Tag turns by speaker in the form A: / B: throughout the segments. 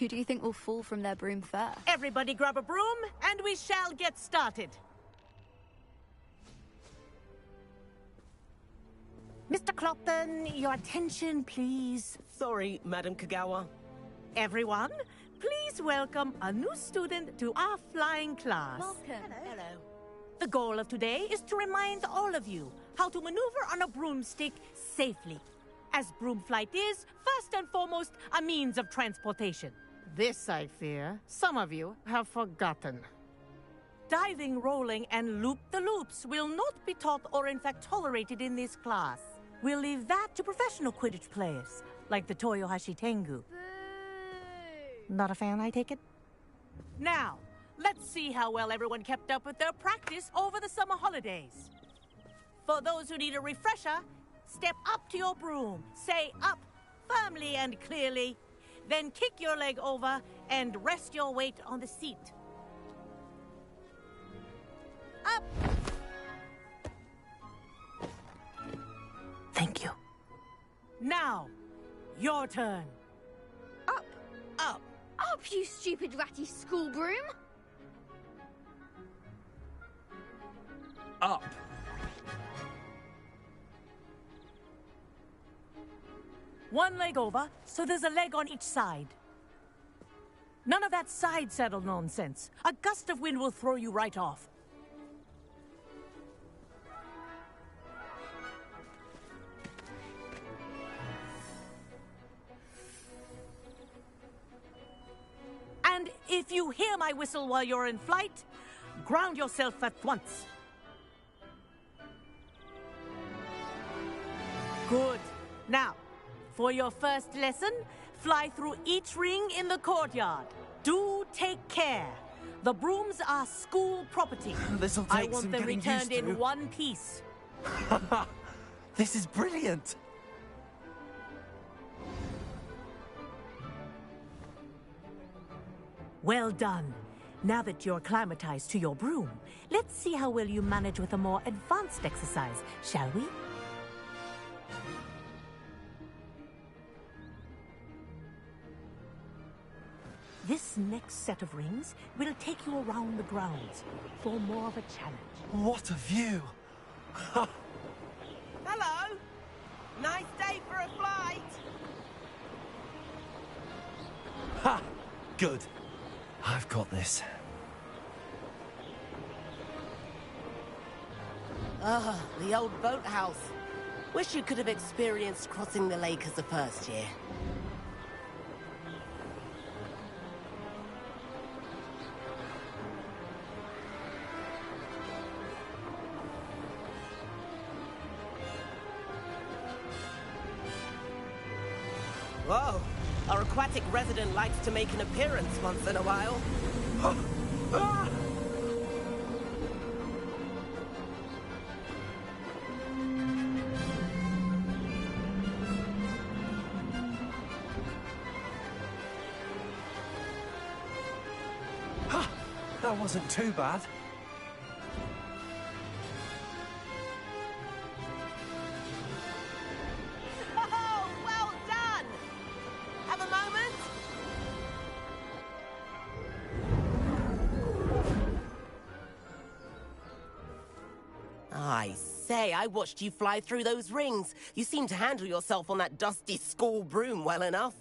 A: Who do you think will fall from their broom first?
B: Everybody grab a broom, and we shall get started. Mr. Clopton, your attention, please.
C: Sorry, Madam Kagawa.
B: Everyone, please welcome a new student to our flying class.
A: Welcome.
B: Hello. The goal of today is to remind all of you how to maneuver on a broomstick safely, as broom flight is, first and foremost, a means of transportation. This, I fear, some of you have forgotten. Diving, rolling, and loop-the-loops will not be taught or in fact tolerated in this class. We'll leave that to professional Quidditch players, like the Toyohashi Tengu. Not a fan, I take it? Now, let's see how well everyone kept up with their practice over the summer holidays. For those who need a refresher, step up to your broom, say up firmly and clearly, then kick your leg over and rest your weight on the seat. Up! Thank you. Now, your turn.
A: Up!
B: Up!
A: Up, you stupid ratty school broom!
D: Up.
B: One leg over, so there's a leg on each side. None of that side saddle nonsense. A gust of wind will throw you right off. And if you hear my whistle while you're in flight, ground yourself at once. Good. Now, for your first lesson, fly through each ring in the courtyard. Do take care. The brooms are school property.
D: This'll
B: I
D: take
B: want
D: some
B: them
D: getting
B: returned
D: used to.
B: in one piece.
D: This is brilliant.
B: Well done. Now that you're acclimatized to your broom, let's see how well you manage with a more advanced exercise, shall we? This next set of rings will take you around the grounds for more of a challenge.
D: What a view.
C: Hello! Nice day for a flight!
D: Ha! Good. I've got this.
C: Ah, the old boathouse. Wish you could have experienced crossing the lake as a first year. Whoa! Our aquatic resident likes to make an appearance once in a while.
D: That wasn't too bad.
C: Oh, well done! Have a moment? I say, I watched you fly through those rings. You seem to handle yourself on that dusty school broom well enough.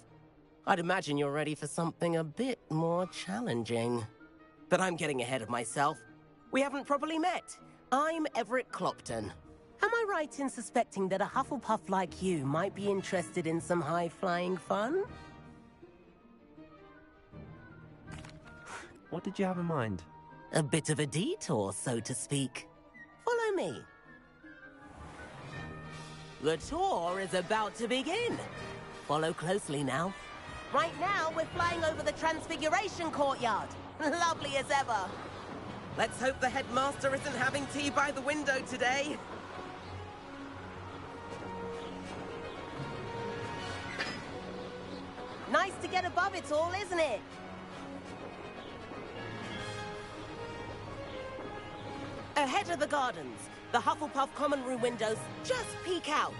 C: I'd imagine you're ready for something a bit more challenging. But I'm getting ahead of myself. We haven't properly met. I'm Everett Clopton. Am I right in suspecting that a Hufflepuff like you might be interested in some high-flying fun?
D: What did you have in mind?
C: A bit of a detour, so to speak. Follow me. The tour is about to begin. Follow closely now. Right now, we're flying over the Transfiguration Courtyard. Lovely as ever. Let's hope the headmaster isn't having tea by the window today. Nice to get above it all, isn't it? Ahead of the gardens, the Hufflepuff common room windows just peek out.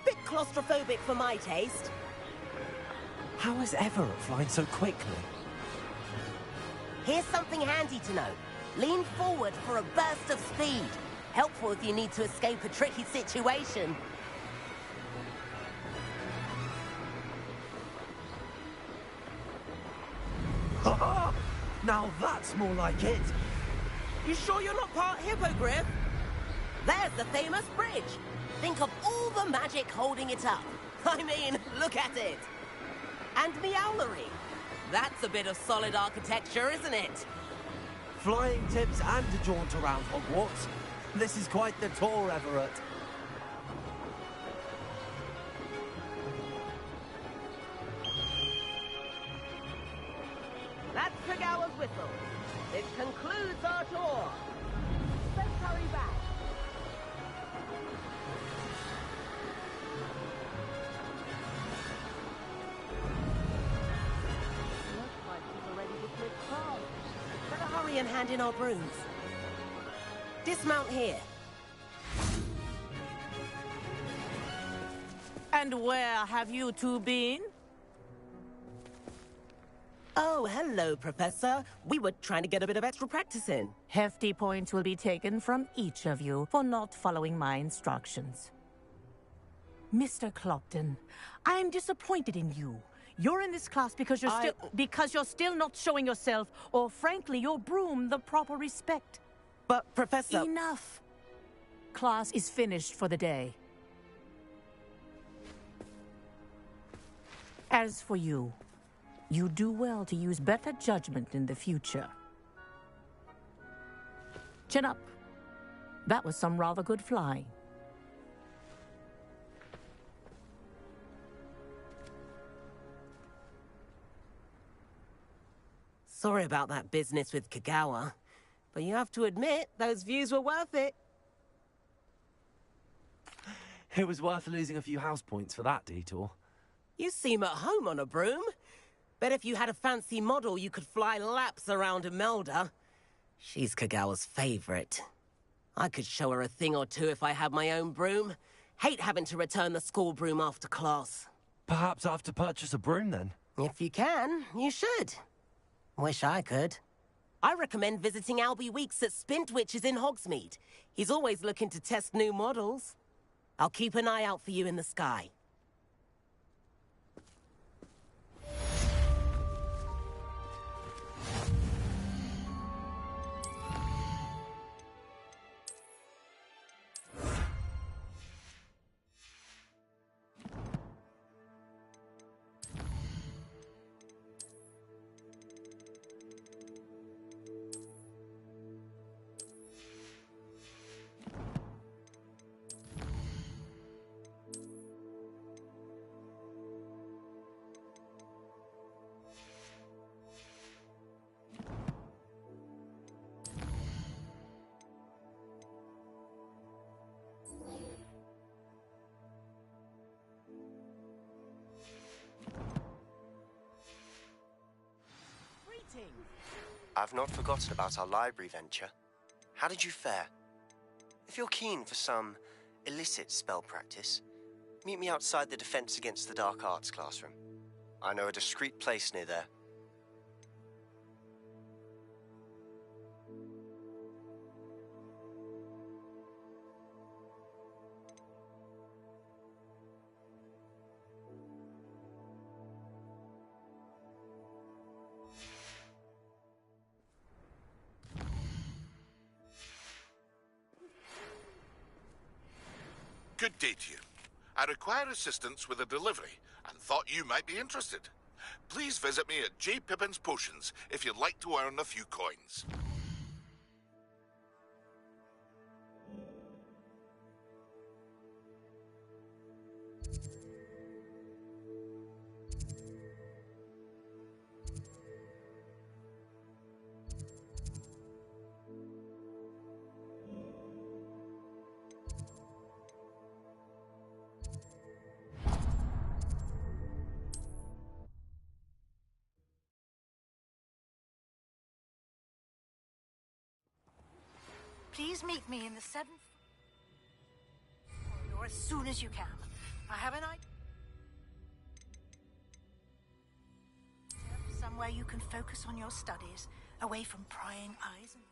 C: Bit claustrophobic for my taste.
D: How is Everett flying so quickly?
C: Here's something handy to know. Lean forward for a burst of speed. Helpful if you need to escape a tricky situation.
D: Now that's more like it.
C: You sure you're not part hippogriff? There's the famous bridge. Think of all the magic holding it up. I mean, look at it. And the owlery. That's a bit of solid architecture, isn't it?
D: Flying tips and a jaunt around Hogwarts. This is quite the tour, Everett.
C: That's Kagawa's whistle. It concludes our tour. Let's hurry back. Looks like people are ready to flip cars. Better hurry and hand in our brooms. Dismount here.
B: And where have you two been?
C: Oh, hello, Professor. We were trying to get a bit of extra practice in.
B: Hefty points will be taken from each of you for not following my instructions. Mr. Clopton, I'm disappointed in you. You're in this class because you're still not showing yourself, or frankly, your broom, the proper respect.
C: But, Professor...
B: Enough. Class is finished for the day. As for you, you do well to use better judgment in the future. Chin up. That was some rather good flying.
C: Sorry about that business with Kagawa, but you have to admit, those views were worth it.
D: It was worth losing a few house points for that detour.
C: You seem at home on a broom. Bet if you had a fancy model, you could fly laps around Imelda. She's Kagawa's favorite. I could show her a thing or two if I had my own broom. Hate having to return the school broom after class.
D: Perhaps I have to purchase a broom then?
C: If you can, you should. Wish I could. I recommend visiting Albie Weeks at Spintwitches in Hogsmeade. He's always looking to test new models. I'll keep an eye out for you in the sky.
E: I've not forgotten about our library venture. How did you fare? If you're keen for some illicit spell practice, meet me outside the Defense Against the Dark Arts classroom. I know a discreet place near there.
F: Good day to you. I require assistance with a delivery and thought you might be interested. Please visit me at J. Pippin's Potions if you'd like to earn a few coins.
G: Please meet me in the 7th corridor as soon as you can. I have an idea. where you can focus on your studies, away from prying eyes and...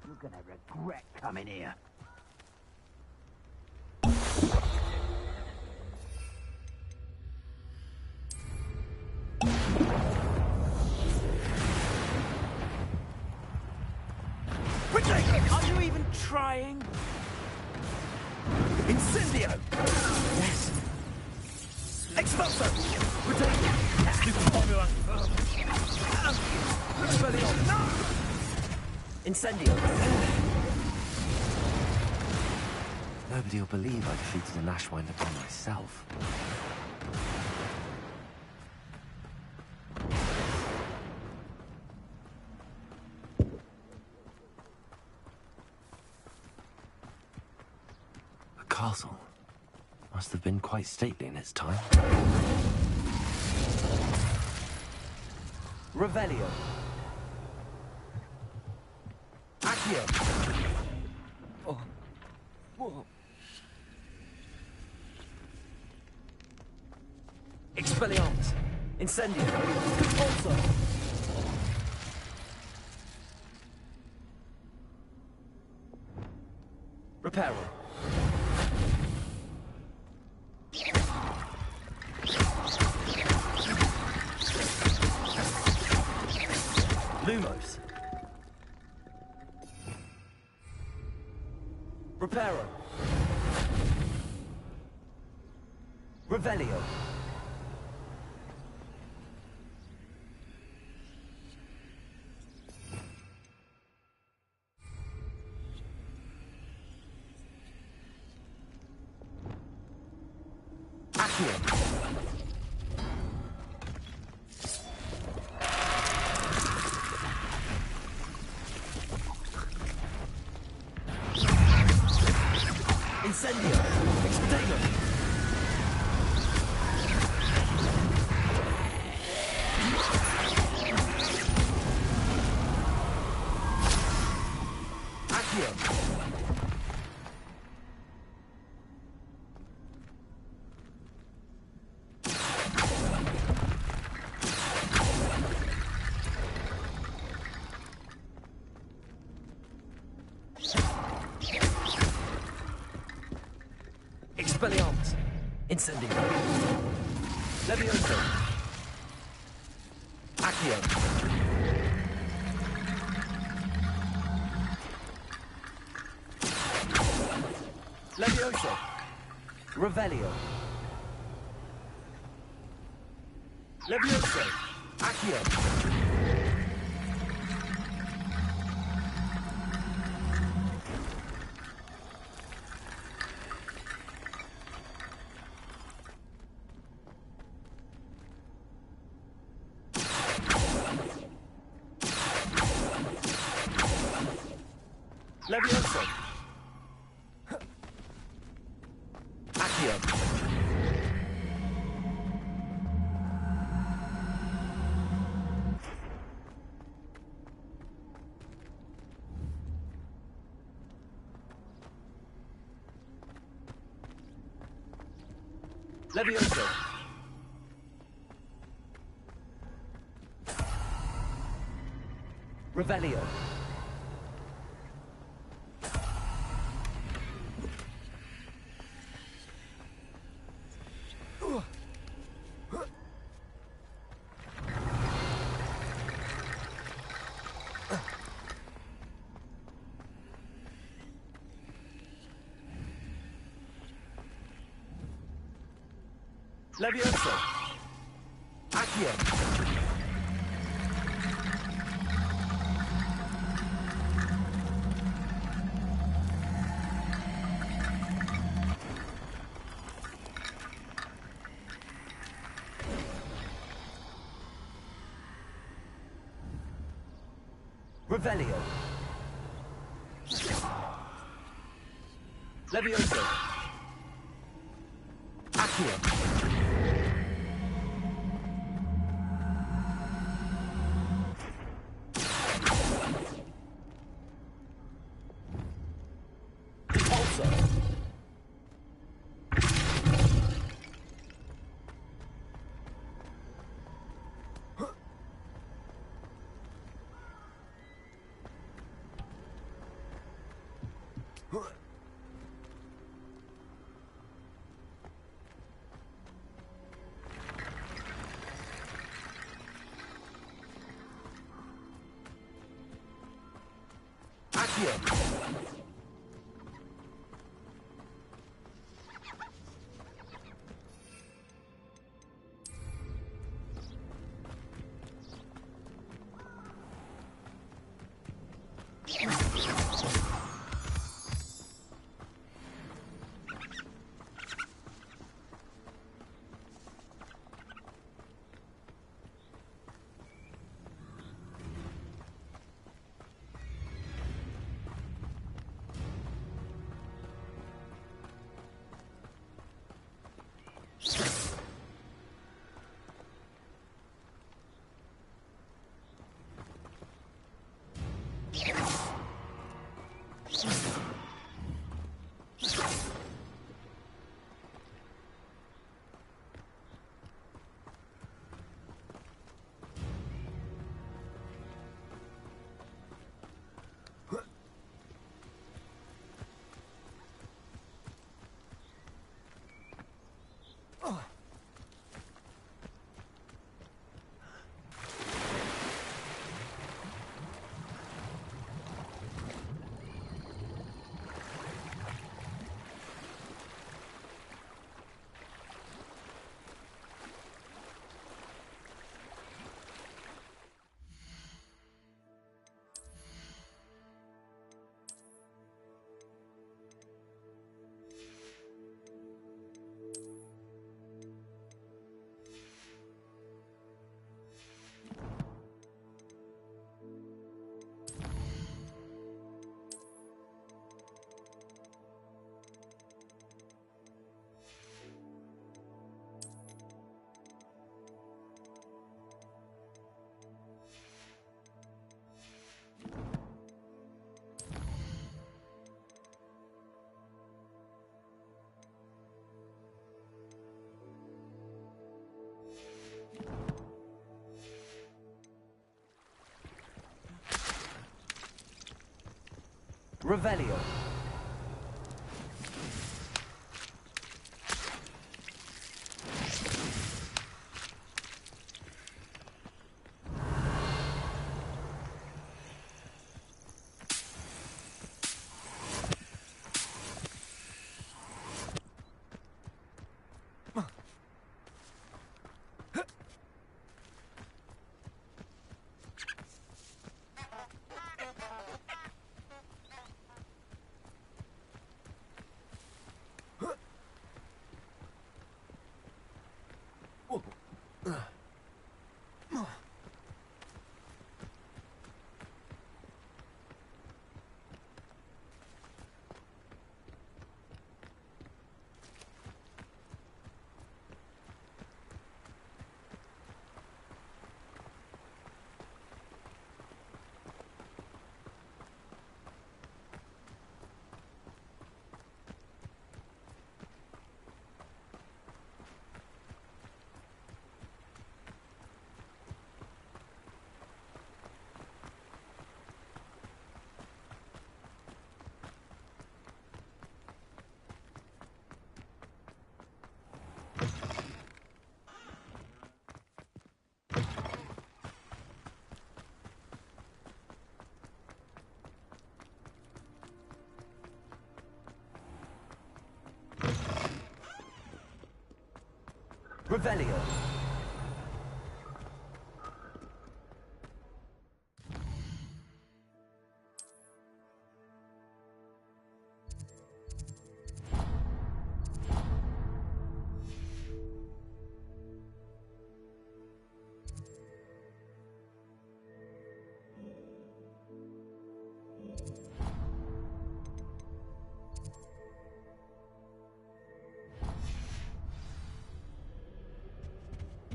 H: You're gonna regret coming here.
D: Are you even trying? Incendio! Yes. Expulso! Stupid formula. Incendio!
I: Nobody will believe I defeated an Ashwinder by myself. The castle must have been quite stately in its time.
D: Revelio. Accio. Oh. Whoa. Expelliarmus. Incendio. Also. Reparo. Lumos. Reparo. Revelio. Accio. Incendio. Extinguish. Accio. Expelliarmus. Incendio. Levioso. Accio. Levioso. Revelio. Levioso. Accio. Levioso. Accio. Levioso. Revelio. Levioso. Accio. Revelio. Levioso. Accio. Revelio. Revelio.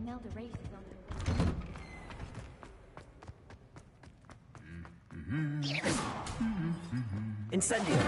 A: Now the race is on.
D: Incendio.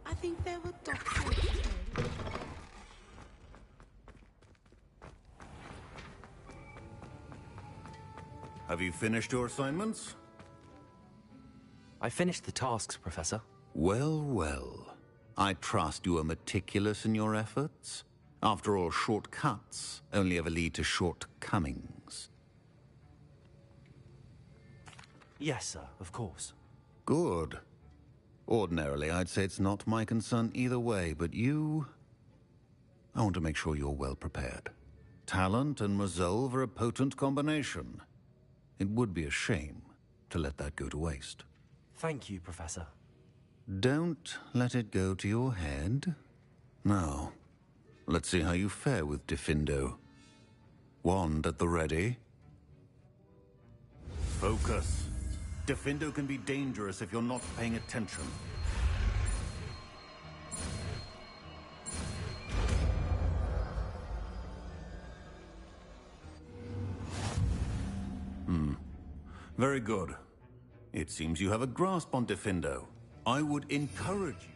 G: I think there were doctors.
J: Have you finished your assignments?
I: I finished the tasks, Professor.
J: Well, well. I trust you are meticulous in your efforts. After all, shortcuts only ever lead to shortcomings.
I: Yes, sir, of course.
J: Good. Ordinarily, I'd say it's not my concern either way, but you... I want to make sure you're well prepared. Talent and resolve are a potent combination. It would be a shame to let that go to waste.
I: Thank you, Professor.
J: Don't let it go to your head. Now, let's see how you fare with Defindo. Wand at the ready. Focus. Defindo can be dangerous if you're not paying attention. Very good. It seems you have a grasp on Defindo. I would encourage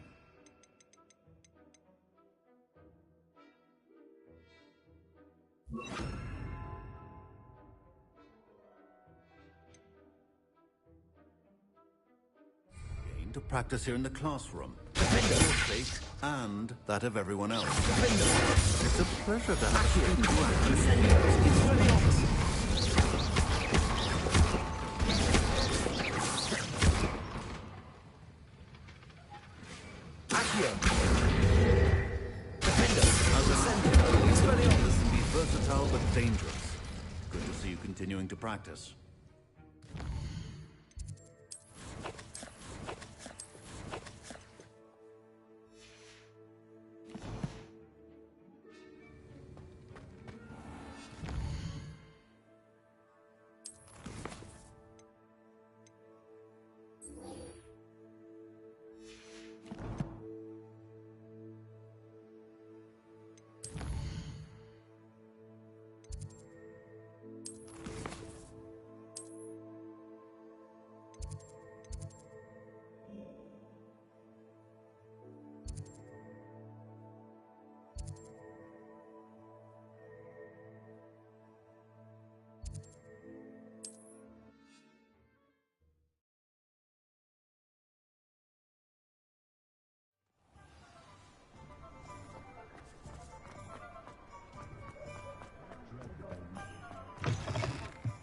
J: you. Gain to practice here in the classroom. For your sake and that of everyone else. It's a pleasure to have a student who actually... Versatile but dangerous. Good to see you continuing to practice.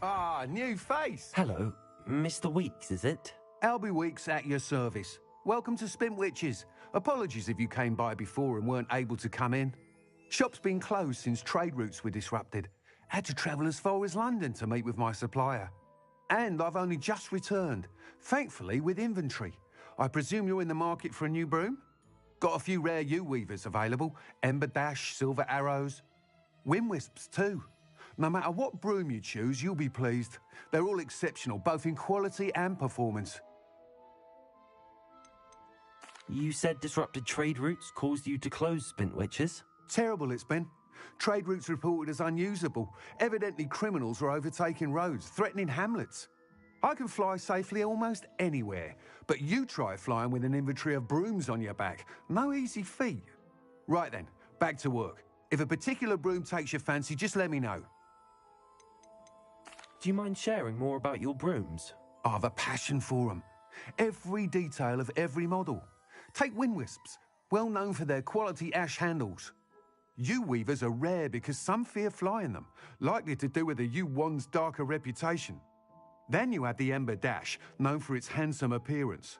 K: Ah, new face.
I: Hello, Mr. Weeks, is it?
K: Albie Weeks at your service. Welcome to Spintwitches. Apologies if you came by before and weren't able to come in. Shop's been closed since trade routes were disrupted. Had to travel as far as London to meet with my supplier. And I've only just returned, thankfully with inventory. I presume you're in the market for a new broom? Got a few rare U-weavers available. Ember Dash, Silver Arrows. Wind Wisps too. No matter what broom you choose, you'll be pleased. They're all exceptional, both in quality and performance.
I: You said disrupted trade routes caused you to close Spintwitches?
K: Terrible it's been. Trade routes reported as unusable. Evidently criminals are overtaking roads, threatening hamlets. I can fly safely almost anywhere, but you try flying with an inventory of brooms on your back. No easy feat. Right then, back to work. If a particular broom takes your fancy, just let me know.
I: Do you mind sharing more about your brooms?
K: I have a passion for them. Every detail of every model. Take Wind Wisps, well known for their quality ash handles. U-weavers are rare because some fear flying them, likely to do with the U-wand's darker reputation. Then you have the Ember Dash, known for its handsome appearance.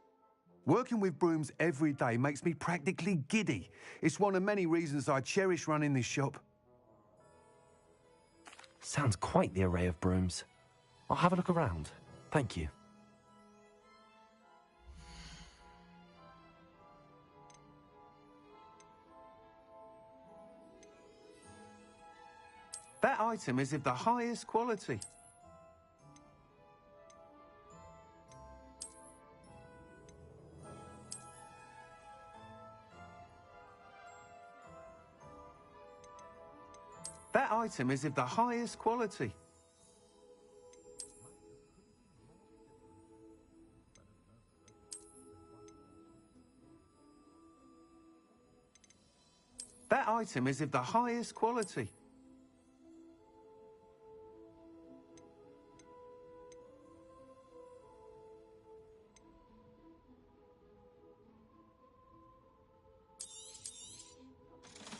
K: Working with brooms every day makes me practically giddy. It's one of many reasons I cherish running this shop.
I: Sounds quite the array of brooms. I'll have a look around. Thank you.
K: That item is of the highest quality. That item is of the highest quality. That item is of the highest quality.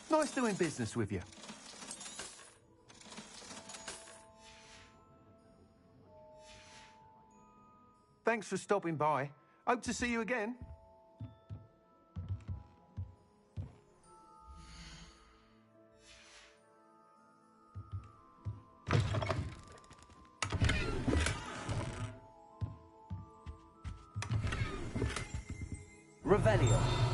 K: Nice doing business with you. Thanks for stopping by. Hope to see you again.
I: Revelio.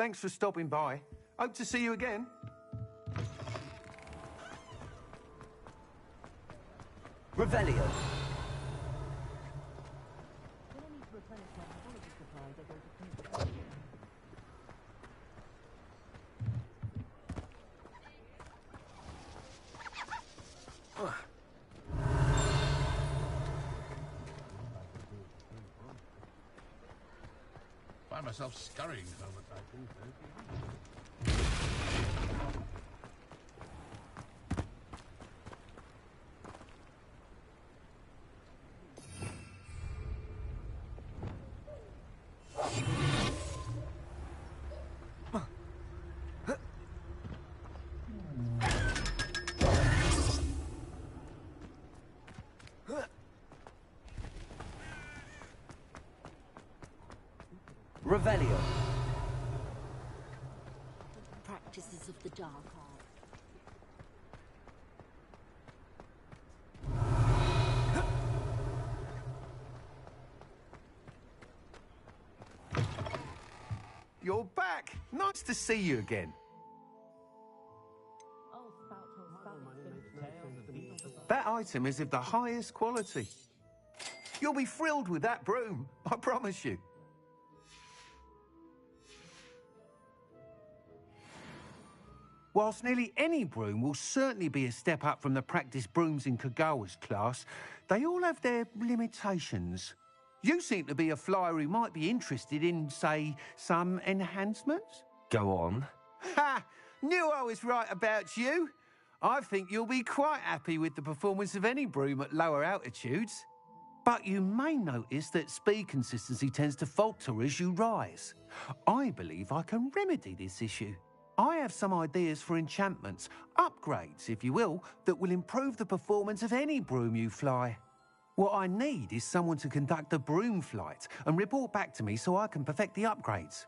K: Thanks for stopping by. Hope to see you again.
I: Revelio.
F: Find myself scurrying home at night.
L: Revelio.
A: Practices of the dark art.
K: You're back. Nice to see you again. That item is of the highest quality. You'll be thrilled with that broom, I promise you. Whilst nearly any broom will certainly be a step up from the practice brooms in Kagawa's class, they all have their limitations. You seem to be a flyer who might be interested in, say, some enhancements?
L: Go on.
K: Ha! Knew I was right about you. I think you'll be quite happy with the performance of any broom at lower altitudes. But you may notice that speed consistency tends to falter as you rise. I believe I can remedy this issue. I have some ideas for enchantments, upgrades, if you will, that will improve the performance of any broom you fly. What I need is someone to conduct a broom flight and report back to me so I can perfect the upgrades.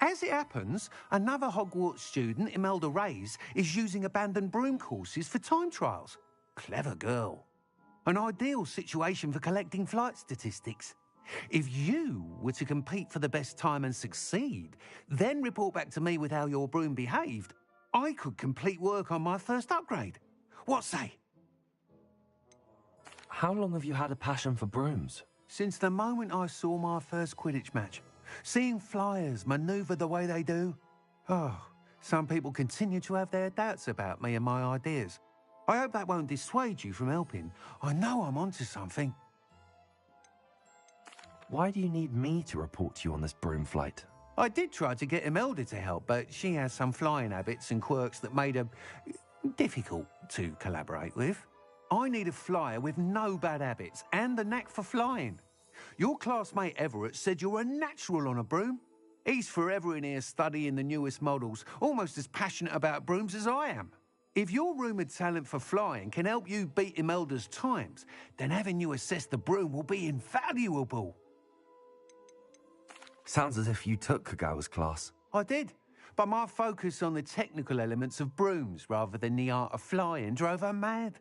K: As it happens, another Hogwarts student, Imelda Reyes, is using abandoned broom courses for time trials. Clever girl. An ideal situation for collecting flight statistics. If you were to compete for the best time and succeed, then report back to me with how your broom behaved, I could complete work on my first upgrade. What say?
L: How long have you had a passion for brooms?
K: Since the moment I saw my first Quidditch match. Seeing flyers manoeuvre the way they do. Oh, some people continue to have their doubts about me and my ideas. I hope that won't dissuade you from helping. I know I'm onto something.
L: Why do you need me to report to you on this broom flight?
K: I did try to get Imelda to help, but she has some flying habits and quirks that made her difficult to collaborate with. I need a flyer with no bad habits and the knack for flying. Your classmate Everett said you're a natural on a broom. He's forever in here studying the newest models, almost as passionate about brooms as I am. If your rumoured talent for flying can help you beat Imelda's times, then having you assess the broom will be invaluable.
L: Sounds as if you took Kagawa's class.
K: I did, but my focus on the technical elements of brooms rather than the art of flying drove her mad.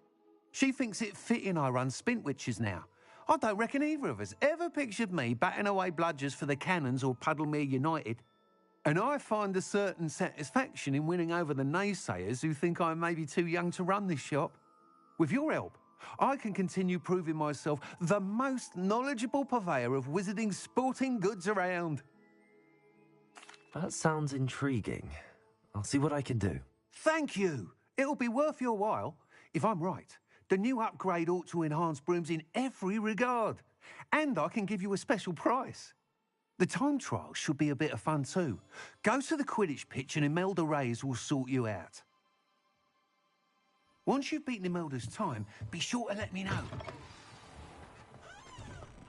K: She thinks it fitting I run Spintwitches now. I don't reckon either of us ever pictured me batting away bludgers for the Cannons or Puddlemere United. And I find a certain satisfaction in winning over the naysayers who think I may be too young to run this shop. With your help, I can continue proving myself the most knowledgeable purveyor of wizarding sporting goods around.
L: That sounds intriguing. I'll see what I can do.
K: Thank you. It'll be worth your while. If I'm right, the new upgrade ought to enhance brooms in every regard. And I can give you a special price. The time trial should be a bit of fun too. Go to the Quidditch pitch and Imelda Reyes will sort you out. Once you've beaten Imelda's time, be sure to let me know.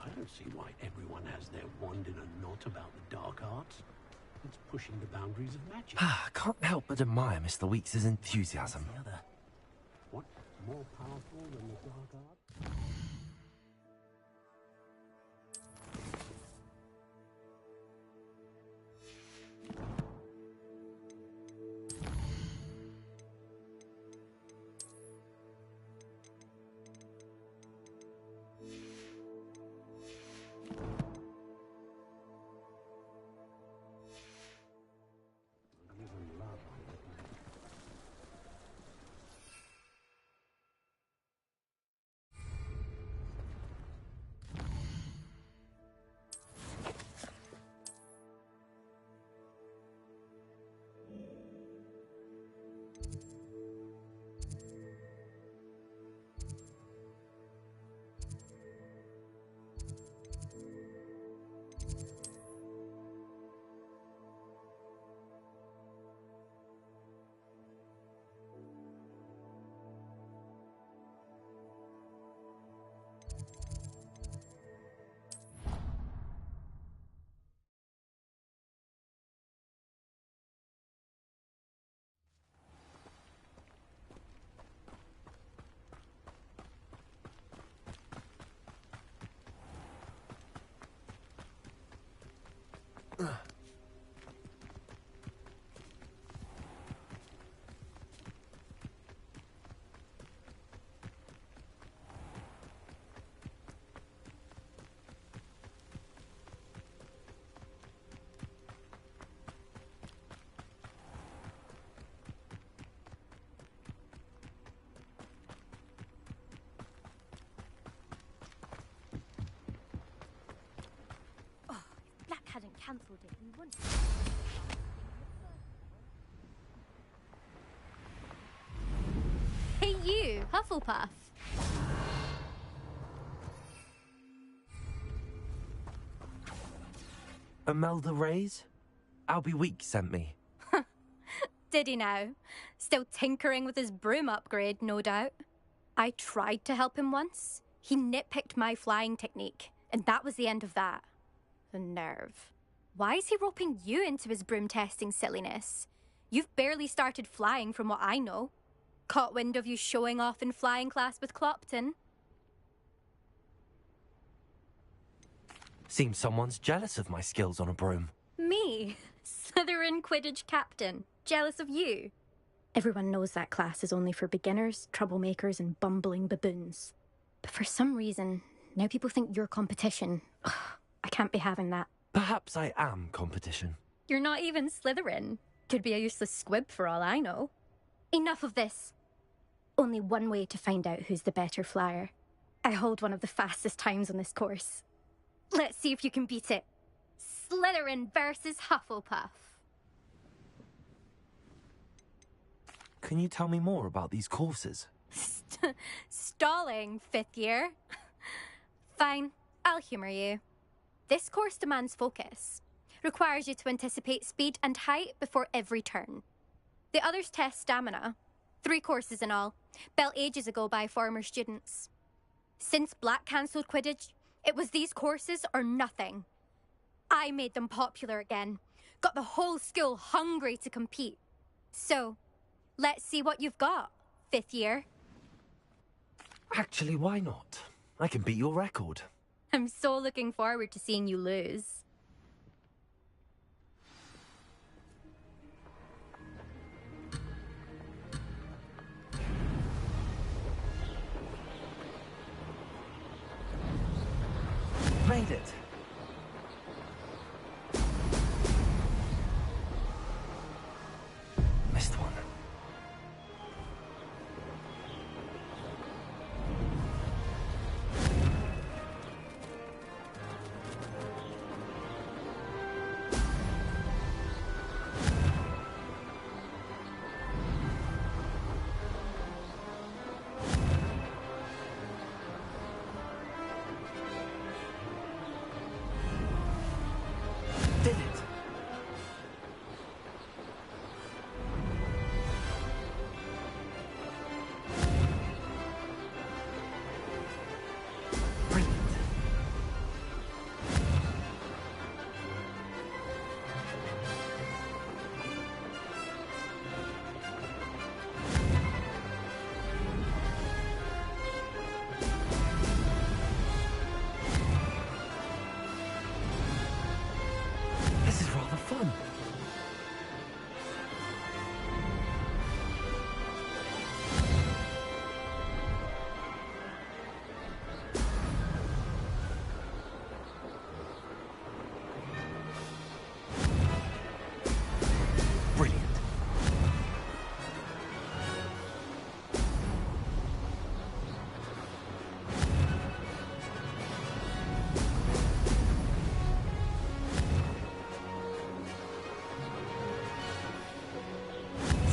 M: I don't see why everyone has their wand in a knot about the dark arts. It's pushing the boundaries of magic.
L: I can't help but admire Mr. Weeks' enthusiasm.
M: What's more powerful than the dark arts?
N: cancelled it. We wouldn't. Hey you, Hufflepuff.
L: Imelda Reyes? Albie Week sent me.
N: Did he now? Still tinkering with his broom upgrade, no doubt. I tried to help him once. He nitpicked my flying technique, and that was the end of that. The nerve. Why is he roping you into his broom testing silliness? You've barely started flying from what I know. Caught wind of you showing off in flying class with Clopton.
L: Seems someone's jealous of my skills on a broom.
N: Me? Slytherin Quidditch captain. Jealous of you? Everyone knows that class is only for beginners, troublemakers, and bumbling baboons. But for some reason, now people think you're competition. Ugh, I can't be having that.
L: Perhaps I am competition.
N: You're not even Slytherin. Could be a useless squib for all I know. Enough of this. Only one way to find out who's the better flyer. I hold one of the fastest times on this course. Let's see if you can beat it. Slytherin versus Hufflepuff.
L: Can you tell me more about these courses?
N: Stalling, 5th year. Fine, I'll humour you. This course demands focus. Requires you to anticipate speed and height before every turn. The others test stamina. 3 courses in all, built ages ago by former students. Since Black cancelled Quidditch, it was these courses or nothing. I made them popular again. Got the whole school hungry to compete. So, let's see what you've got, 5th year.
L: Actually, why not? I can beat your record.
N: I'm so looking forward to seeing you lose.
L: Made it. Missed one. Did it. Brilliant. This is rather fun. Brilliant.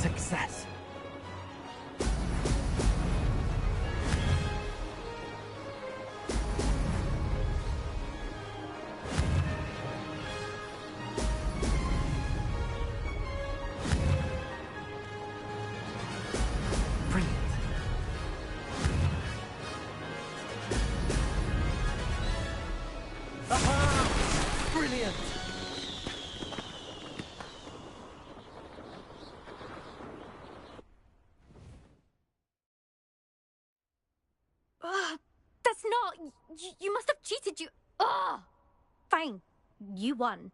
L: Success. Brilliant. Aha! Brilliant.
N: That's not... You must have cheated, you... Ugh! Fine. You won.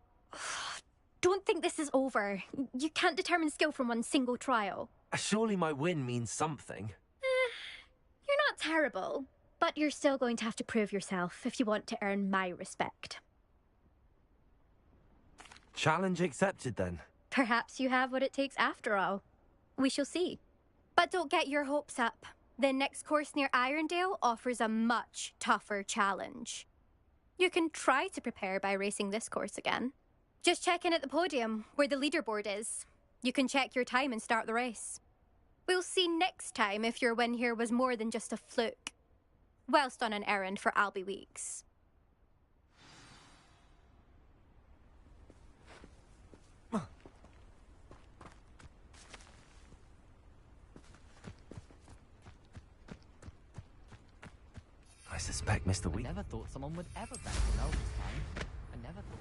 N: Don't think this is over. You can't determine skill from one single trial.
L: Surely my win means something.
N: You're not terrible, but you're still going to have to prove yourself if you want to earn my respect.
L: Challenge accepted then.
N: Perhaps you have what it takes after all. We shall see. But don't get your hopes up. The next course near Irondale offers a much tougher challenge. You can try to prepare by racing this course again. Just check in at the podium, where the leaderboard is. You can check your time and start the race. We'll see next time if your win here was more than just a fluke. Whilst on an errand for Albie Weeks.
L: I suspect Mr. Weeks.
O: I never thought someone would ever back the Elvis time. I never thought.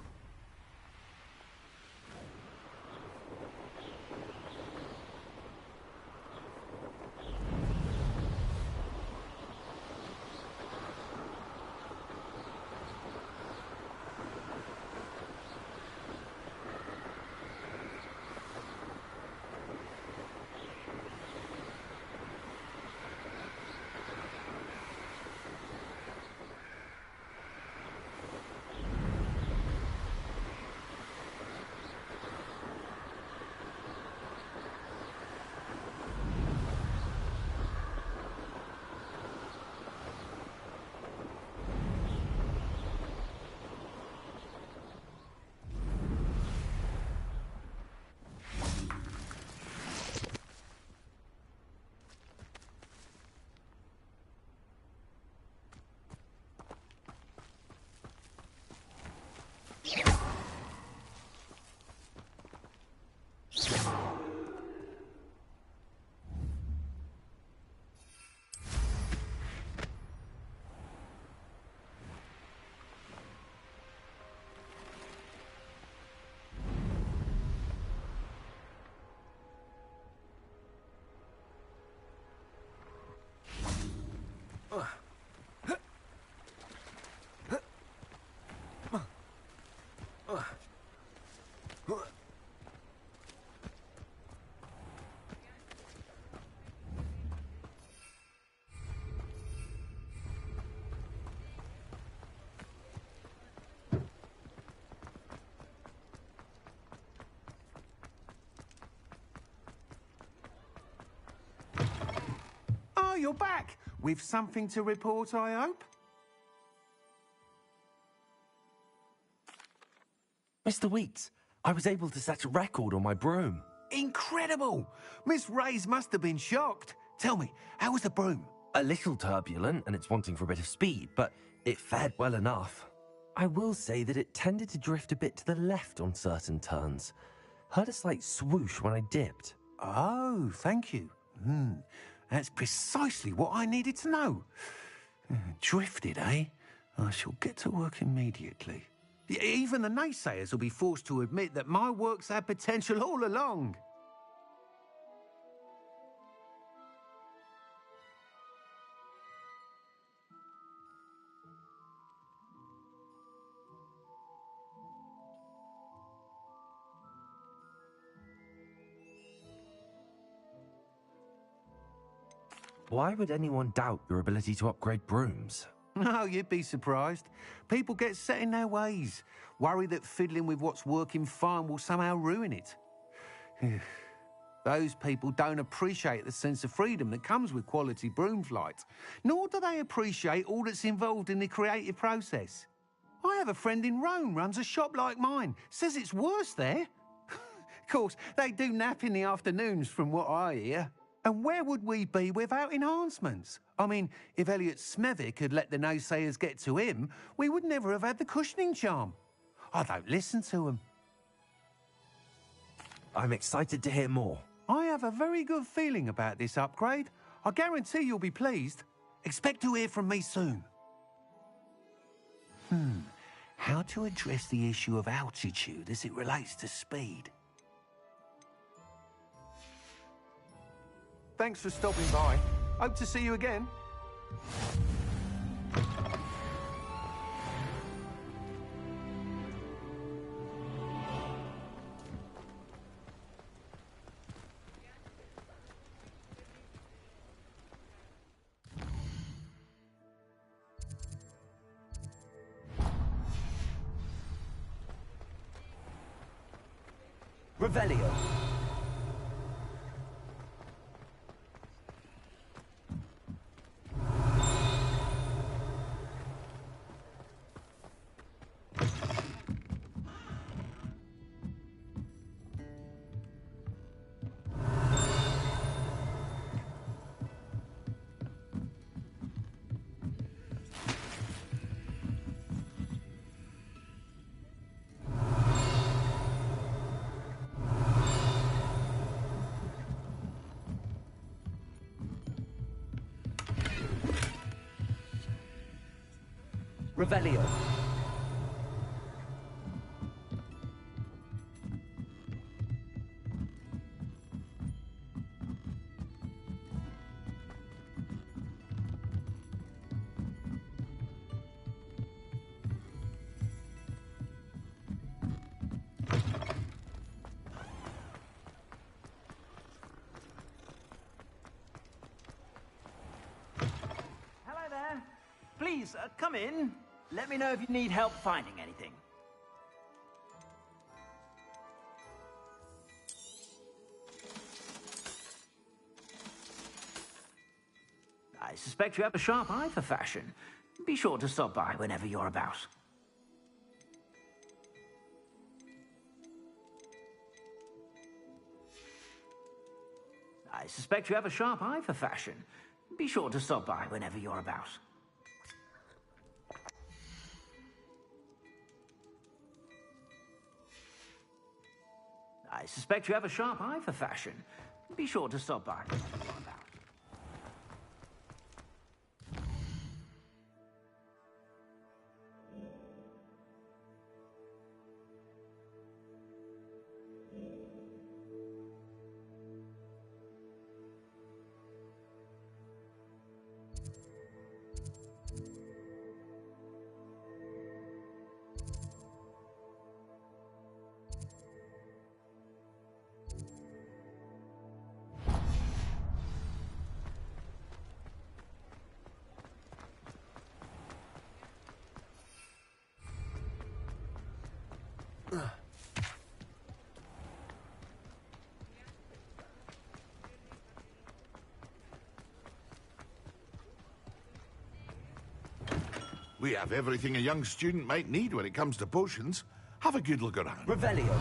K: Oh, you're back! With something to report, I hope?
L: Mr. Weeks, I was able to set a record on my broom.
K: Incredible! Miss Reyes must have been shocked. Tell me, how was the broom?
L: A little turbulent, and it's wanting for a bit of speed, but it fared well enough. I will say that it tended to drift a bit to the left on certain turns. Heard a slight swoosh when I dipped.
K: Oh, thank you. That's precisely what I needed to know. Drifted, eh? I shall get to work immediately. Even the naysayers will be forced to admit that my work's had potential all along.
L: Why would anyone doubt your ability to upgrade brooms?
K: No, you'd be surprised. People get set in their ways, worry that fiddling with what's working fine will somehow ruin it. Those people don't appreciate the sense of freedom that comes with quality broom flight, nor do they appreciate all that's involved in the creative process. I have a friend in Rome runs a shop like mine, says it's worse there. Of course, they do nap in the afternoons from what I hear. And where would we be without enhancements? I mean, if Elliot Smethwick had let the naysayers get to him, we would never have had the cushioning charm. I don't listen to them.
L: I'm excited to hear more.
K: I have a very good feeling about this upgrade. I guarantee you'll be pleased. Expect to hear from me soon. How to address the issue of altitude as it relates to speed? Thanks for stopping by. Hope to see you again.
L: Revelio.
H: Revelio.
P: Please, come in. Let me know if you need help finding anything. I suspect you have a sharp eye for fashion. Be sure to stop by whenever you're about. I suspect you have a sharp eye for fashion. Be sure to stop by whenever you're about. I suspect you have a sharp eye for fashion. Be sure to stop by whenever you're about.
F: We have everything a young student might need when it comes to potions. Have a good look around.
H: Revelio.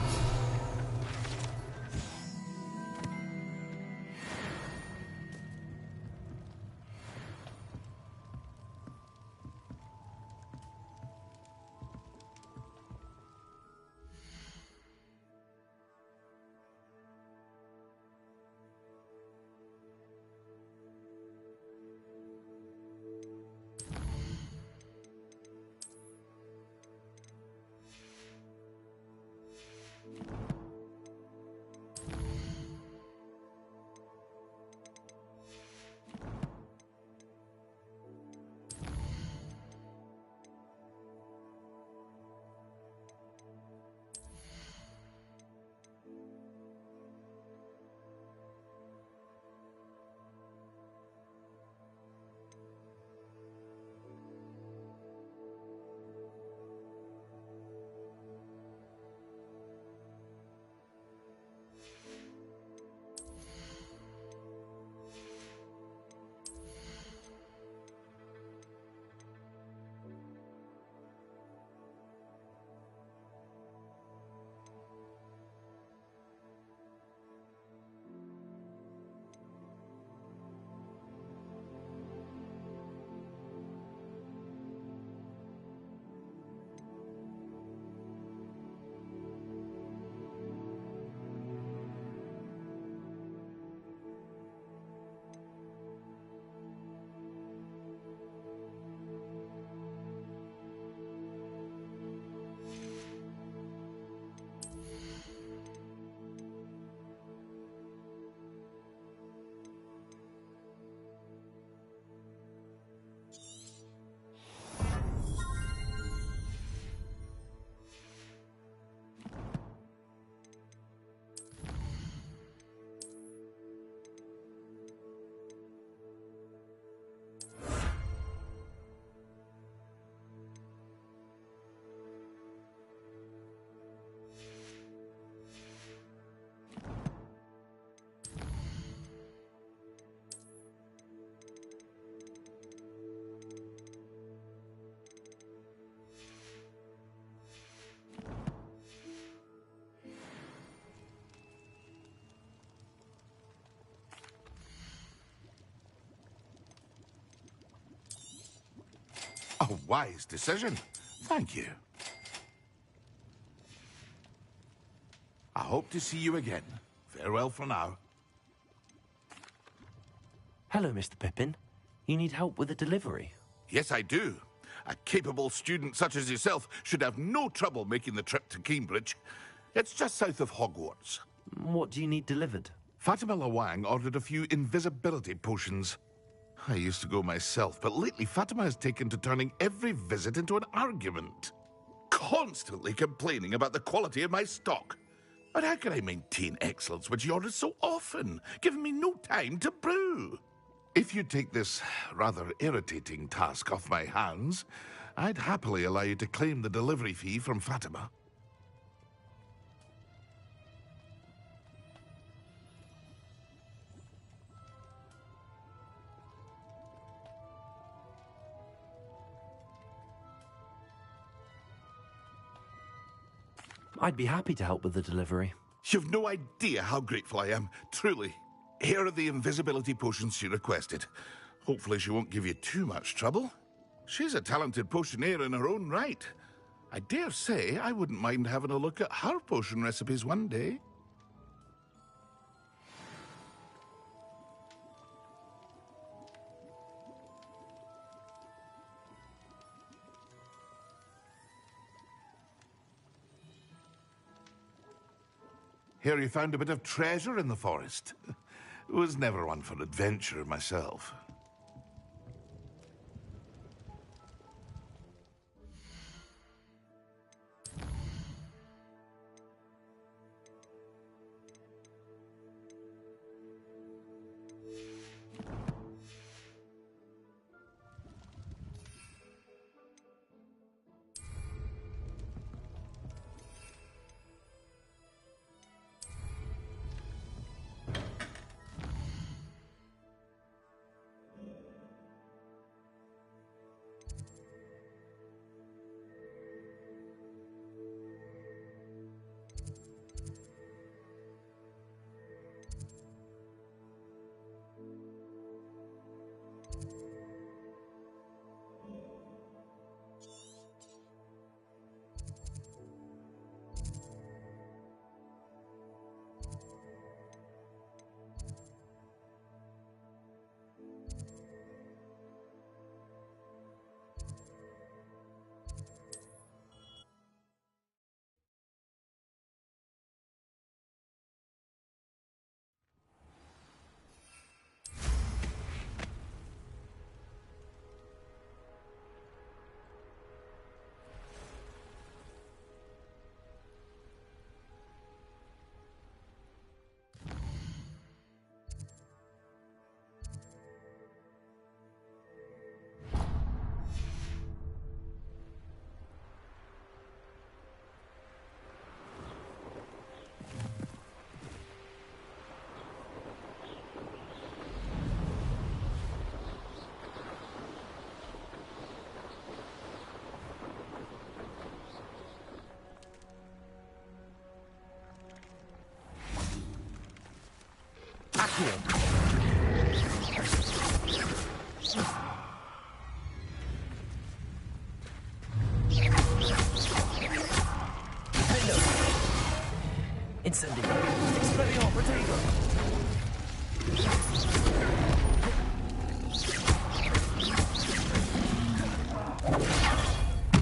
F: A wise decision. Thank you. I hope to see you again. Farewell for now.
L: Hello, Mr. Pippin. You need help with a delivery?
F: Yes, I do. A capable student such as yourself should have no trouble making the trip to Cambridge. It's just south of Hogwarts.
L: What do you need delivered?
F: Fatima Lawang ordered a few invisibility potions. I used to go myself, but lately Fatima has taken to turning every visit into an argument. Constantly complaining about the quality of my stock. But how can I maintain excellence when she orders so often, giving me no time to brew? If you take this rather irritating task off my hands, I'd happily allow you to claim the delivery fee from Fatima.
L: I'd be happy to help with the delivery.
F: You've no idea how grateful I am, truly. Here are the invisibility potions she requested. Hopefully she won't give you too much trouble. She's a talented potioneer in her own right. I dare say I wouldn't mind having a look at her potion recipes one day. Here you found a bit of treasure in the forest. Was never one for adventure myself.
L: Incendio. Expelliarmus Redragon.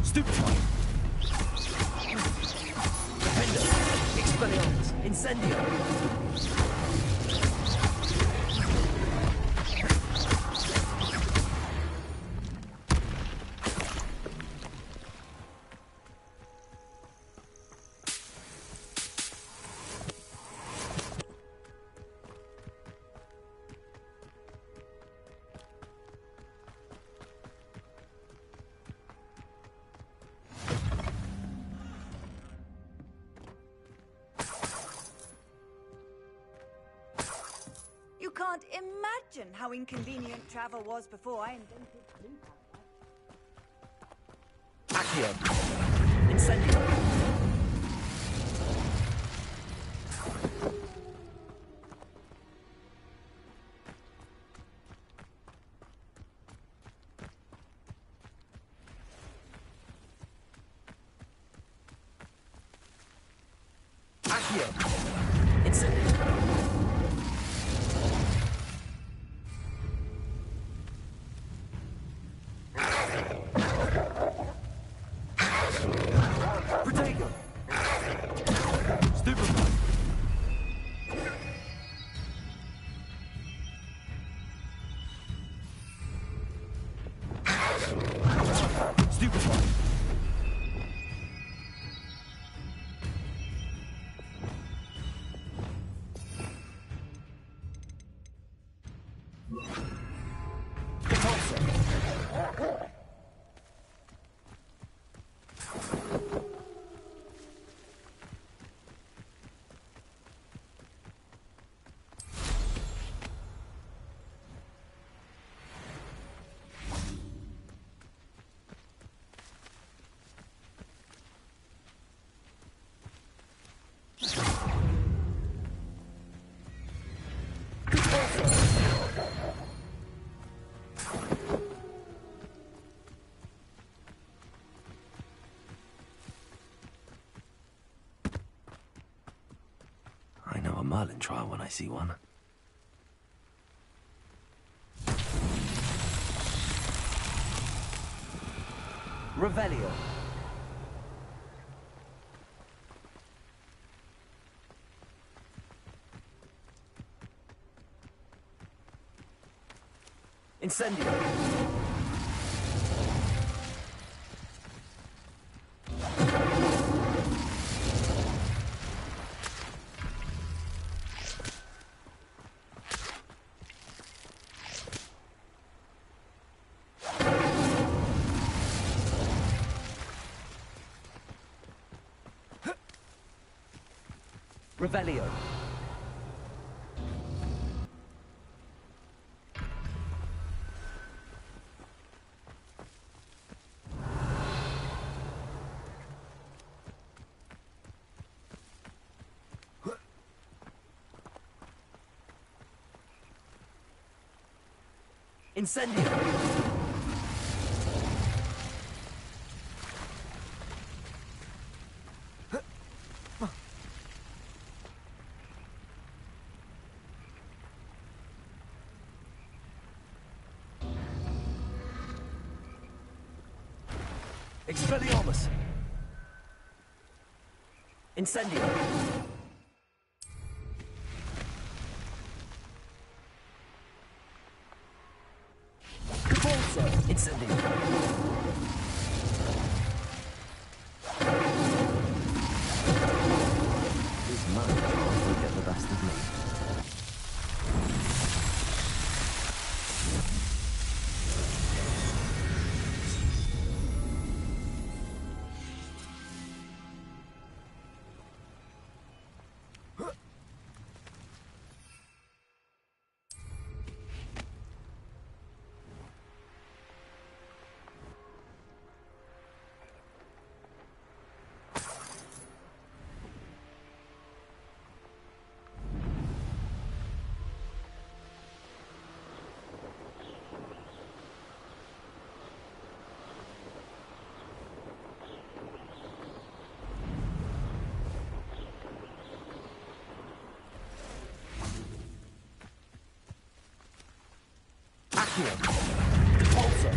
L: Stoop time. Defender. Expelliarmus. Incendio.
Q: You can't imagine how inconvenient travel was before I invented blue power.
L: Accio. Incendio. Accio. Incendio.
D: Stupefy.
L: I know a Merlin trial when I see one.
P: Revelio. Incendio. Revelio. Incendio. Expelliarmus. Incendio. Capulso. Incendio.
L: This man will get the best of me.
P: Accio. Repulsor.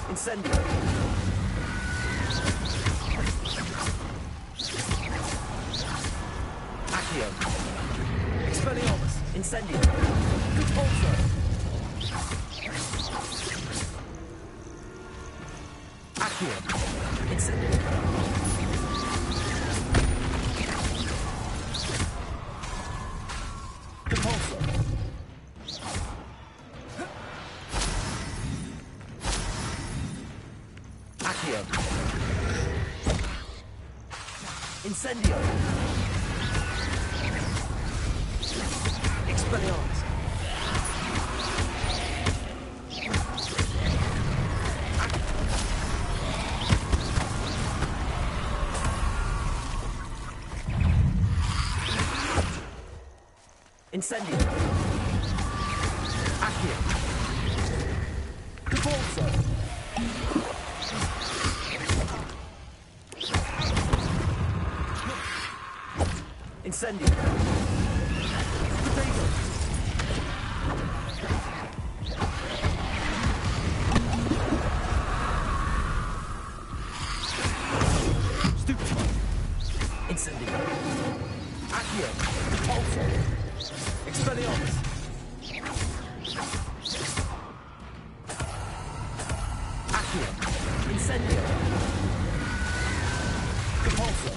P: Incendio. Accio. Expelliarmus. Incendio. Repulsor. Accio. Incendio. Repulsor. Accio. Incendio. Expelliarmus. Incendio. Accio. Repulso. Incendio. Potato. Stupefy. Incendio. Accio. Repulso. Expelliarmus. Accio. Incendio. Repulso.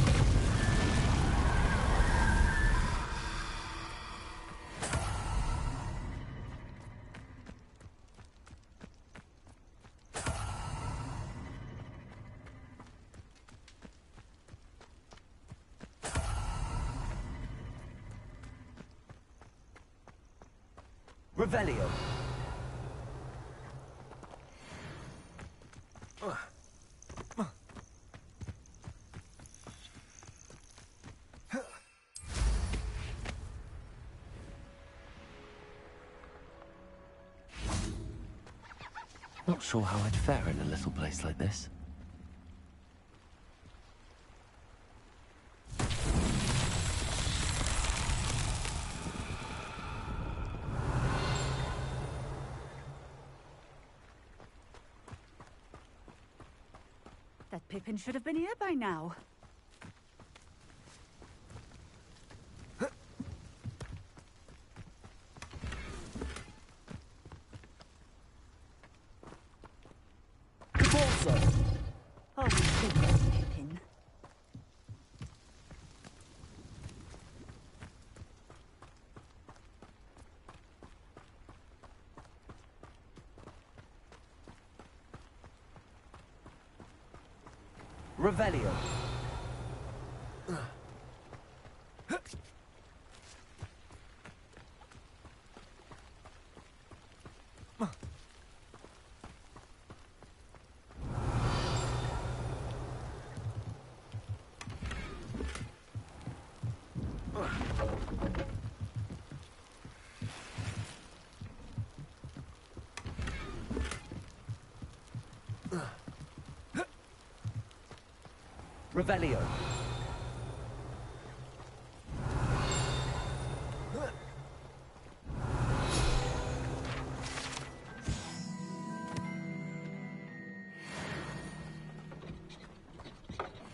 P: Revelio.
L: Not sure how I'd fare in a little place like this.
Q: That Pippin should have been here by now. Oh, Pippin.
P: Revelio. Revelio.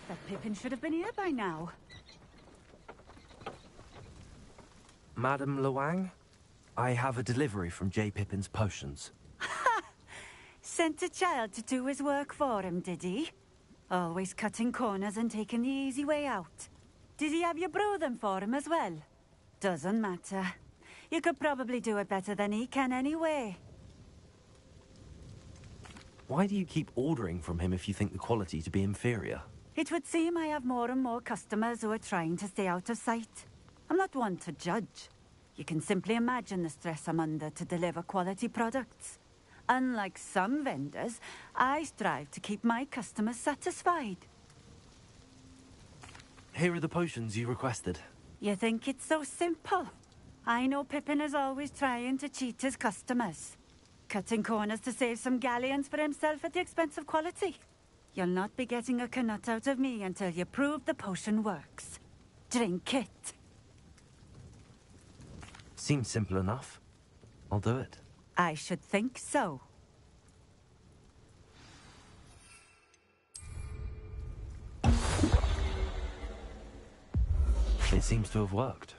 Q: That Pippin should have been here by now.
L: Madam Luang, I have a delivery from J. Pippin's Potions.
Q: Sent a child to do his work for him, did he? Always cutting corners and taking the easy way out. Did he have you brew them for him as well? Doesn't matter. You could probably do it better than he can anyway.
L: Why do you keep ordering from him if you think the quality to be inferior?
Q: It would seem I have more and more customers who are trying to stay out of sight. I'm not one to judge. You can simply imagine the stress I'm under to deliver quality products. Unlike some vendors, I strive to keep my customers satisfied.
L: Here are the potions you requested.
Q: You think it's so simple? I know Pippin is always trying to cheat his customers. Cutting corners to save some galleons for himself at the expense of quality. You'll not be getting a canut out of me until you prove the potion works. Drink it.
L: Seems simple enough. I'll do it.
Q: I should think so.
L: It seems to have worked.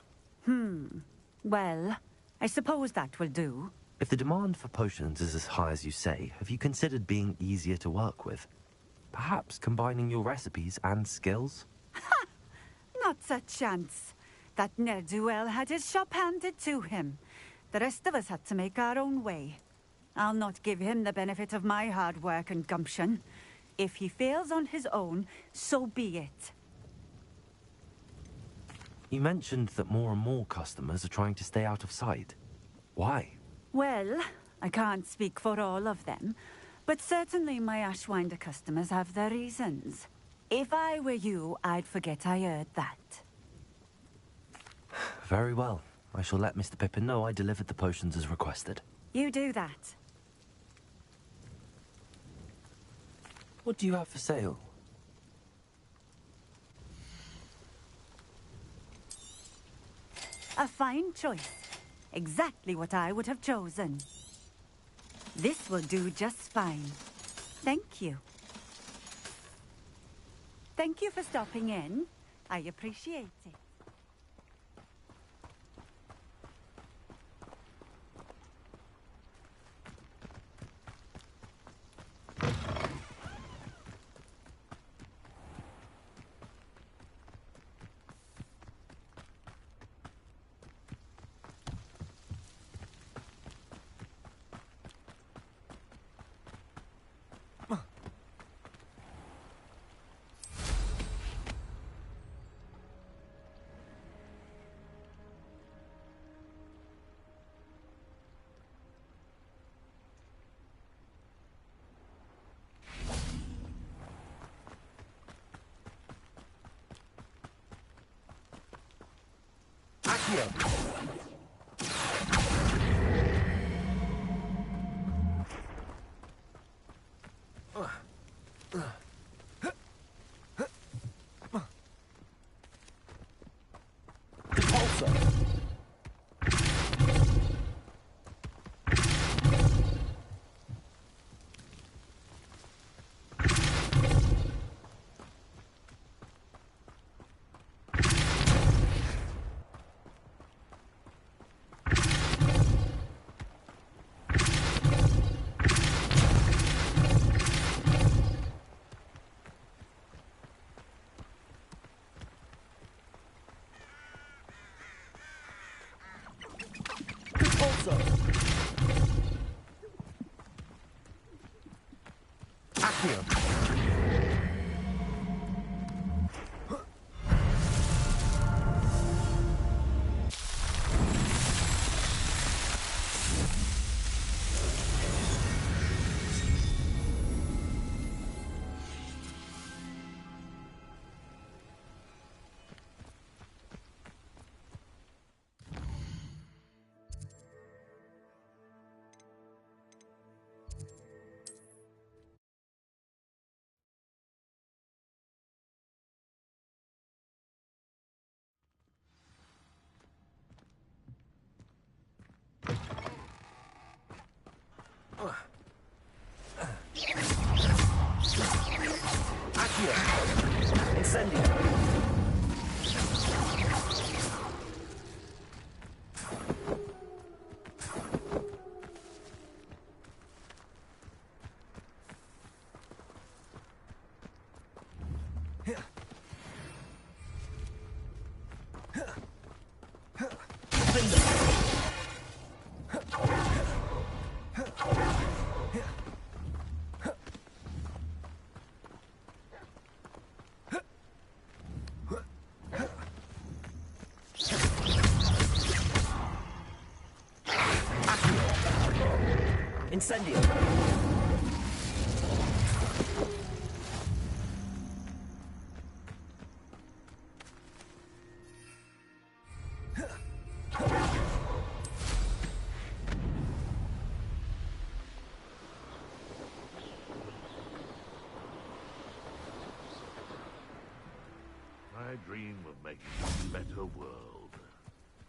Q: Well, I suppose that will do.
L: If the demand for potions is as high as you say, have you considered being easier to work with? Perhaps combining your recipes and skills?
Q: Not a chance. That ne'er-do-well had his shop handed to him. The rest of us had to make our own way. I'll not give him the benefit of my hard work and gumption. If he fails on his own, so be it.
L: You mentioned that more and more customers are trying to stay out of sight. Why?
Q: Well, I can't speak for all of them, but certainly my Ashwinder customers have their reasons. If I were you, I'd forget I heard that.
L: Very well. I shall let Mr. Pippin know I delivered the potions as requested.
Q: You do that.
L: What do you have for sale?
Q: A fine choice. Exactly what I would have chosen. This will do just fine. Thank you. Thank you for stopping in. I appreciate it.
C: Incendio.
F: I dream of making a better world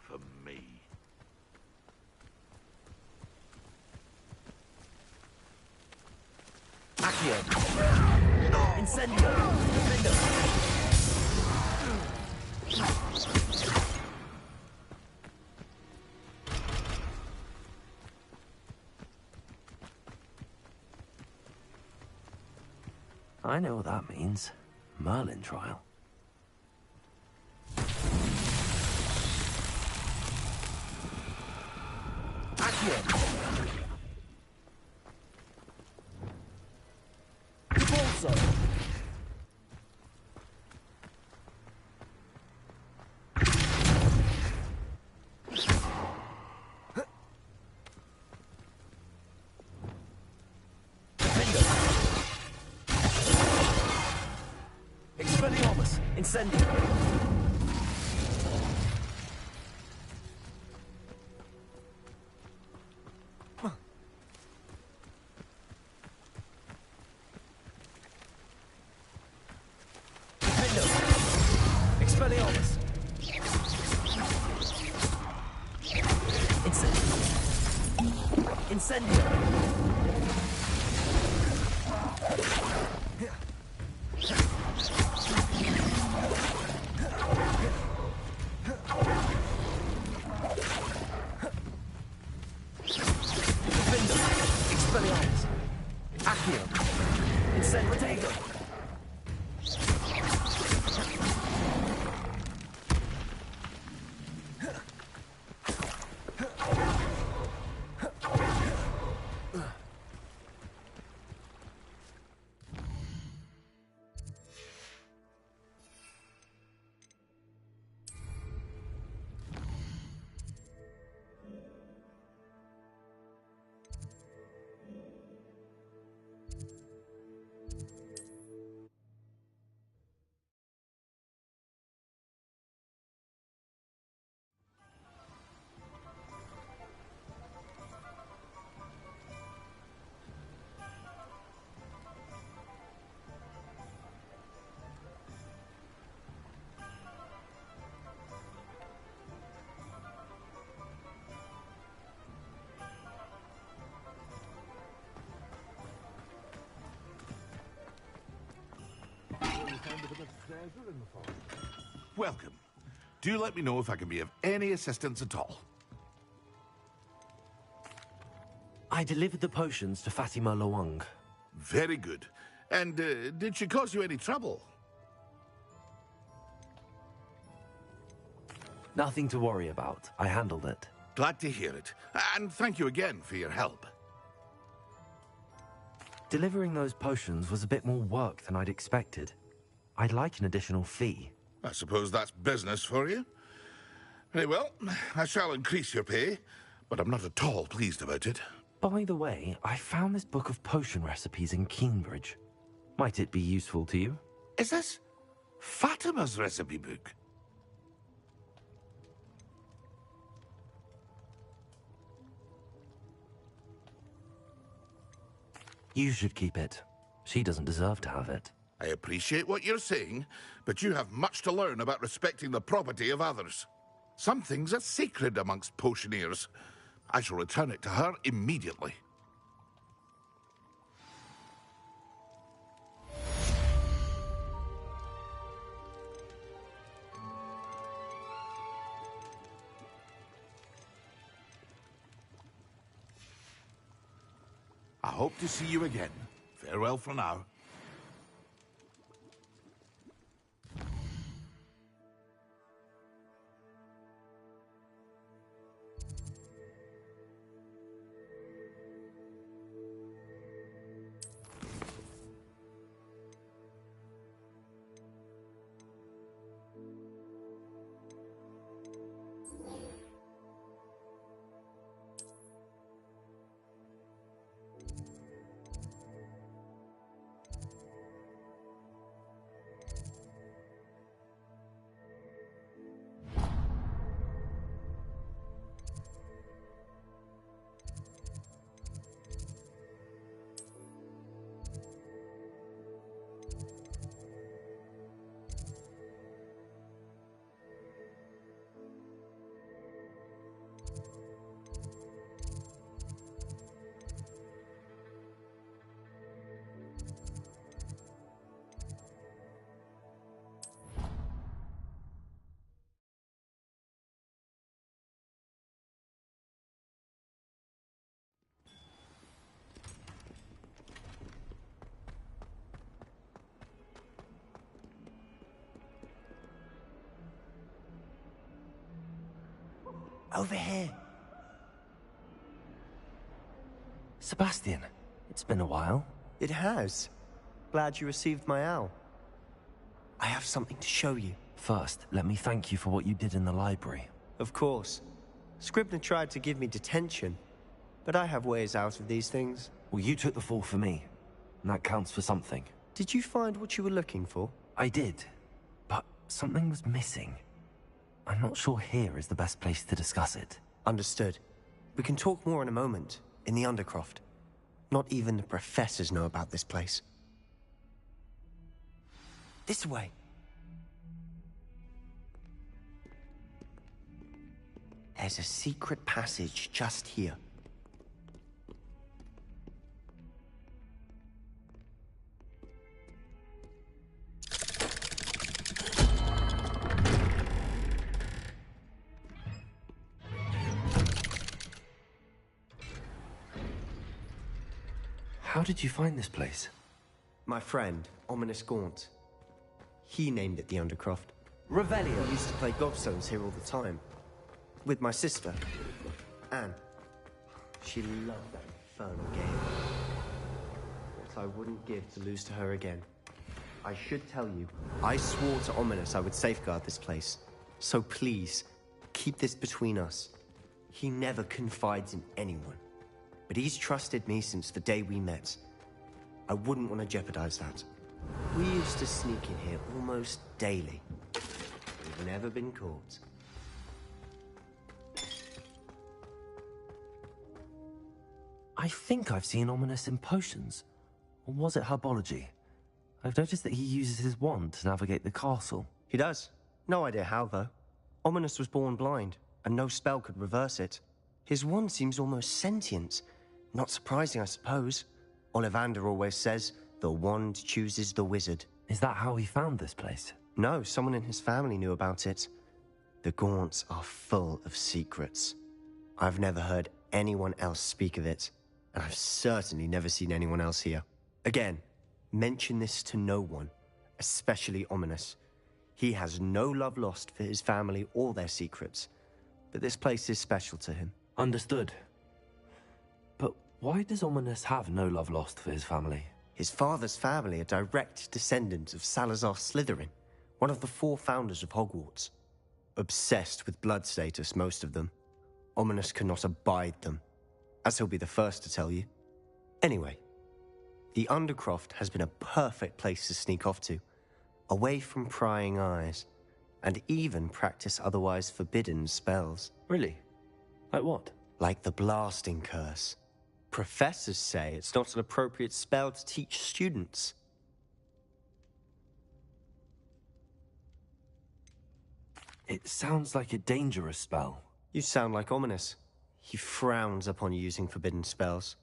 F: for me.
C: Incendio! Defender!
L: I know what that means. Merlin trial.
C: Incendio!
L: Expelliarmus! Incendio! Expelliarmus! Accio! Incendio!
F: Welcome. Do let me know if I can be of any assistance at all.
L: I delivered the potions to Fatima Lawang.
F: Very good. And did she cause you any trouble?
L: Nothing to worry about. I handled it.
F: Glad to hear it. And thank you again for your help.
L: Delivering those potions was a bit more work than I'd expected. I'd like an additional fee.
F: I suppose that's business for you. Very well, I shall increase your pay, but I'm not at all pleased about it.
L: By the way, I found this book of potion recipes in Cambridge. Might it be useful to you?
F: Is this Fatima's recipe book?
L: You should keep it. She doesn't deserve to have it.
F: I appreciate what you're saying, but you have much to learn about respecting the property of others. Some things are sacred amongst potioneers. I shall return it to her immediately. I hope to see you again. Farewell for now.
E: Over here.
L: Sebastian, it's been a while.
E: It has. Glad you received my owl. I have something to show you.
L: First, let me thank you for what you did in the library.
E: Of course. Scribner tried to give me detention, but I have ways out of these things.
L: Well, you took the fall for me, and that counts for something.
E: Did you find what you were looking for?
L: I did, but something was missing. I'm not sure here is the best place to discuss it.
E: Understood. We can talk more in a moment, in the Undercroft. Not even the professors know about this place. This way. There's a secret passage just here.
L: How did you find this place?
E: My friend, Ominous Gaunt. He named it the Undercroft. Revelio used to play gobstones here all the time. With my sister, Anne. She loved that infernal game. What I wouldn't give to lose to her again. I should tell you, I swore to Ominous I would safeguard this place. So please, keep this between us. He never confides in anyone. But he's trusted me since the day we met. I wouldn't want to jeopardize that. We used to sneak in here almost daily. We've never been caught.
L: I think I've seen Ominous in potions. Or was it herbology? I've noticed that he uses his wand to navigate the castle.
E: He does. No idea how, though. Ominous was born blind, and no spell could reverse it. His wand seems almost sentient. Not surprising, I suppose. Ollivander always says, the wand chooses the wizard.
L: Is that how he found this place?
E: No, someone in his family knew about it. The Gaunts are full of secrets. I've never heard anyone else speak of it, and I've certainly never seen anyone else here. Again, mention this to no one, especially Ominous. He has no love lost for his family or their secrets, but this place is special to him.
L: Understood. But why does Ominous have no love lost for his family?
E: His father's family are direct descendants of Salazar Slytherin, one of the 4 founders of Hogwarts. Obsessed with blood status, most of them. Ominous cannot abide them, as he'll be the first to tell you. Anyway, the Undercroft has been a perfect place to sneak off to, away from prying eyes, and even practice otherwise forbidden spells.
L: Really? Like what?
E: Like the Blasting Curse. Professors say it's not an appropriate spell to teach students.
L: It sounds like a dangerous spell.
E: You sound like Ominous. He frowns upon using forbidden spells.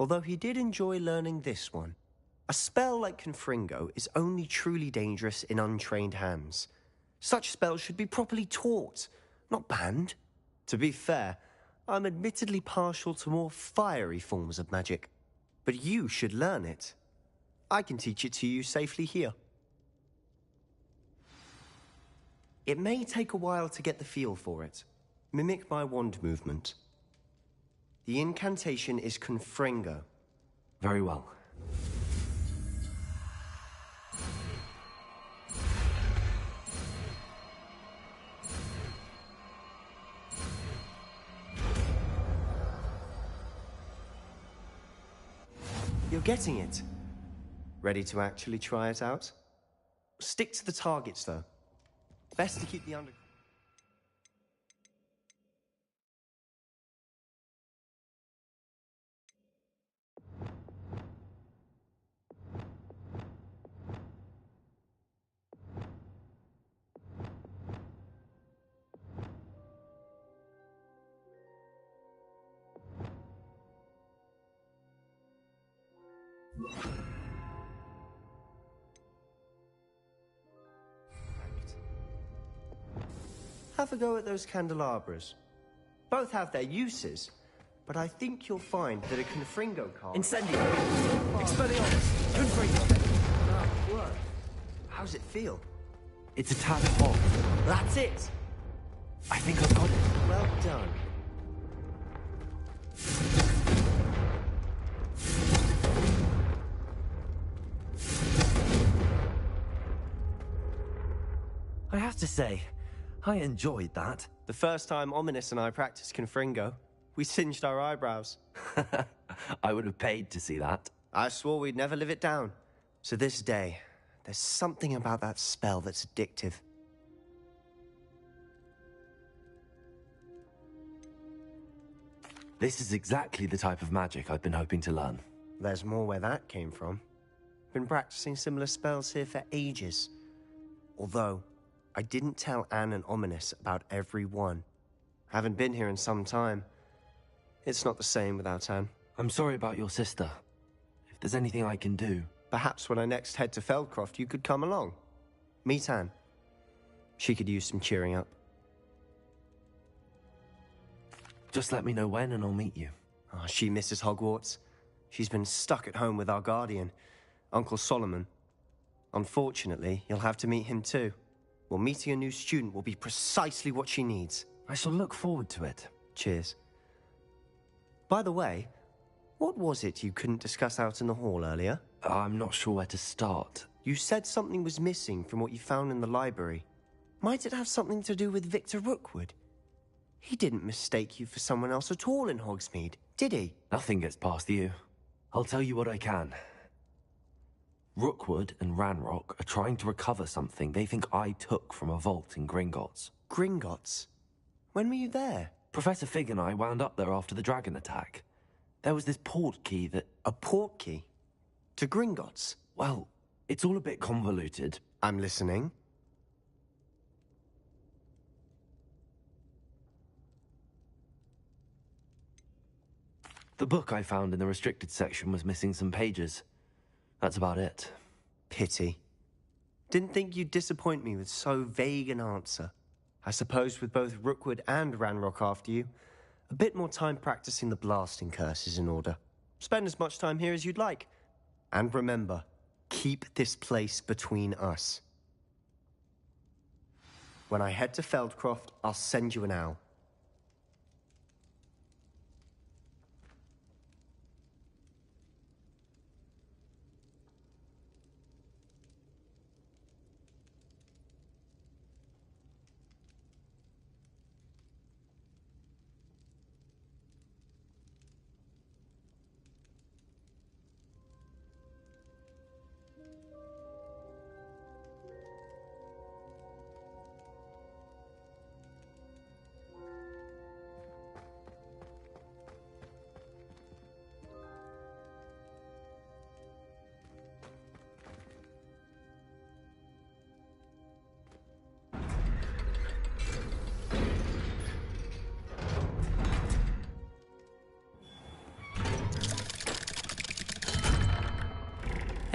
E: Although he did enjoy learning this one. A spell like Confringo is only truly dangerous in untrained hands. Such spells should be properly taught, not banned. To be fair, I'm admittedly partial to more fiery forms of magic. But you should learn it. I can teach it to you safely here. It may take a while to get the feel for it. Mimic my wand movement. The incantation is Confringo.
L: Very well.
E: You're getting it. Ready to actually try it out? Stick to the targets, though. Best to keep the under... Have a go at those candelabras. Both have their uses, but I think you'll find that a Confringo card...
L: Incendio! Expelliarmus! Confringo!
E: Ah, work. How's it feel?
L: It's a tad hot.
E: That's it!
L: I think I've got it.
E: Well done.
L: I have to say, I enjoyed that.
E: The first time Ominous and I practiced Confringo, we singed our eyebrows.
L: I would have paid to see that.
E: I swore we'd never live it down. So this day, there's something about that spell that's addictive.
L: This is exactly the type of magic I've been hoping to learn.
E: There's more where that came from. Been practicing similar spells here for ages. Although, I didn't tell Anne and Ominous about every one. Haven't been here in some time. It's not the same without Anne.
L: I'm sorry about your sister. If there's anything I can do...
E: Perhaps when I next head to Feldcroft, you could come along. Meet Anne. She could use some cheering up.
L: Just let me know when and I'll meet you.
E: Oh, she misses Hogwarts. She's been stuck at home with our guardian, Uncle Solomon. Unfortunately, you'll have to meet him too. Well, meeting a new student will be precisely what she needs.
L: I shall look forward to it.
E: Cheers. By the way, what was it you couldn't discuss out in the hall earlier?
L: I'm not sure where to start.
E: You said something was missing from what you found in the library. Might it have something to do with Victor Rookwood? He didn't mistake you for someone else at all in Hogsmeade, did he?
L: Nothing gets past you. I'll tell you what I can. Rookwood and Ranrock are trying to recover something they think I took from a vault in Gringotts.
E: Gringotts? When were you there?
L: Professor Fig and I wound up there after the dragon attack. There was this port key that...
E: A port key? To Gringotts?
L: Well, it's all a bit convoluted.
E: I'm listening.
L: The book I found in the restricted section was missing some pages. That's about it.
E: Pity. Didn't think you'd disappoint me with so vague an answer. I suppose with both Rookwood and Ranrock after you, a bit more time practicing the blasting curse is in order. Spend as much time here as you'd like. And remember, keep this place between us. When I head to Feldcroft, I'll send you an owl.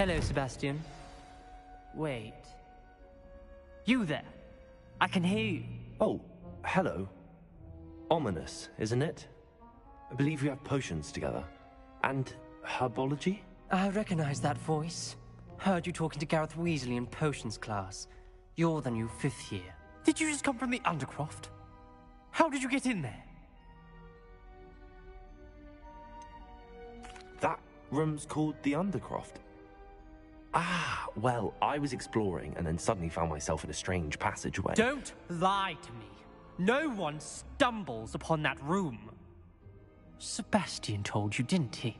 R: Hello, Sebastian. Wait. You there? I can hear you.
L: Oh, hello. Ominous, isn't it? I believe we have potions together. And herbology?
R: I recognize that voice. Heard you talking to Gareth Weasley in potions class. You're the new 5th year. Did you just come from the Undercroft? How did you get in there?
L: That room's called the Undercroft. Ah, well, I was exploring and then suddenly found myself in a strange passageway.
R: Don't lie to me. No one stumbles upon that room. Sebastian told you, didn't he?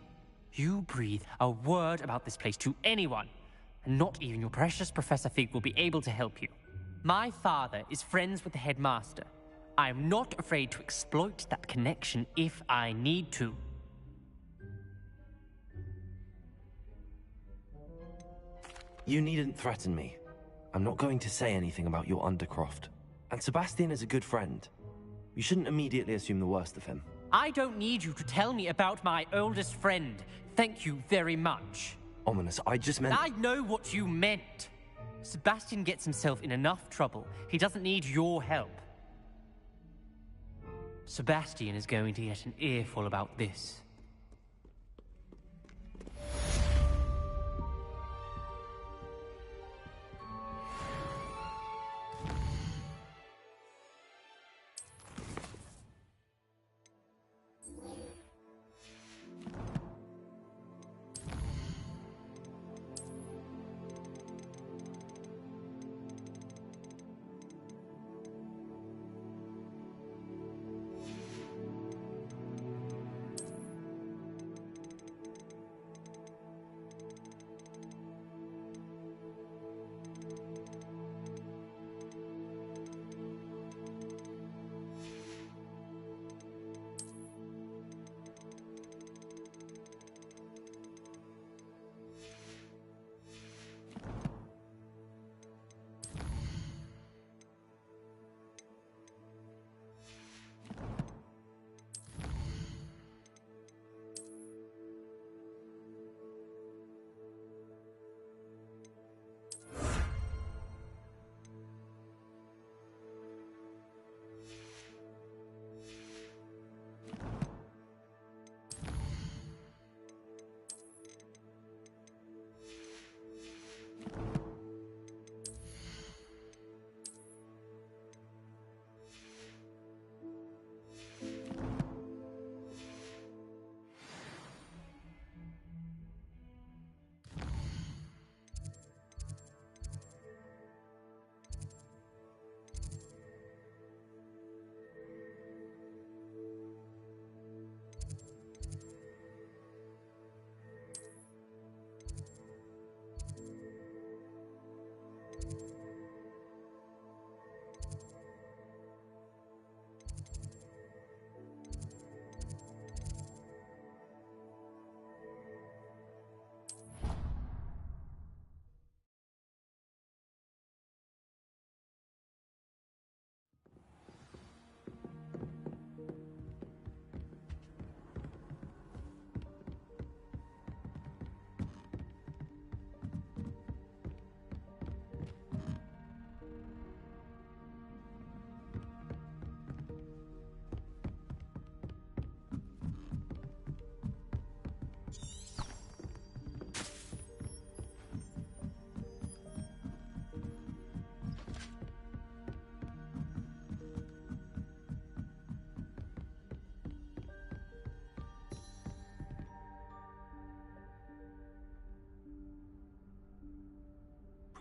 R: You breathe a word about this place to anyone, and not even your precious Professor Fig will be able to help you. My father is friends with the headmaster. I am not afraid to exploit that connection if I need to.
L: You needn't threaten me. I'm not going to say anything about your Undercroft. And Sebastian is a good friend. You shouldn't immediately assume the worst of him.
R: I don't need you to tell me about my oldest friend. Thank you very much.
L: Ominous, I just meant...
R: I know what you meant. Sebastian gets himself in enough trouble. He doesn't need your help. Sebastian is going to get an earful about this.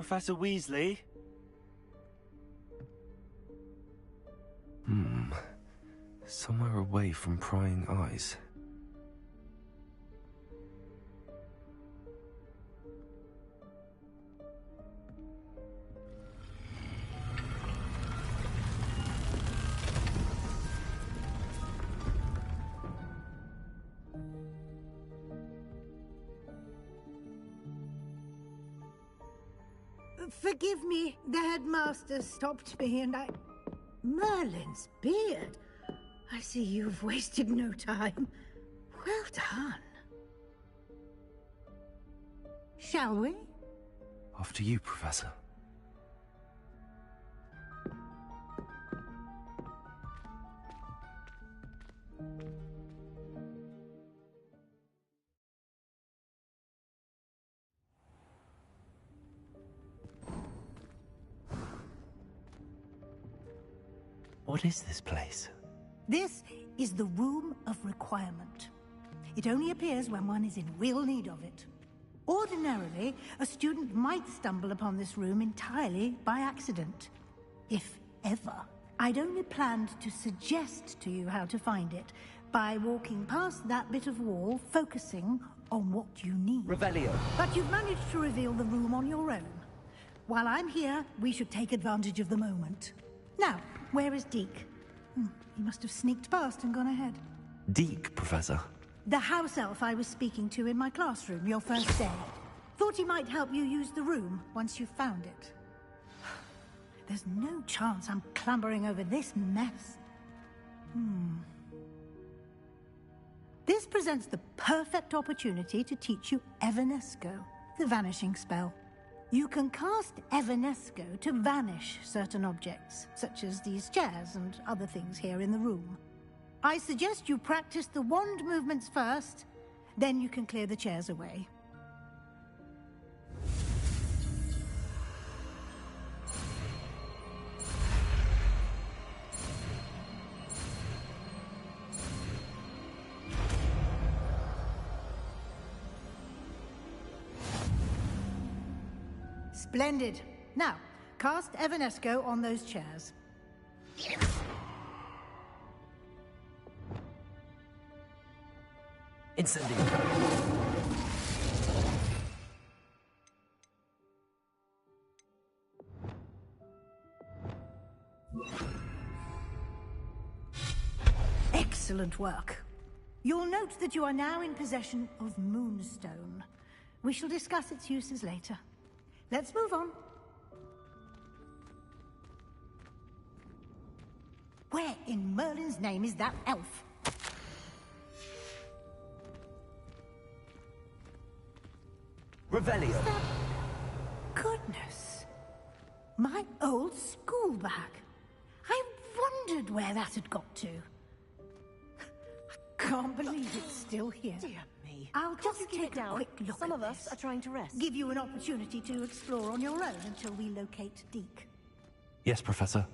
D: Professor Weasley?
L: Somewhere away from prying eyes.
G: Forgive me, the headmaster stopped me and I... Merlin's beard? I see you've wasted no time. Well done. Shall we?
L: After you, Professor. What is this place?
G: This is the Room of Requirement. It only appears when one is in real need of it. Ordinarily, a student might stumble upon this room entirely by accident. If ever. I'd only planned to suggest to you how to find it by walking past that bit of wall, focusing on what you need.
L: Revelio.
G: But you've managed to reveal the room on your own. While I'm here, we should take advantage of the moment. Now, where is Deke? He must have sneaked past and gone ahead.
L: Deke, Professor.
G: The house elf I was speaking to in my classroom your first day. Thought he might help you use the room once you found it. There's no chance I'm clambering over this mess. This presents the perfect opportunity to teach you Evanesco, the vanishing spell. You can cast Evanesco to vanish certain objects, such as these chairs and other things here in the room. I suggest you practice the wand movements first, then you can clear the chairs away. Splendid. Now, cast Evanesco on those chairs.
L: Incendio.
G: Excellent work. You'll note that you are now in possession of Moonstone. We shall discuss its uses later. Let's move on. Where in Merlin's name is that elf?
L: Revelio.
G: Goodness. My old school bag. I wondered where that had got to. I can't believe it's still here.
B: Dear me.
G: I'll just
B: Can't you keep
G: take
B: it down?
G: a quick look
B: Some
G: at
B: of us
G: this.
B: are trying to rest.
G: Give you an opportunity to explore on your own until we locate Deke.
L: Yes, Professor.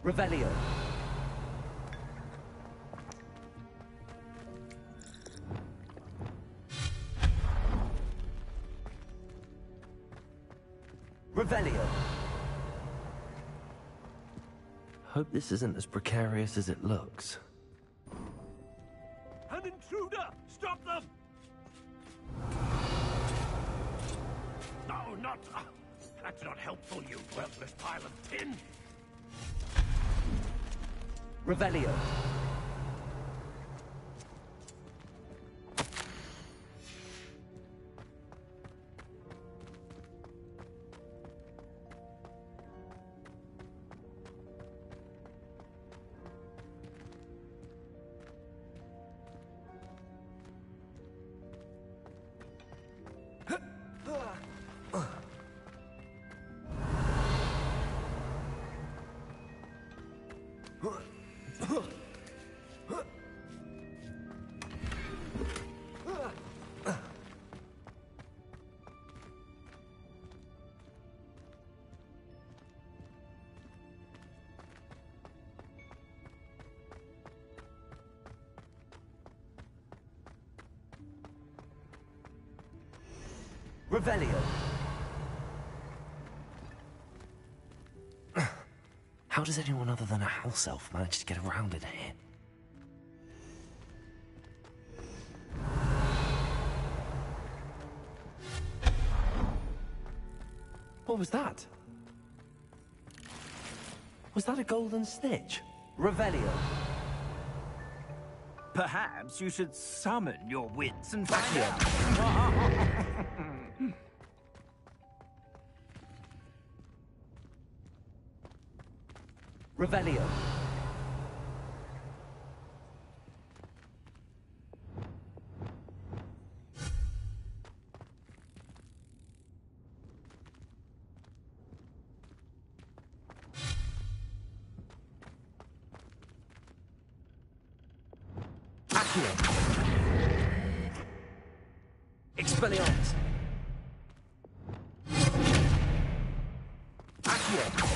L: Revelio. Revelio. Hope this isn't as precarious as it looks.
M: An intruder! Stop them! No, not... that's not helpful, you worthless pile of tin!
L: Revelio. Revelio. How does anyone other than a house elf manage to get around in here? What was that? Was that a golden snitch? Revelio.
P: Perhaps you should summon your wits and find out.
L: Revelio. Accio. Expelliarmus. Accio.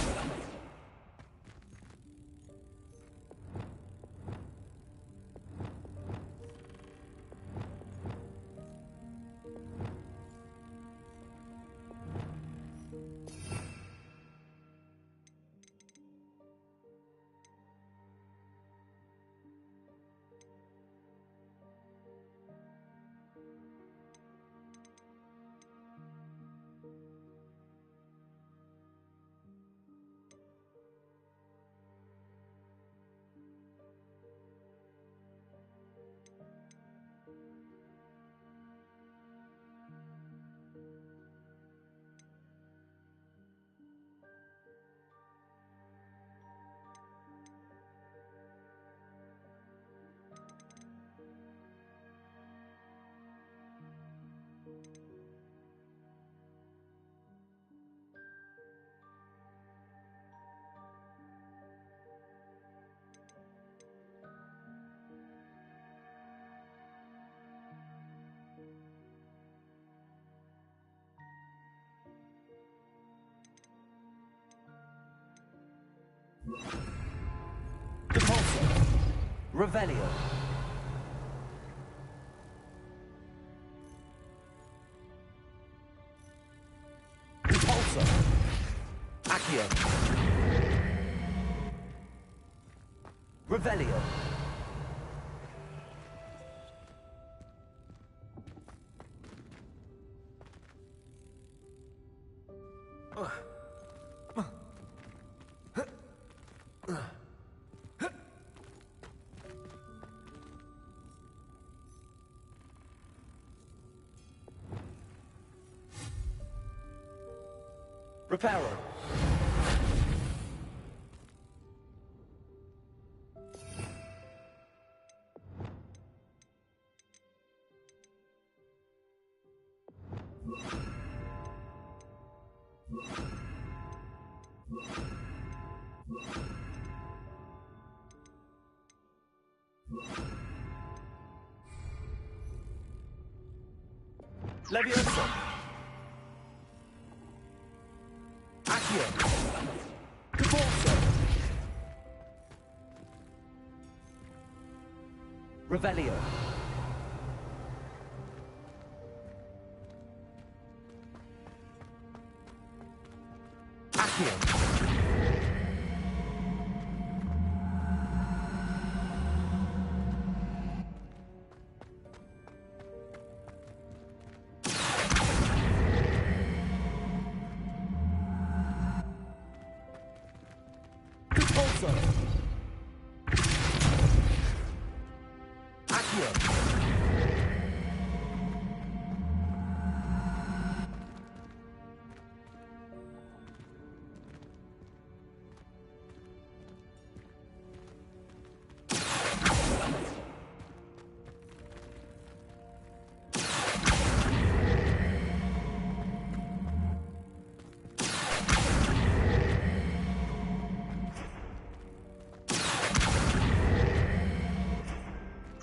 L: Depulso. Revelio. Depulso. Accio. Revelio. Reparo. Levioso. Accio. Depulso. Revelio. Accio.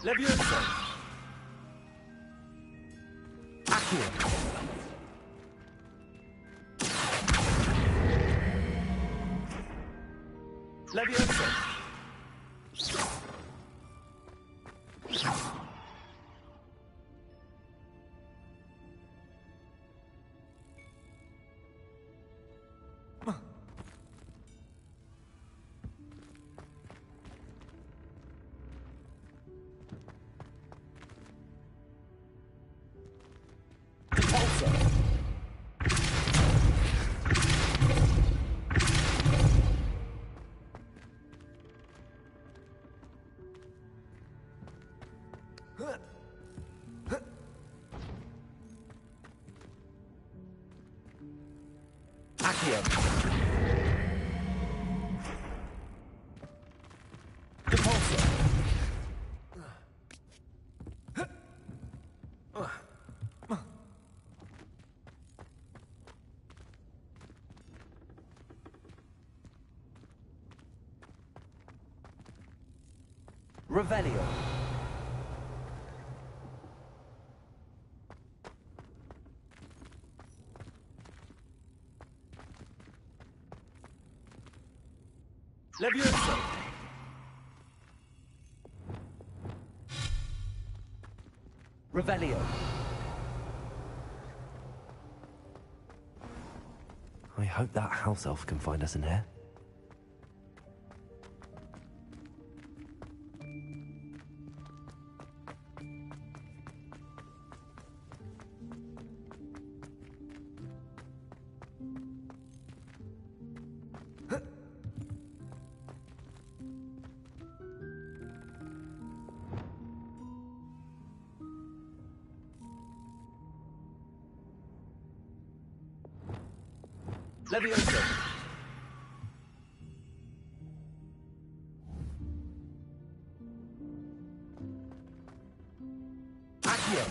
L: Levioso. Accio. Levioso. Accio. Revelio. Levioso. Revelio. I hope that house elf can find us in here. Levioso. Accio.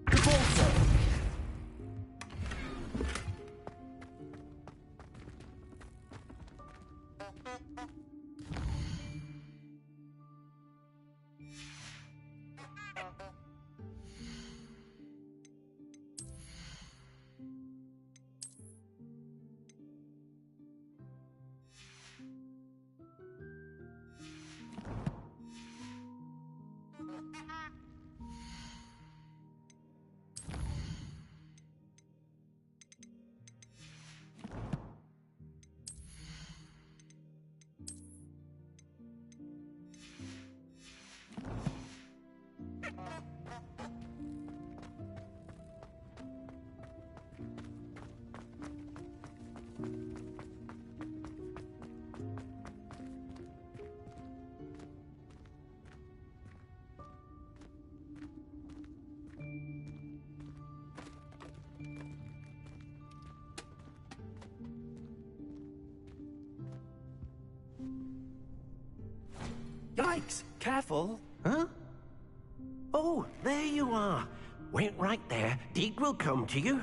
L: Repulso.
S: Yikes! Careful! Huh? Oh, there you are. Wait right there. Deke will come to you.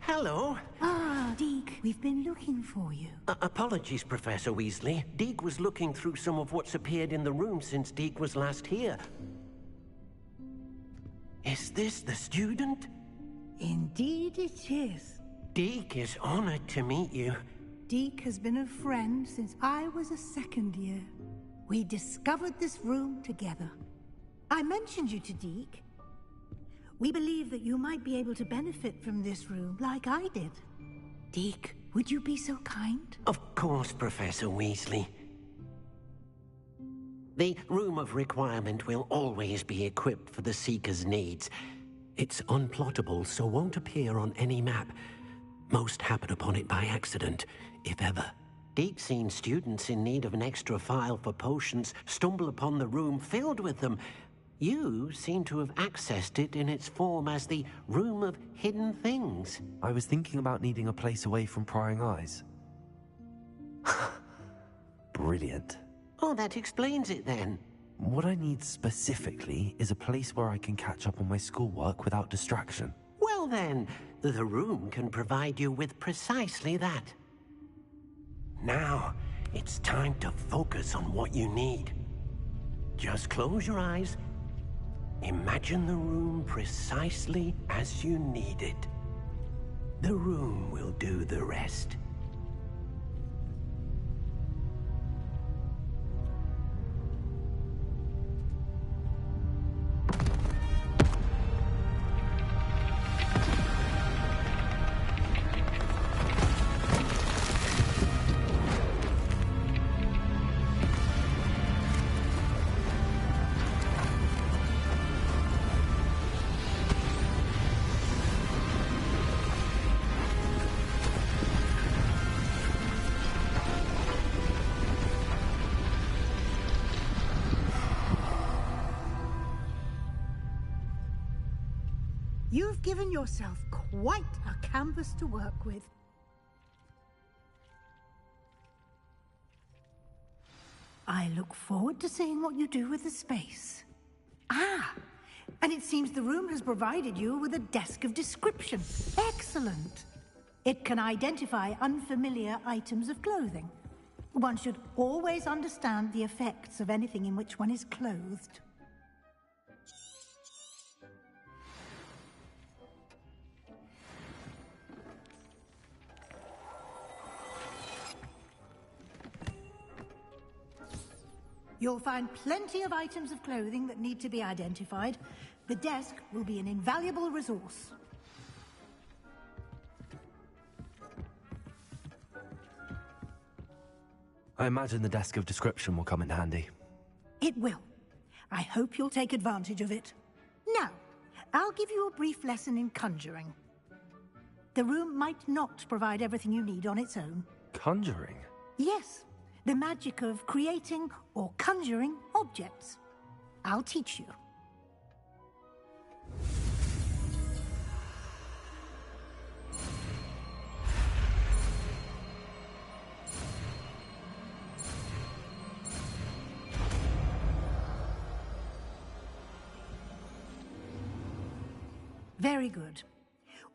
S: Hello.
G: Ah, Deke, we've been looking for you.
S: Apologies, Professor Weasley. Deke was looking through some of what's appeared in the room since Deke was last here. Is this the student?
G: Indeed it is.
S: Deke is honored to meet you.
G: Deke has been a friend since I was a second year. We discovered this room together. I mentioned you to Deke. We believe that you might be able to benefit from this room like I did. Deke, would you be so kind?
S: Of course, Professor Weasley. The Room of Requirement will always be equipped for the Seeker's needs. It's unplottable, so won't appear on any map. Most happen upon it by accident, if ever. Deke's seen students in need of an extra file for potions stumble upon the room filled with them. You seem to have accessed it in its form as the Room of Hidden Things.
L: I was thinking about needing a place away from prying eyes. Brilliant.
S: Oh, that explains it then.
L: What I need specifically is a place where I can catch up on my schoolwork without distraction.
S: Well then, the room can provide you with precisely that. Now, it's time to focus on what you need. Just close your eyes. Imagine the room precisely as you need it. The room will do the rest.
G: You've given yourself quite a canvas to work with. I look forward to seeing what you do with the space. Ah, and it seems the room has provided you with a desk of description. Excellent. It can identify unfamiliar items of clothing. One should always understand the effects of anything in which one is clothed. You'll find plenty of items of clothing that need to be identified. The desk will be an invaluable resource.
L: I imagine the desk of description will come in handy.
G: It will. I hope you'll take advantage of it. Now, I'll give you a brief lesson in conjuring. The room might not provide everything you need on its own.
L: Conjuring?
G: Yes, the magic of creating or conjuring objects. I'll teach you. Very good.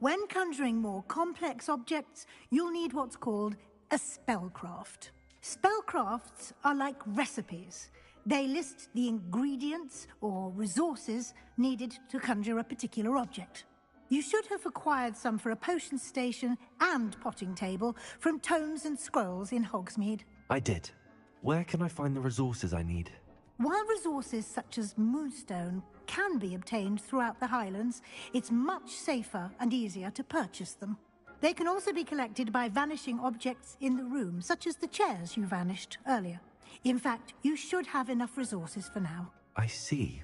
G: When conjuring more complex objects, you'll need what's called a spellcraft. Spellcrafts are like recipes. They list the ingredients or resources needed to conjure a particular object. You should have acquired some for a potion station and potting table from tomes and scrolls in Hogsmeade.
L: I did. Where can I find the resources I need?
G: While resources such as moonstone can be obtained throughout the Highlands, it's much safer and easier to purchase them. They can also be collected by vanishing objects in the room, such as the chairs you vanished earlier. In fact, you should have enough resources for now.
L: I see.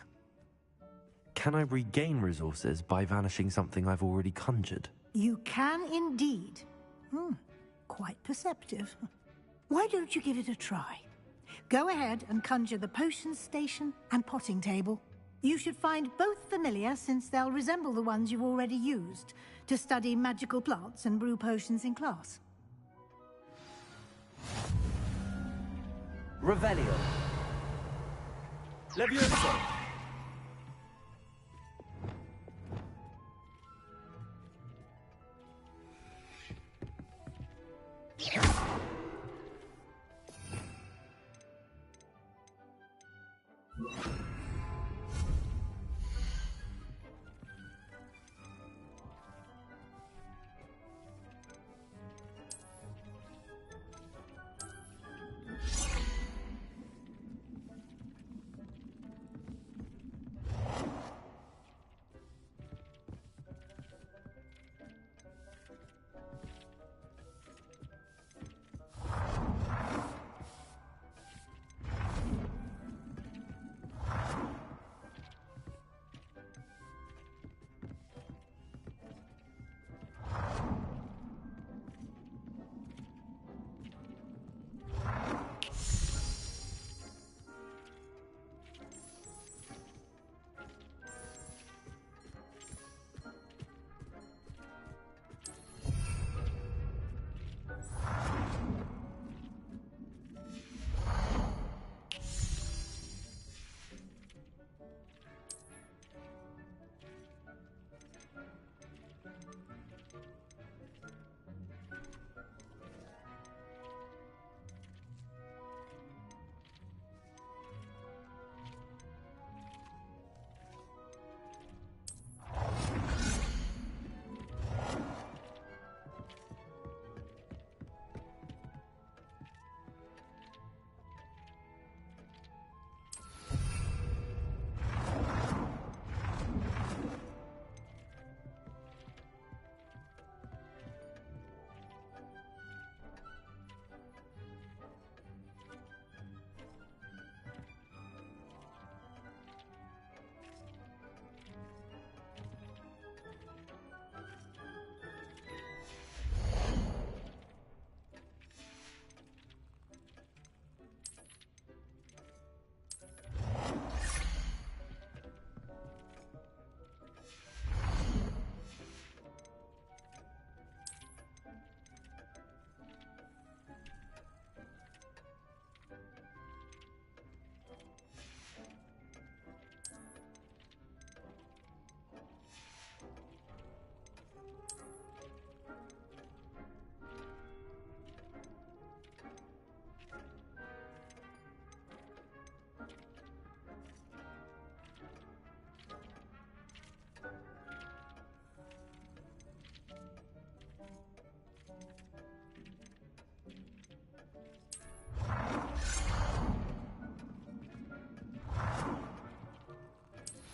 L: Can I regain resources by vanishing something I've already conjured?
G: You can indeed. Quite perceptive. Why don't you give it a try? Go ahead and conjure the potion station and potting table. You should find both familiar, since they'll resemble the ones you've already used to study magical plants and brew potions in class.
D: Revelio. Levioso.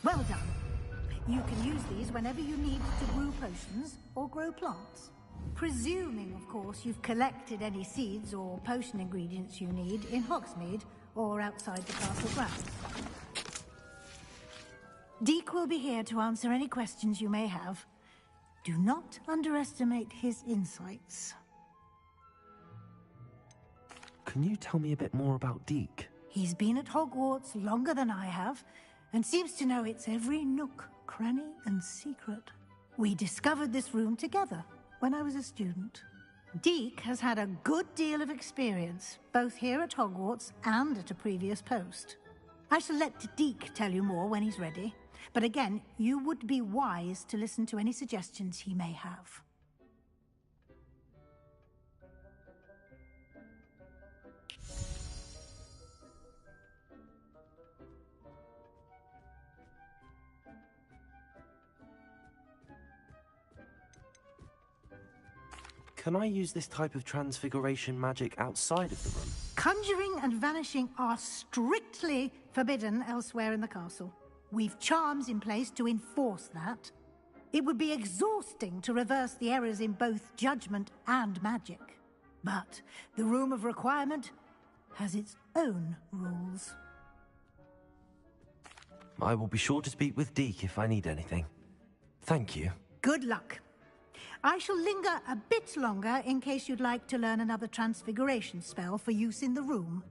G: Well done. You can use these whenever you need to brew potions or grow plants. Presuming, of course, you've collected any seeds or potion ingredients you need in Hogsmeade or outside the castle grounds. Deke will be here to answer any questions you may have. Do not underestimate his insights.
L: Can you tell me a bit more about Deke?
G: He's been at Hogwarts longer than I have, and seems to know its every nook, cranny, and secret. We discovered this room together when I was a student. Deke has had a good deal of experience, both here at Hogwarts and at a previous post. I shall let Deke tell you more when he's ready, but again, you would be wise to listen to any suggestions he may have.
L: Can I use this type of transfiguration magic outside of the room?
G: Conjuring and vanishing are strictly forbidden elsewhere in the castle. We've charms in place to enforce that. It would be exhausting to reverse the errors in both judgment and magic. But the Room of Requirement has its own rules.
L: I will be sure to speak with Deke if I need anything. Thank you.
G: Good luck. I shall linger a bit longer in case you'd like to learn another transfiguration spell for use in the room.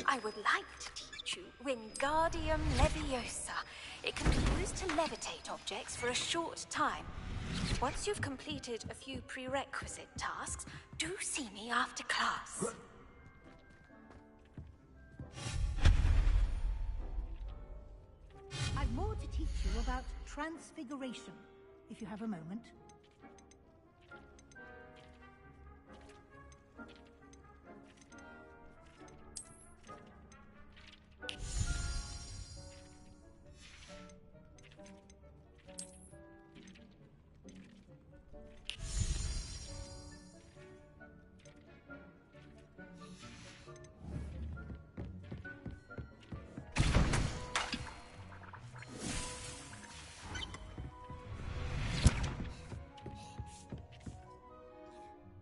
T: I would like to teach you Wingardium Leviosa. It can be used to levitate objects for a short time. Once you've completed a few prerequisite tasks, do see me after class.
G: I've more to teach you about transfiguration, if you have a moment.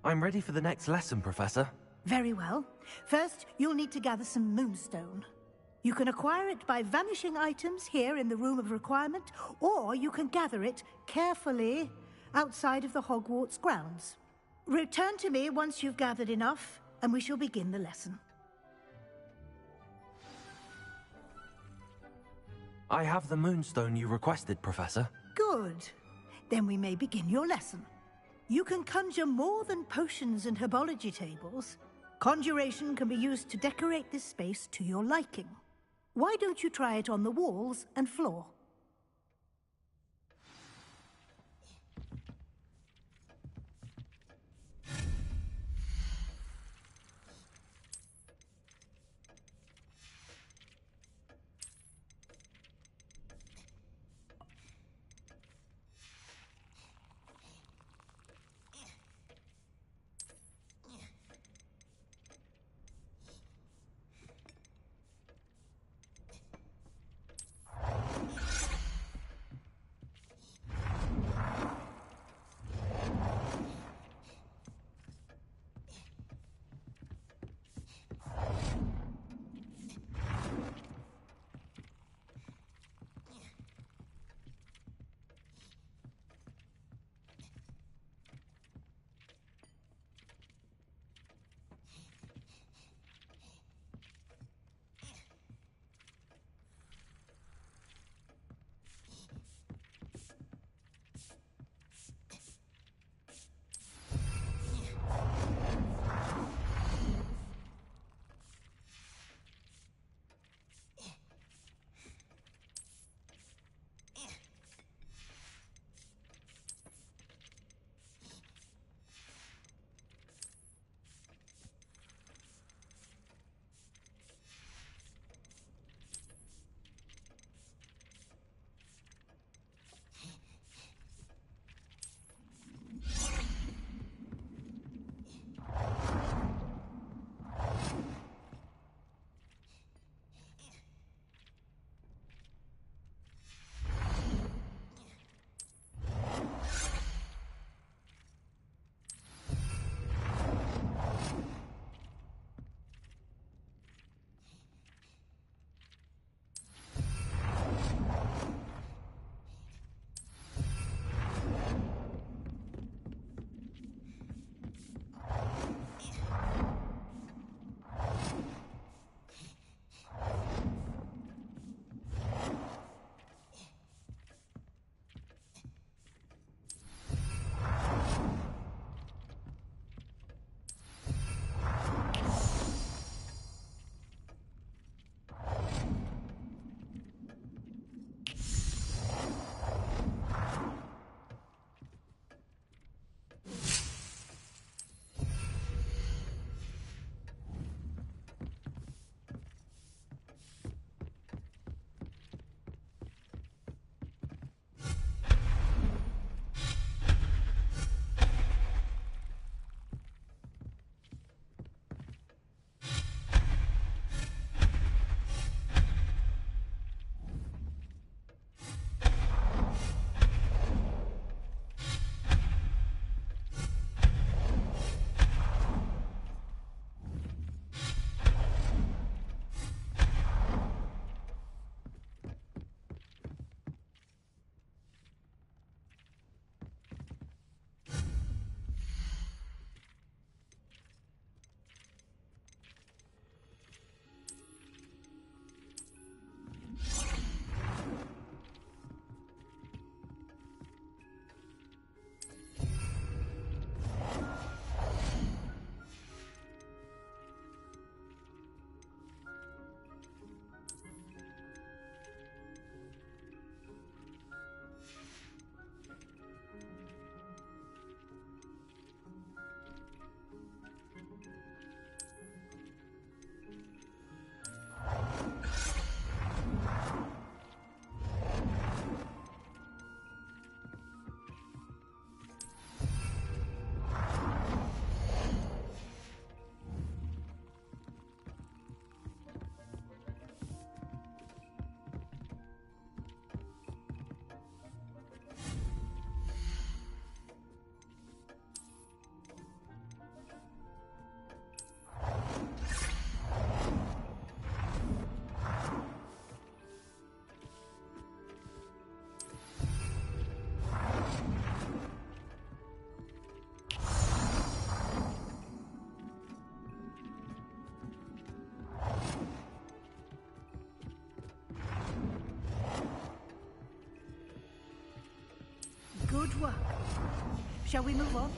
L: I'm ready for the next lesson, Professor.
G: Very well. First, you'll need to gather some moonstone. You can acquire it by vanishing items here in the Room of Requirement, or you can gather it carefully outside of the Hogwarts grounds. Return to me once you've gathered enough, and we shall begin the lesson.
L: I have the moonstone you requested, Professor.
G: Good. Then we may begin your lesson. You can conjure more than potions and herbology tables. Conjuration can be used to decorate this space to your liking. Why don't you try it on the walls and floor? Shall we move on?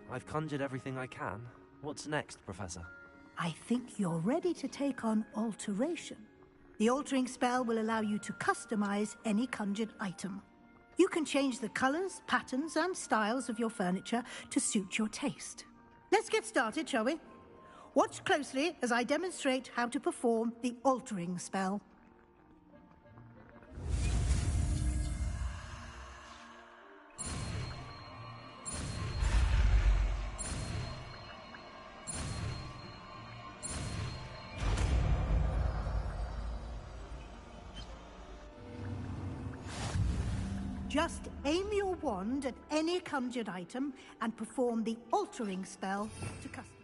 L: I've conjured everything I can. What's next, Professor?
G: I think you're ready to take on alteration. The altering spell will allow you to customize any conjured item. You can change the colors, patterns, and styles of your furniture to suit your taste. Let's get started, shall we? Watch closely as I demonstrate how to perform the altering spell. Just aim your wand at any conjured item and perform the altering spell to custom.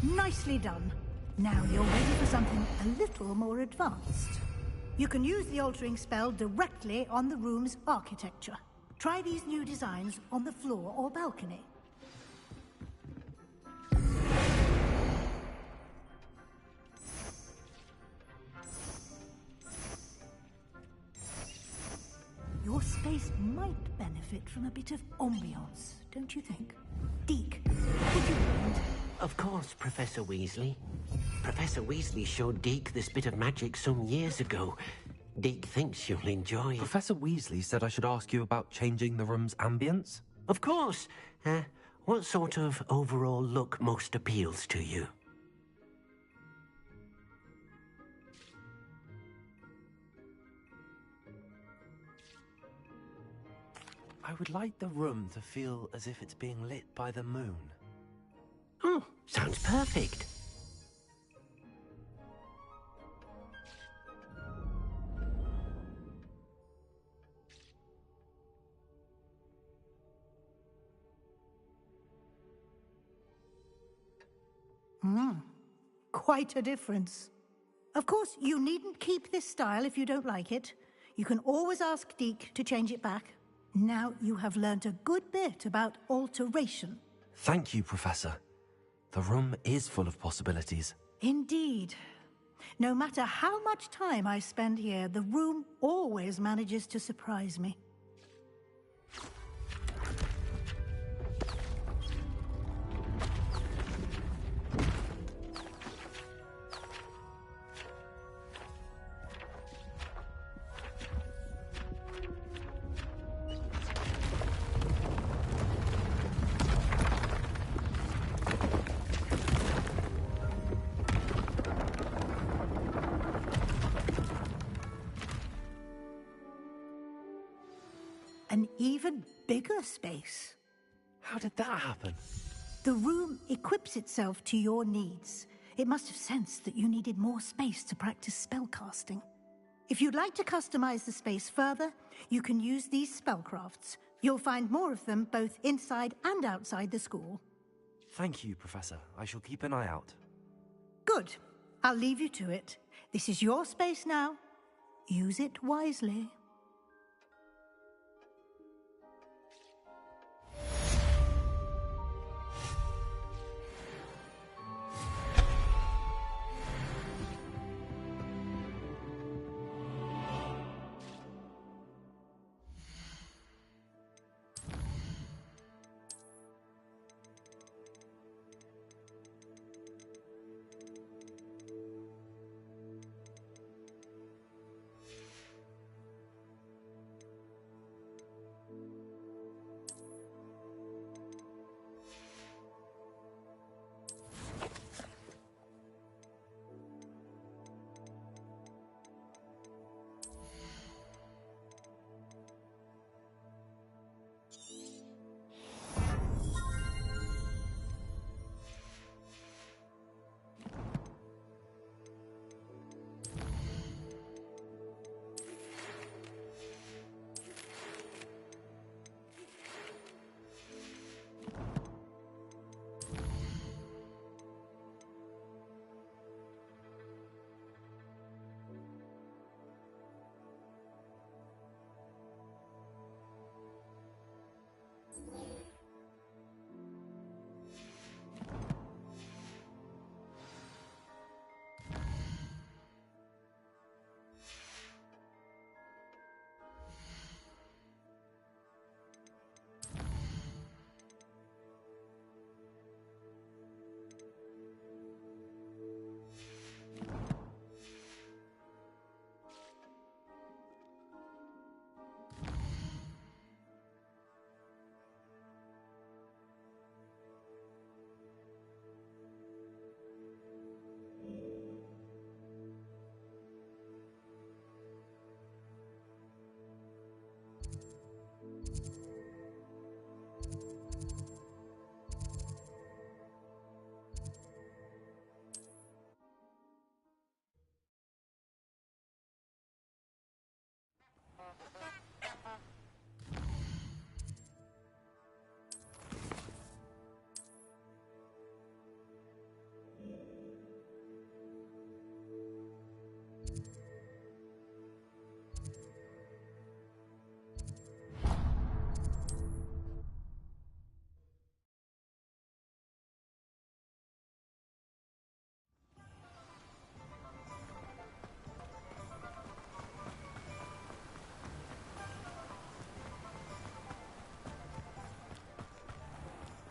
G: Nicely done. Now you're ready for something a little more advanced. You can use the altering spell directly on the room's architecture. Try these new designs on the floor or balcony. Your space might benefit from a bit of ambiance, don't you think? Deke, would you mind?
S: Of course, Professor Weasley. Professor Weasley showed Deke this bit of magic some years ago. Deke thinks you'll enjoy it.
L: Professor Weasley said I should ask you about changing the room's ambience?
S: Of course. What sort of overall look most appeals to you?
L: I would like the room to feel as if it's being lit by the moon.
S: Oh, sounds perfect.
G: Quite a difference. Of course, you needn't keep this style if you don't like it. You can always ask Deke to change it back. Now you have learnt a good bit about alteration.
L: Thank you, Professor. The room is full of possibilities.
G: Indeed. No matter how much time I spend here, the room always manages to surprise me. An even bigger space.
L: How did that happen?
G: The room equips itself to your needs. It must have sensed that you needed more space to practice spellcasting. If you'd like to customize the space further, you can use these spellcrafts. You'll find more of them both inside and outside the school.
L: Thank you, Professor. I shall keep an eye out.
G: Good. I'll leave you to it. This is your space now. Use it wisely.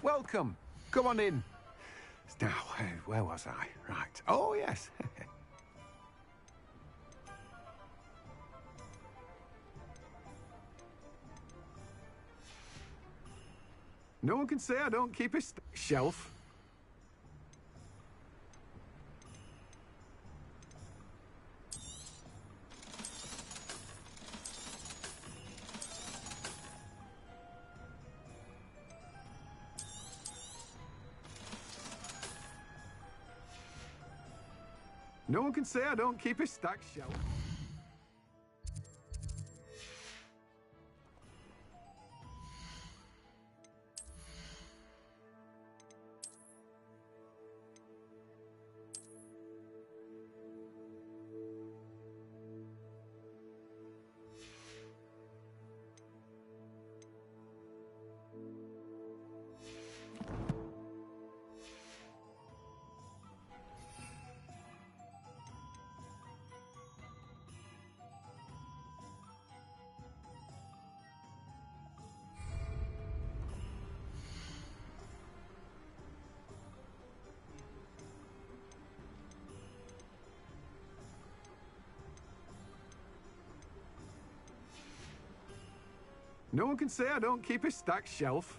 K: Welcome. Come on in. Now, where was I? Right. Oh, yes. No one can say I don't keep a shelf. No one can say I don't keep a stacked shelf. No one can say I don't keep a stacked shelf.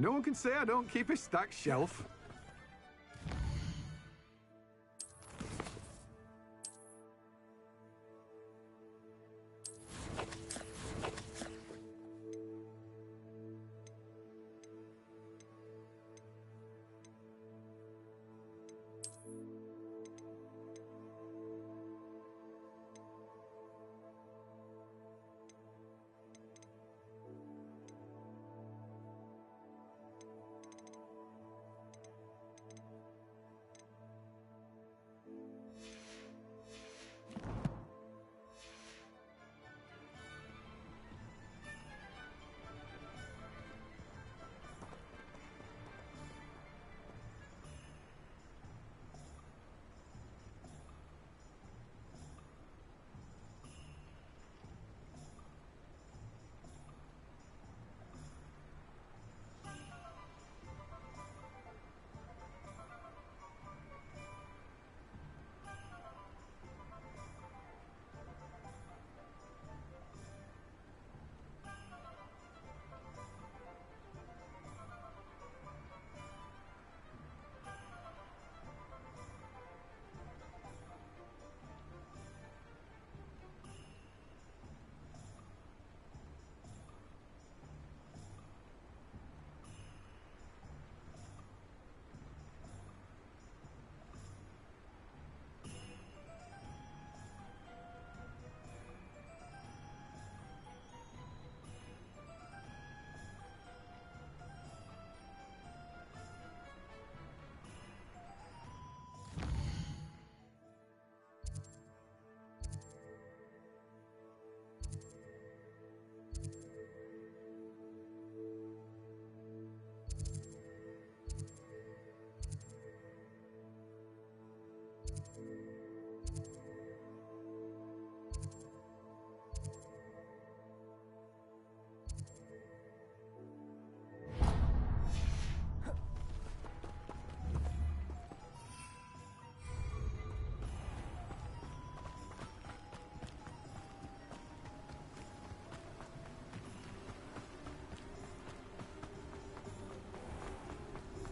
K: No one can say I don't keep a stacked shelf.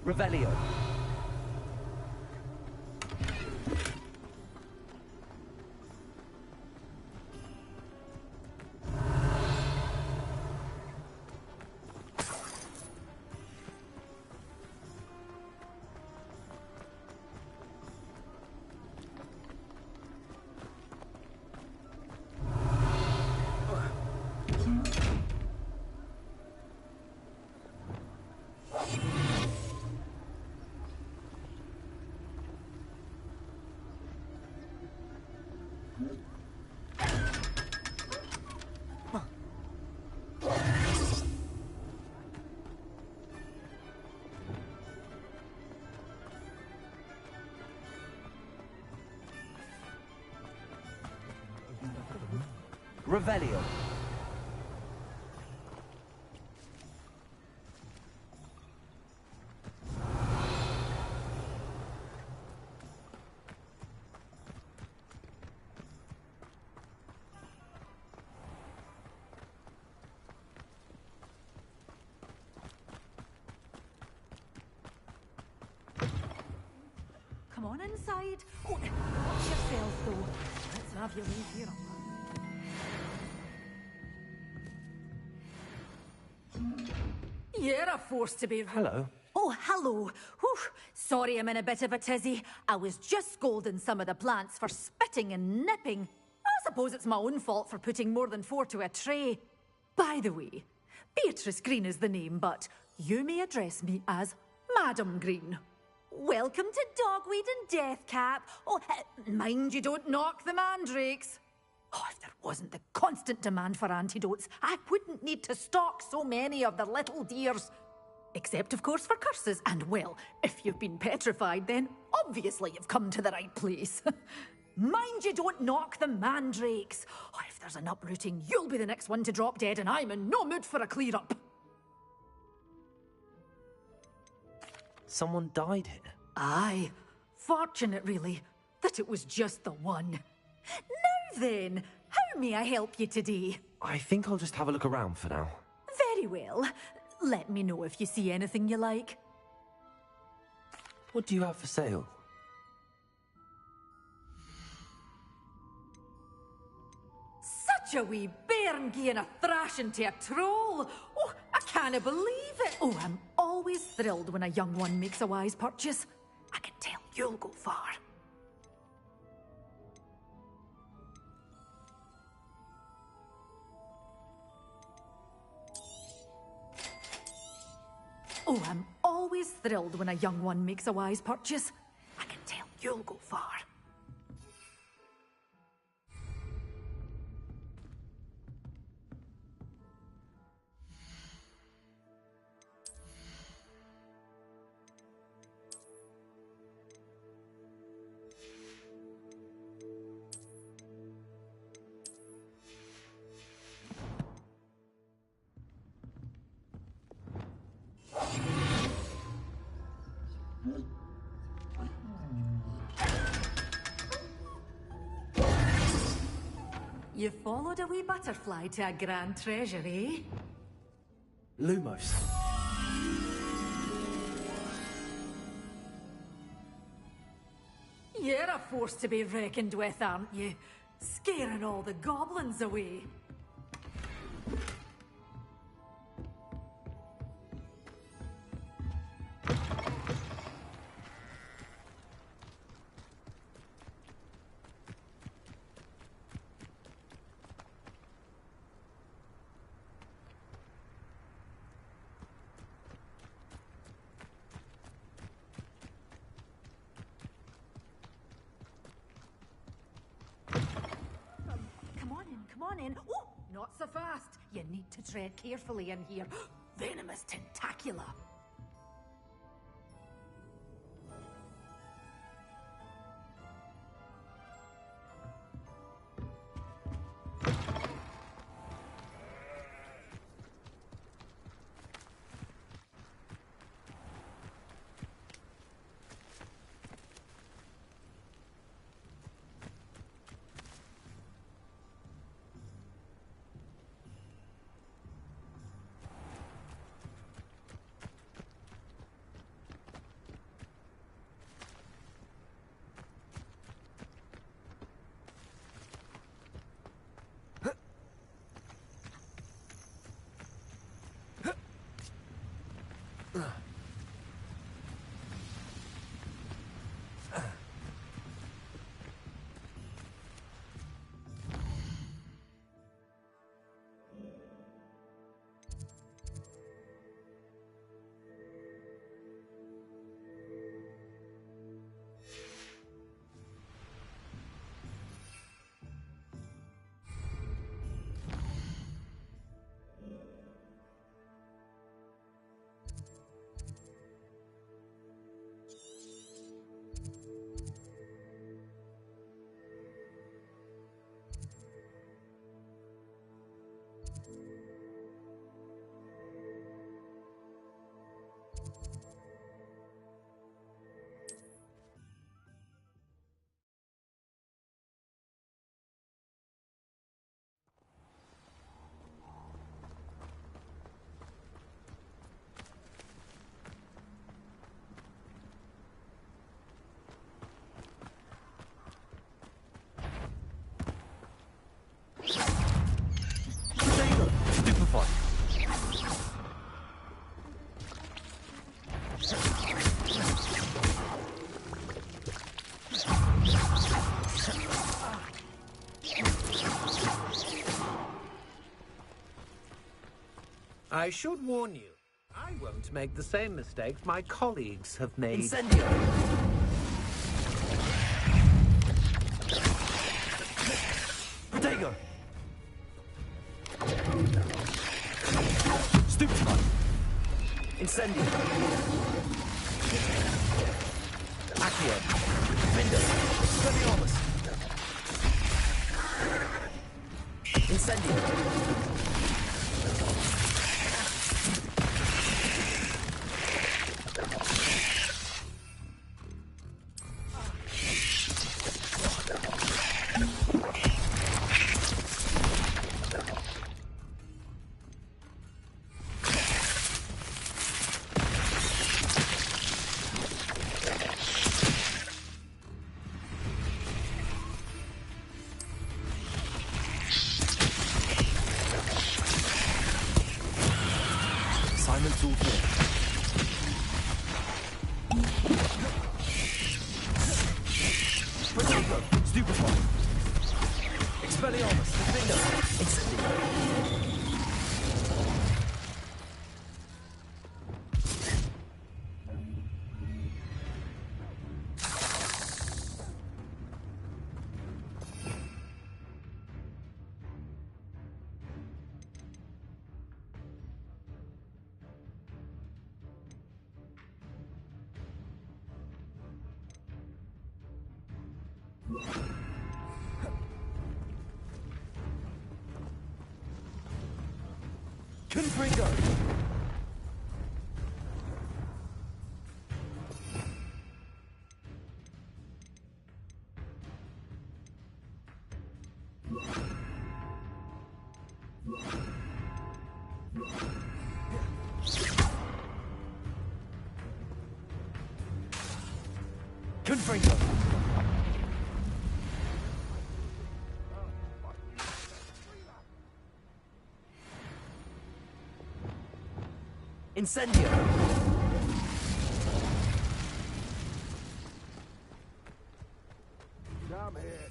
L: Revelio. Revelio.
U: come on inside. Oh, watch yourself, though. Let's have you leave here. You're a force to be...
L: Hello.
U: Oh, hello. Whew. Sorry I'm in a bit of a tizzy. I was just scolding some of the plants for spitting and nipping. I suppose it's my own fault for putting more than 4 to a tray. By the way, Beatrice Green is the name, but you may address me as Madam Green. Welcome to Dogweed and Deathcap. Oh, mind you don't knock the mandrakes. Oh, if there wasn't the constant demand for antidotes, I wouldn't need to stock so many of the little dears. Except, of course, for curses. And, well, if you've been petrified, then obviously you've come to the right place. Mind you don't knock the mandrakes. Oh, if there's an uprooting, you'll be the next one to drop dead, and I'm in no mood for a clear-up.
L: Someone died here?
U: Aye. Fortunate, really, that it was just the one. Now then, how may I help you today?
L: I think I'll just have a look around for now.
U: Very well. Let me know if you see anything you like.
L: What do you have for sale?
U: Such a wee bairn gieing a thrashing to a troll. Oh, I can't believe it. Oh, I'm always thrilled when a young one makes a wise purchase. I can tell you'll go far. Oh, I'm always thrilled when a young one makes a wise purchase. I can tell you'll go far. You followed a wee butterfly to a grand treasure, eh?
L: Lumos.
U: You're a force to be reckoned with, aren't you? Scaring all the goblins away. Come on in. Oh, not so fast. You need to tread carefully in here. Venomous tentacula.
K: I should warn you, I won't make the same mistakes my colleagues have made.
C: Incendio!
L: Protego! Stupefy! Incendio! Accio! Vindo! Expelliarmus! Incendio! Simon's all clear. Protego! Stupefy! Expelliarmus! Defender! Incendio! Confringo! Confringo! Incendio!
K: I'm here.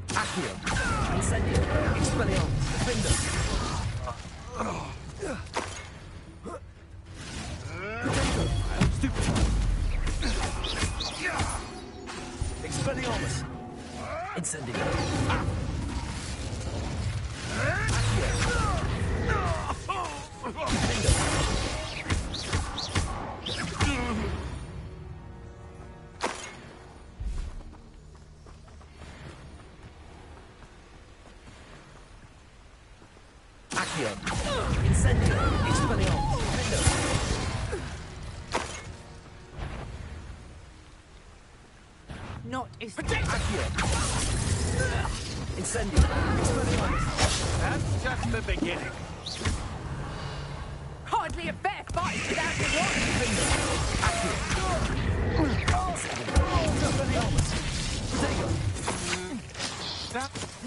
L: Accio! Incendio! Expelliarmus! Defender! Protego! Stupefy! Expelliarmus! Incendio! Accio! Incendio! Expelliarmus! Defender!
B: Not is
L: Accio! Incendio! Expelliarmus!
K: That's just the beginning.
B: hardly a fair fight without the one.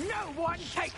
B: No one takes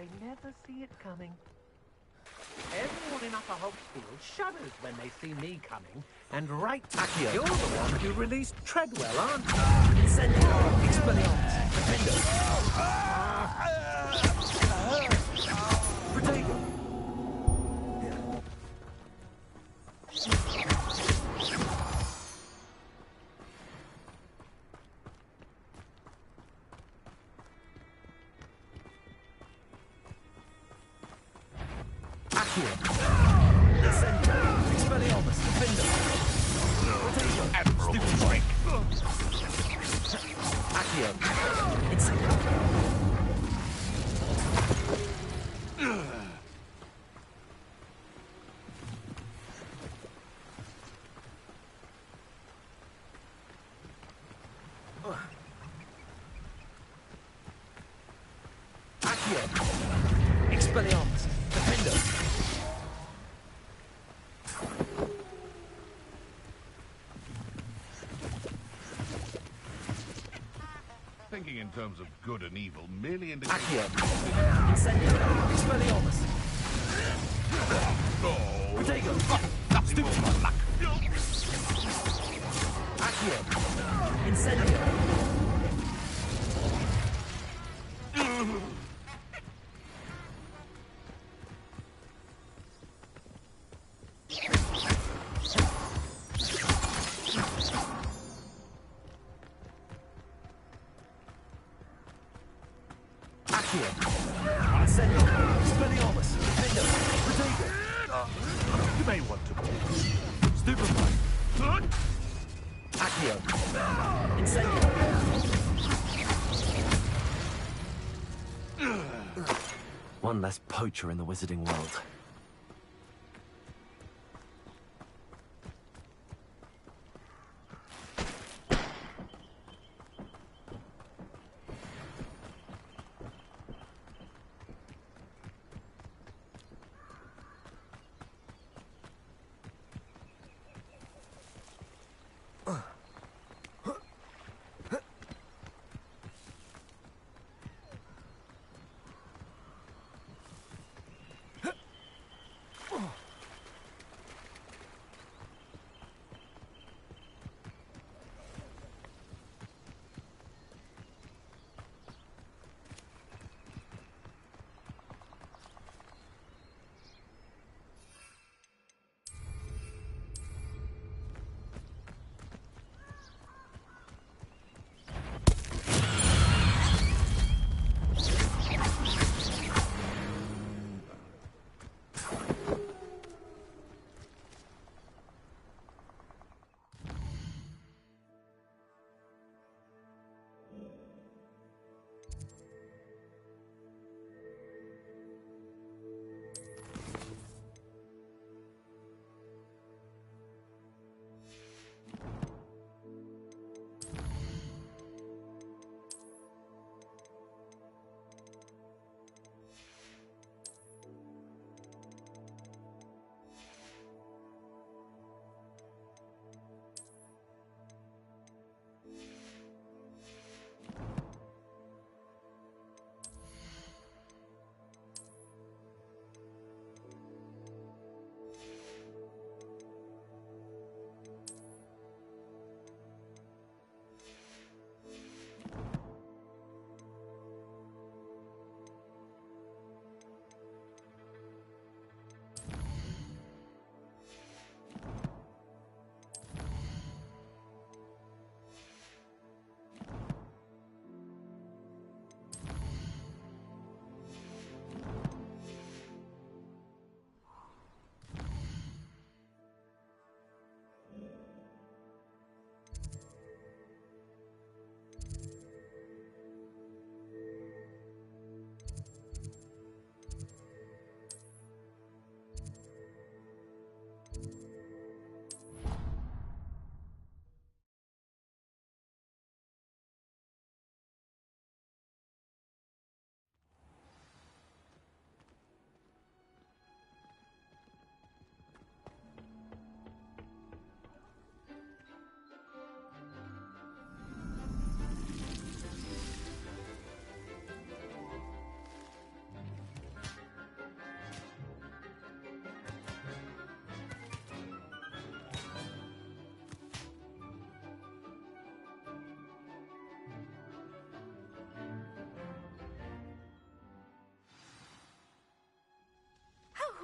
K: They never see it coming. Everyone in Upper Hogsfield shudders when they see me coming, and right back here. You're the one who released Treadwell, aren't you?
L: Incendio! Expelliarmus! Defender! Protego! Accio. Incendio. Accio. Expelliarmus. Defender.
F: Thinking in terms of good and evil merely indicates...
L: Accio. Incendio. Expelliarmus.
F: Oh.
L: Redragon.
F: Nothing more than luck.
L: Accio. Incendio.
F: You may want to
L: Stupefy. Accio. Incendio. One less poacher in the wizarding world.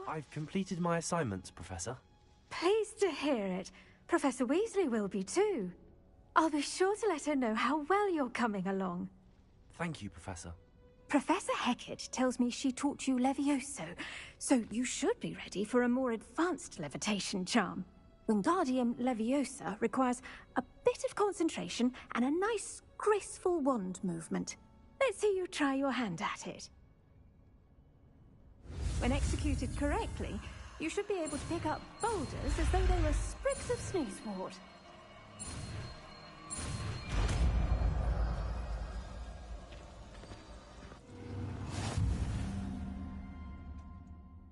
L: I've completed my assignments, Professor.
J: Pleased to hear it. Professor Weasley will be too. I'll be sure to let her know how well you're coming along.
L: Thank you, Professor.
J: Professor Hecat tells me she taught you Levioso, so you should be ready for a more advanced levitation charm. Wingardium Leviosa requires a bit of concentration and a nice
U: graceful wand movement. Let's see you try your hand at it. When executed correctly, you should be able to pick up boulders as though they were sprigs of sneezewort.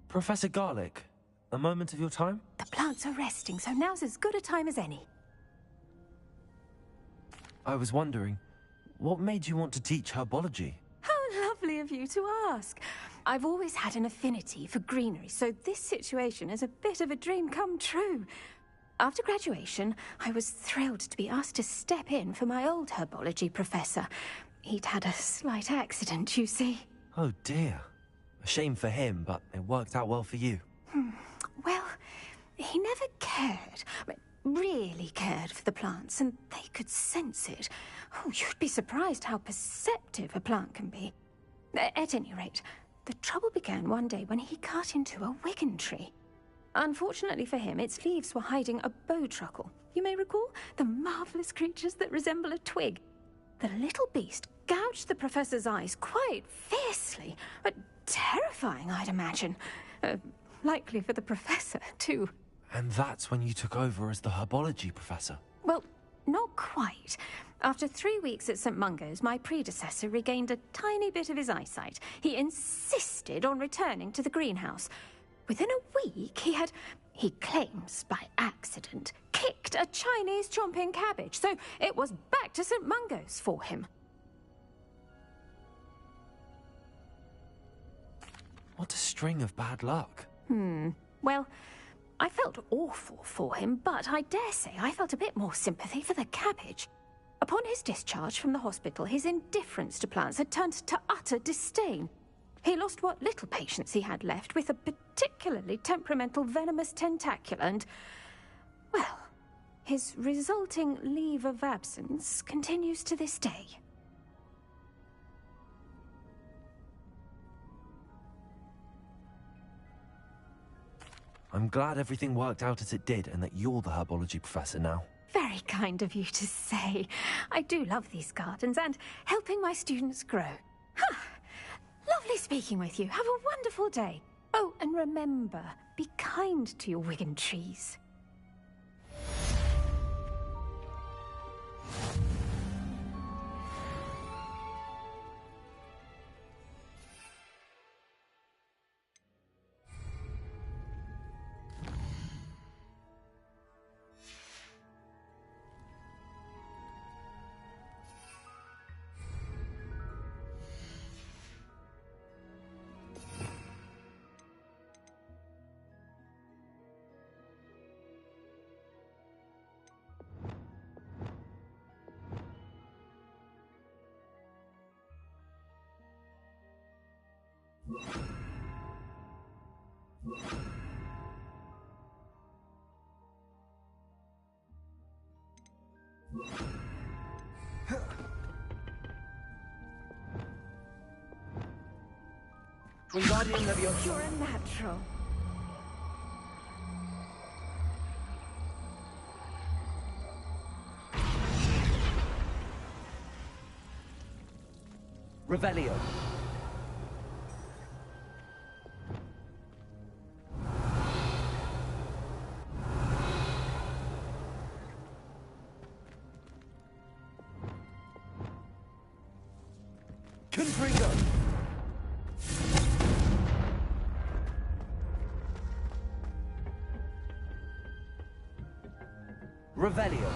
L: Professor Garlic, a moment of your time?
U: The plants are resting, so now's as good a time as any.
L: I was wondering, what made you want to teach herbology?
U: How lovely of you to ask. I've always had an affinity for greenery, so this situation is a bit of a dream come true. After graduation, I was thrilled to be asked to step in for my old herbology professor. He'd had a slight accident, you see.
L: Oh dear. A shame for him, but it worked out well for you.
U: Well, he never cared, really cared for the plants, and they could sense it. Oh, you'd be surprised how perceptive a plant can be. At any rate, the trouble began one day when he cut into a wigan tree. Unfortunately for him, its leaves were hiding a bowtruckle. You may recall the marvellous creatures that resemble a twig. The little beast gouged the professor's eyes quite fiercely, but terrifying, I'd imagine. Likely for the professor, too.
L: And that's when you took over as the herbology professor?
U: Well, not quite. After 3 weeks at St. Mungo's, my predecessor regained a tiny bit of his eyesight. He insisted on returning to the greenhouse. Within a week, he claims by accident, kicked a Chinese chomping cabbage, so it was back to St. Mungo's for him.
L: What a string of bad luck.
U: Well, I felt awful for him, but I dare say I felt a bit more sympathy for the cabbage. Upon his discharge from the hospital, his indifference to plants had turned to utter disdain. He lost what little patience he had left with a particularly temperamental venomous tentacula and, well, his resulting leave of absence continues to this day.
L: I'm glad everything worked out as it did and that you're the herbology professor now.
U: Very kind of you to say. I do love these gardens and helping my students grow. Lovely speaking with you. Have a wonderful day. Oh, and remember, be kind to your wigan trees.
D: Wingardium Leviosa.
U: You're a natural.
D: Revelio. Confringo. Revelio.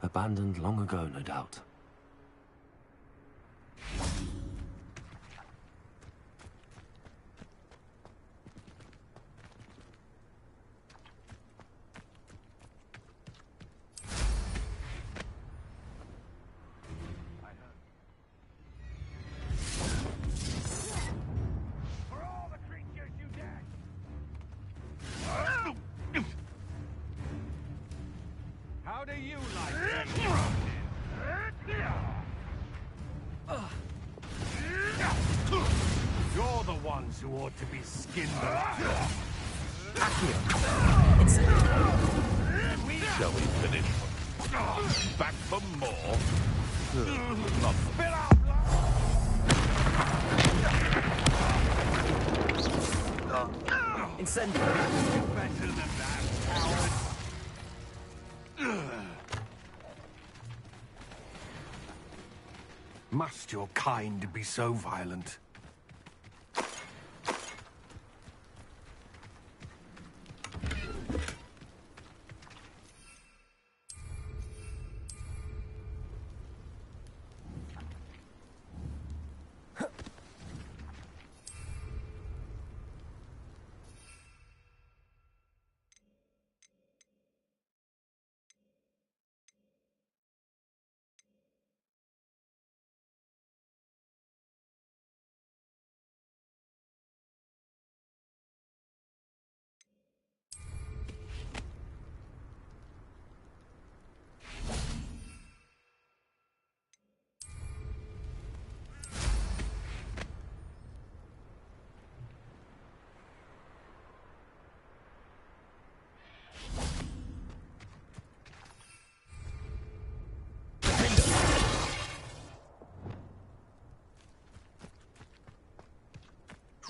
L: Abandoned long ago, no doubt.
K: How do you like it? You're the ones who ought to be skinned alive.
C: Accio. It's...
F: Shall we finish? Back for more?
K: Spit out blood!
C: Incendio.
K: Better than that, coward. Must your kind be so violent?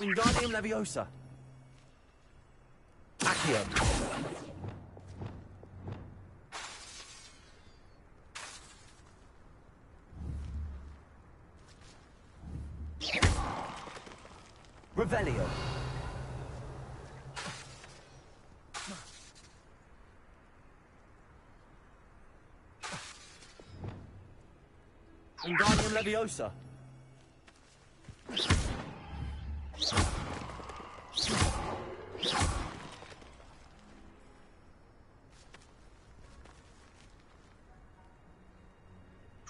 C: Wingardium Leviosa. Accio. Revelio. Wingardium Leviosa.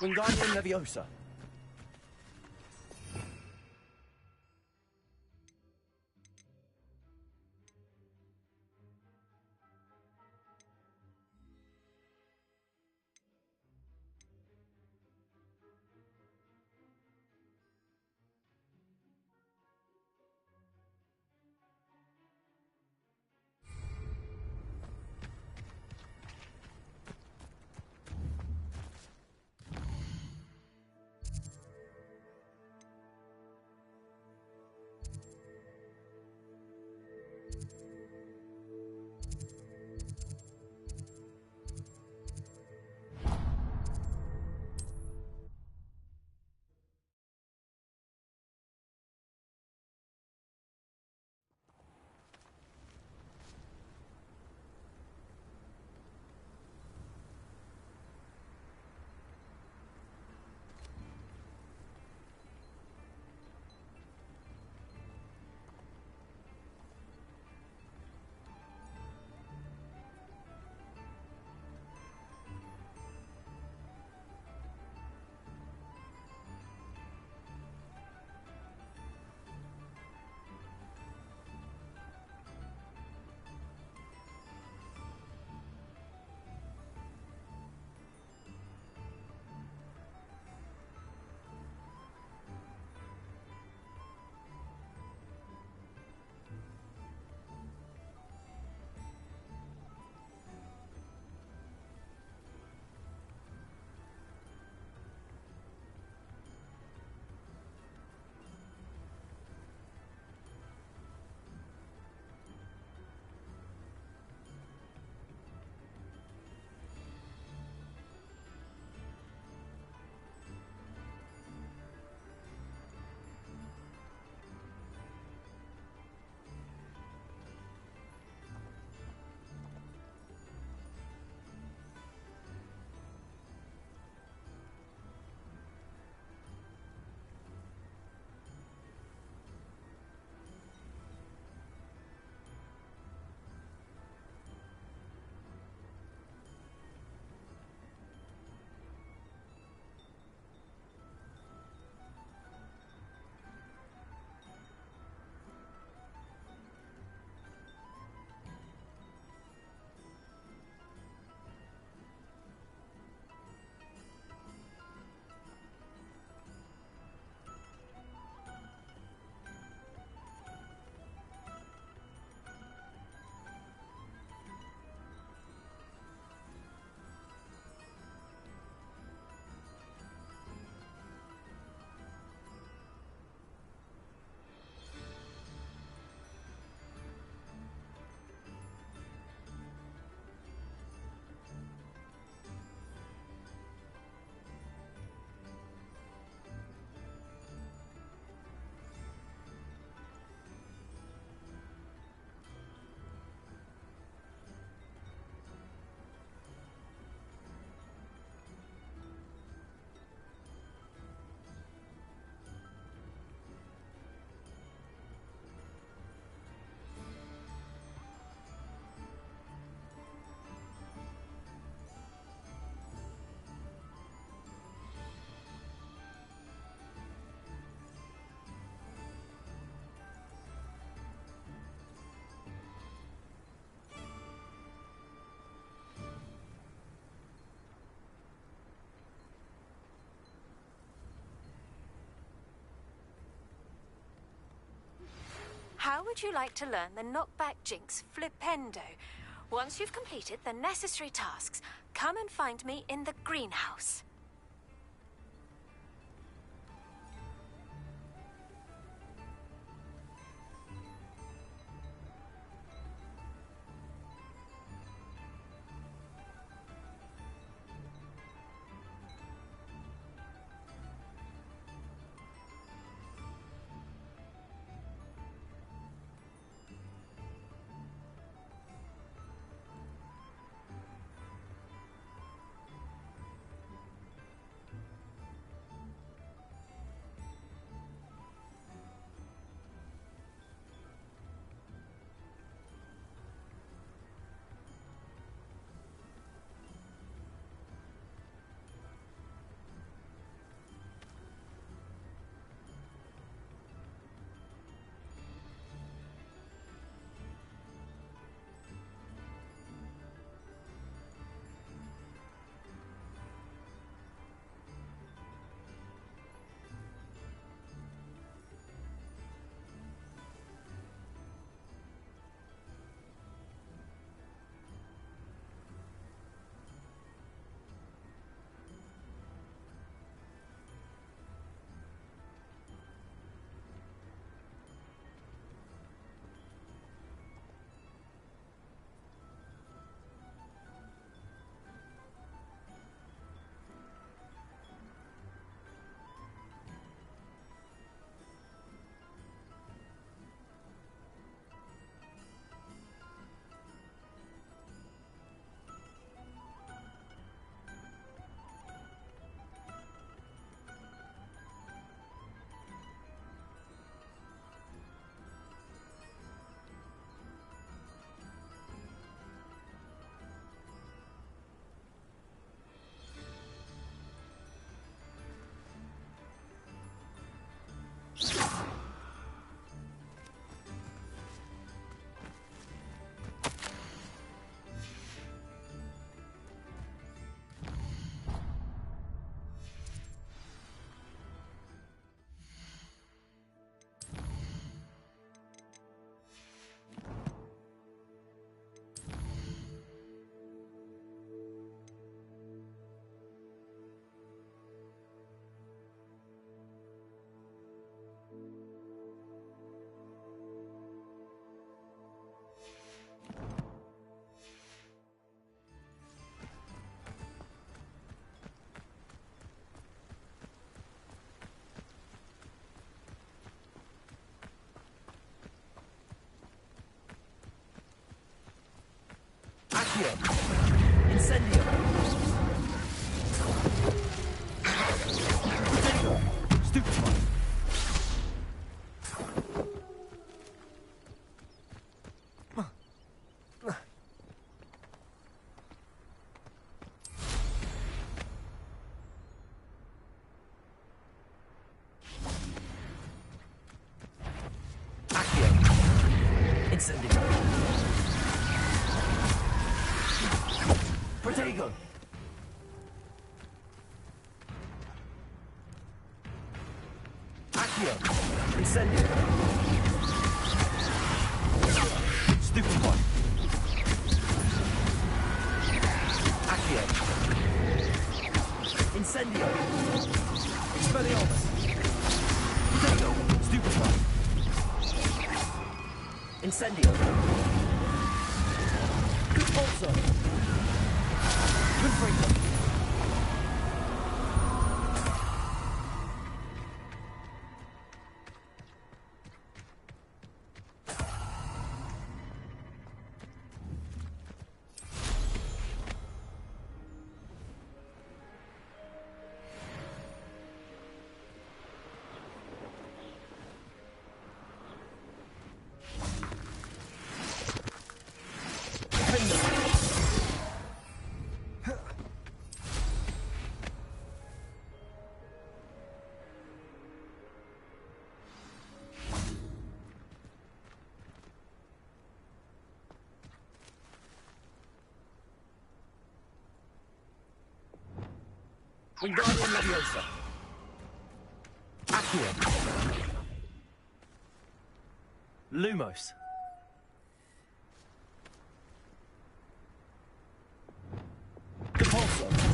C: Wingardium Leviosa.
T: would you like to learn the knockback jinx flipendo? Once you've completed the necessary tasks, come and find me in the greenhouse.
D: Accio! Incendio! Potato! Stupefy! Accio! Incendio! Protego! Accio! Incendio! Stupefy! Accio! Incendio! Expelliarmus! Protego! Stupefy! Incendio! Convulso! Confringo! Wingardium Leviosa. Accio.
L: Lumos. The pulsar.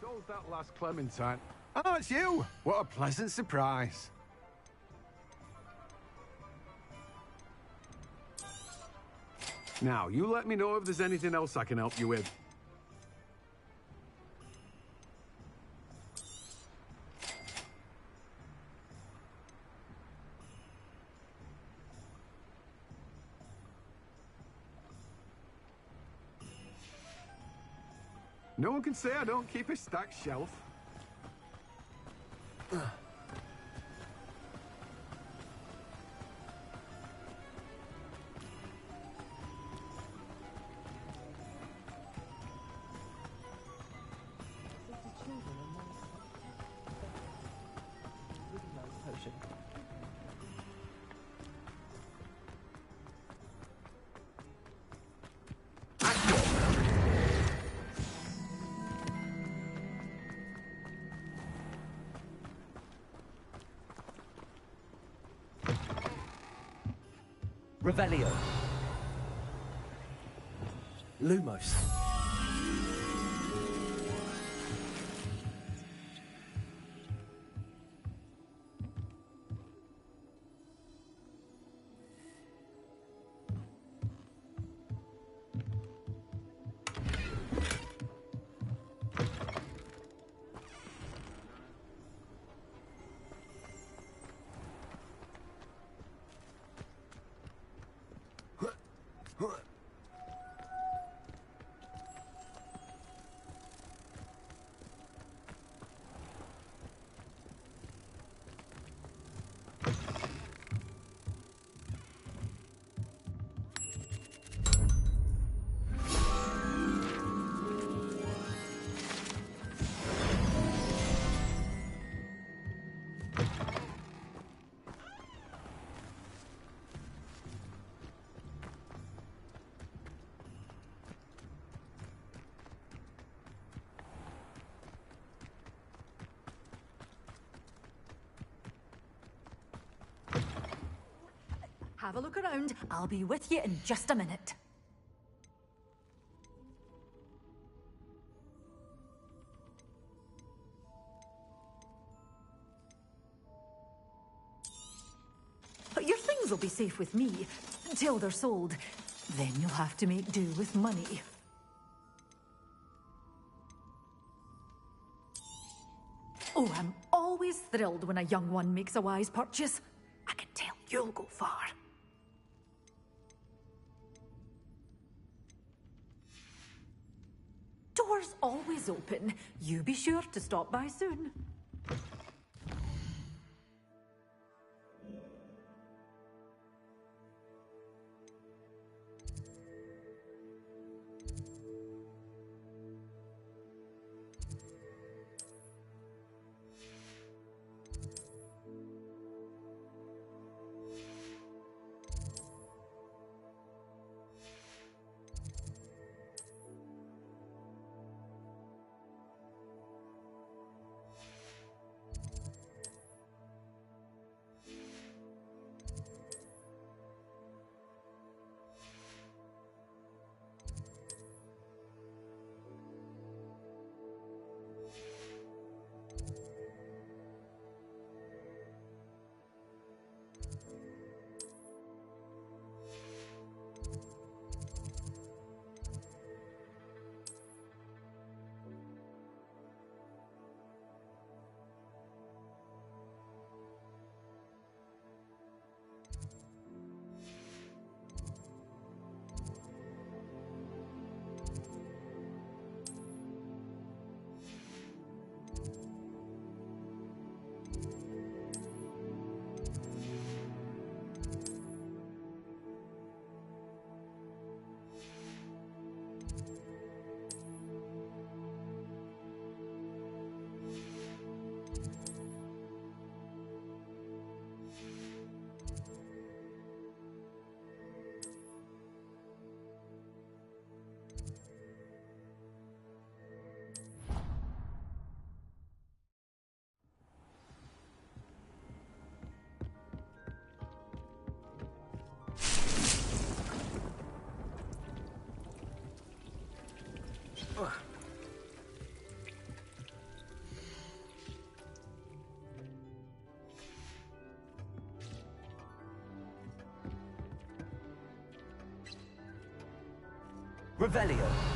K: Sold that last Clementine. Oh, it's you! What a pleasant surprise. Now, you let me know if there's anything else I can help you with. No one can say I don't keep a stacked shelf.
L: Revelio. Lumos.
U: Have a look around. I'll be with you in just a minute. Your things will be safe with me, till they're sold. Then you'll have to make do with money. Oh, I'm always thrilled when a young one makes a wise purchase. I can tell you'll go far. Door's always open. You be sure to stop by soon.
L: Revelio.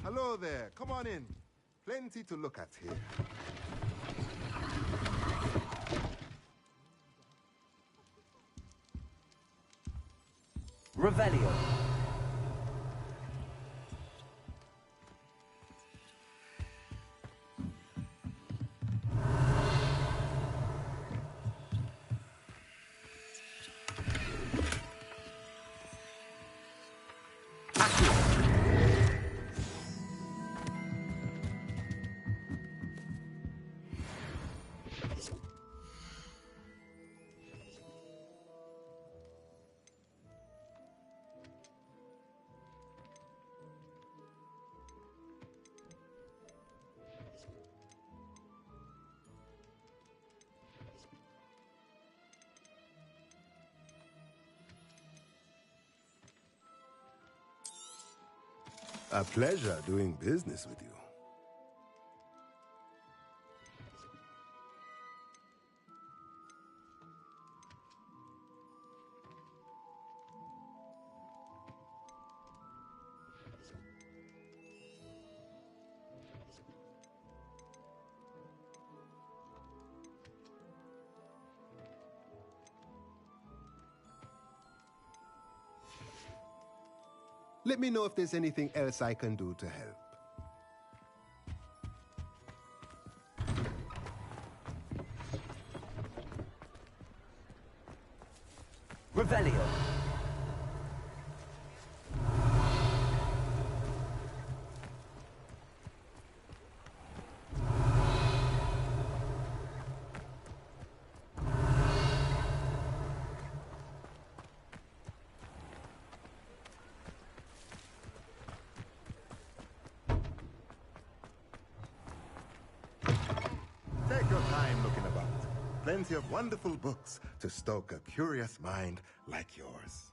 I: Hello there, come on in. Plenty to look at here.
L: Revelio.
I: A pleasure doing business with you. Let me know if there's anything else I can do to help.
L: Revelio.
I: Take your time looking about. Plenty of wonderful books to stoke a curious mind like yours.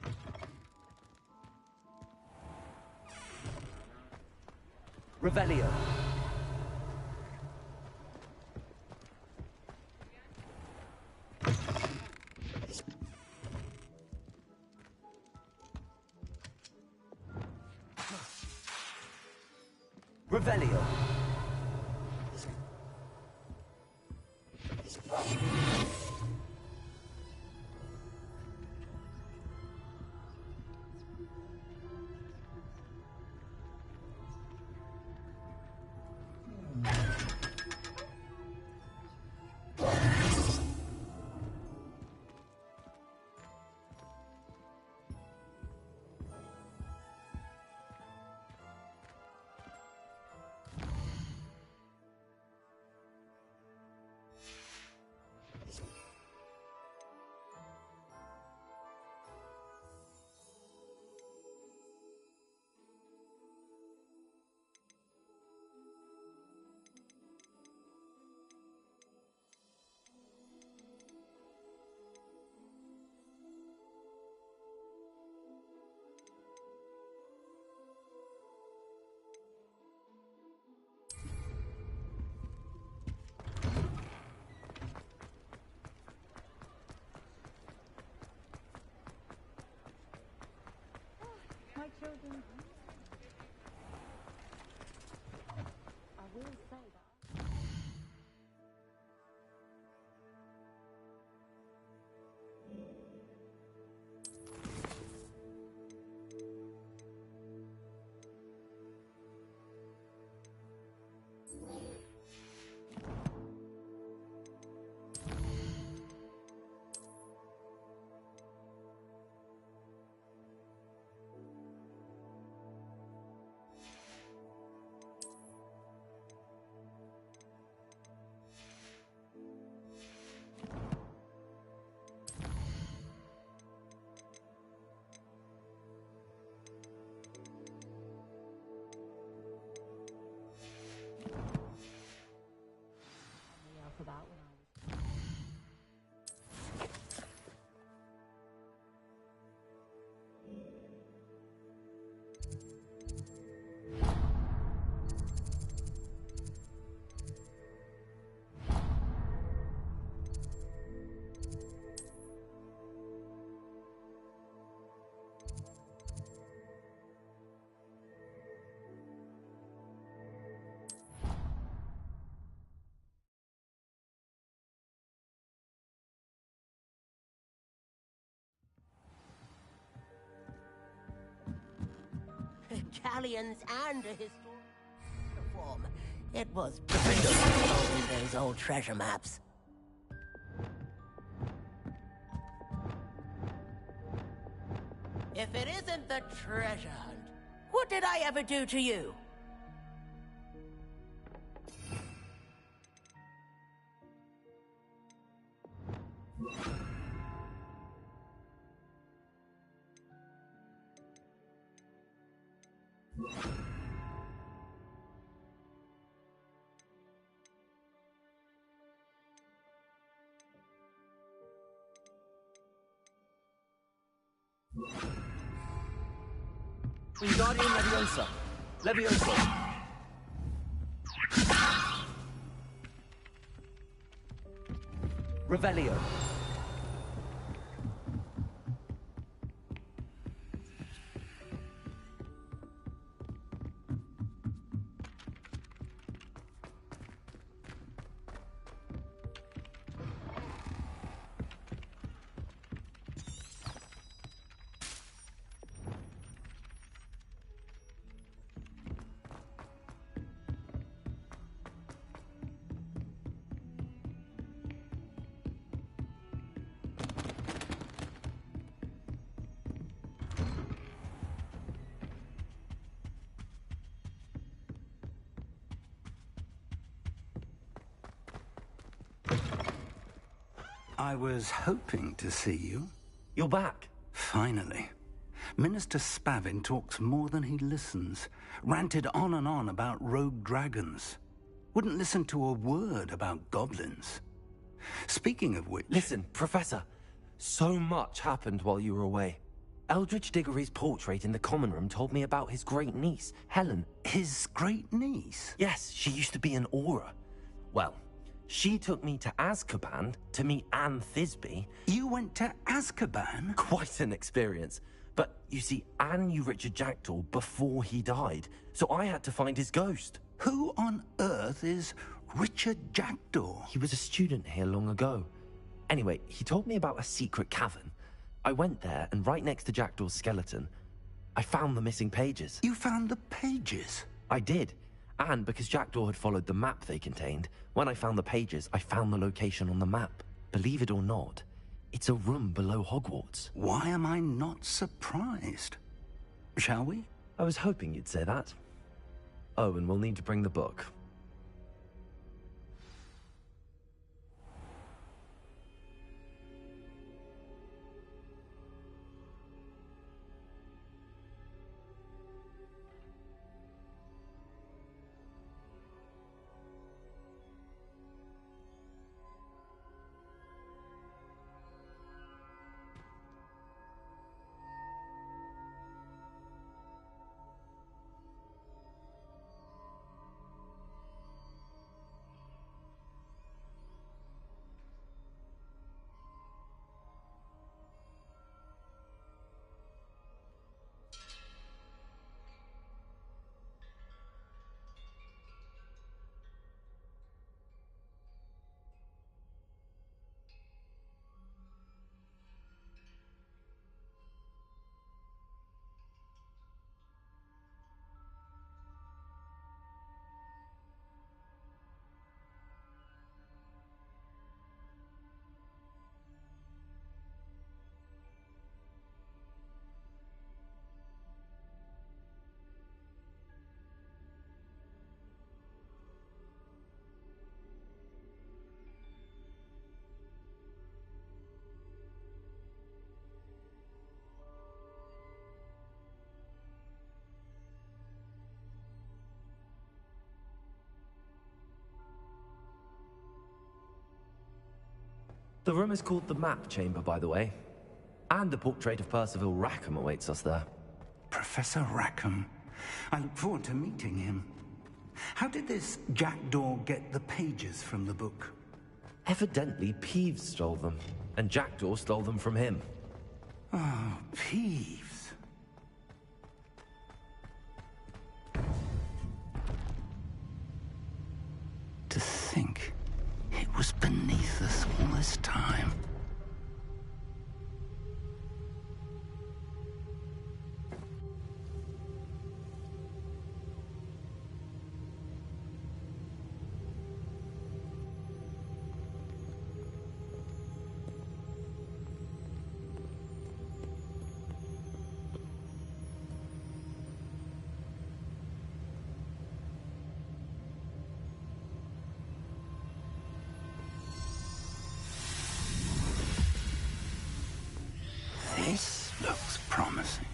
L: Revelio. Revelio.
U: My children. I will say that. For that when I was.
C: Galleons and a historical uniform. It was brilliant solving those old treasure maps. If it isn't the treasure hunt, what did I ever do to you?
L: Wingardium Leviosa. Leviosa. Revelio.
A: I was hoping to see you.
L: You're back.
A: Finally. Minister Spavin talks more than he listens. Ranted on and on about rogue dragons. Wouldn't listen to a word about goblins. Speaking of which...
L: Listen, Professor. So much happened while you were away. Eldridge Diggory's portrait in the common room told me about his great niece, Helen.
A: His great niece?
L: Yes, she used to be an Aura. Well, she took me to Azkaban to meet Anne Thisbe.
A: You went to Azkaban?
L: Quite an experience. But, you see, Anne knew Richard Jackdaw before he died, so I had to find his ghost.
A: Who on earth is Richard Jackdaw?
L: He was a student here long ago. Anyway, he told me about a secret cavern. I went there, and right next to Jackdaw's skeleton, I found the missing pages.
A: You found the pages?
L: I did. And because Jackdaw had followed the map they contained, when I found the pages, I found the location on the map. Believe it or not, it's a room below Hogwarts.
A: Why am I not surprised? Shall we?
L: I was hoping you'd say that. Oh, and we'll need to bring the book. The room is called the Map Chamber, by the way. And a portrait of Percival Rackham awaits us there.
A: Professor Rackham. I look forward to meeting him. How did this Jackdaw get the pages from the book?
L: Evidently, Peeves stole them, and Jackdaw stole them from him.
A: Oh, Peeves. To think it was beneath us all this time. This looks promising.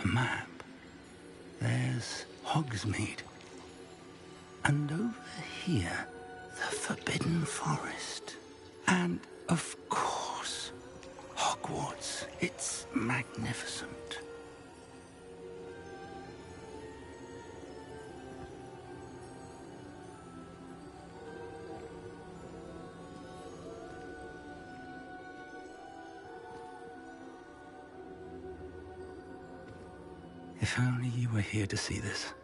A: A map. There's Hogsmeade. And over here, the Forbidden Forest. And, of course, Hogwarts. It's magnificent. If only you were here to see this.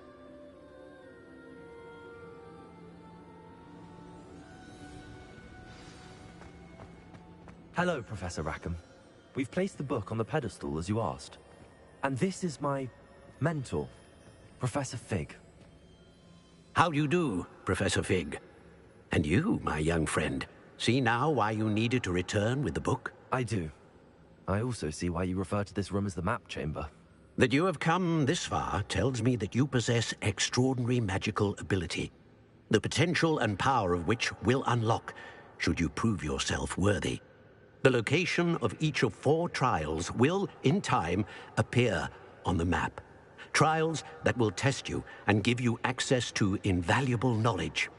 L: Hello, Professor Rackham. We've placed the book on the pedestal as you asked. And this is my mentor, Professor Fig.
S: How do you do, Professor Fig? And you, my young friend, see now why you needed to return with the book?
L: I do. I also see why you refer to this room as the map chamber.
S: That you have come this far tells me that you possess extraordinary magical ability, the potential and power of which will unlock should you prove yourself worthy. The location of each of 4 trials will, in time, appear on the map. Trials that will test you and give you access to invaluable knowledge.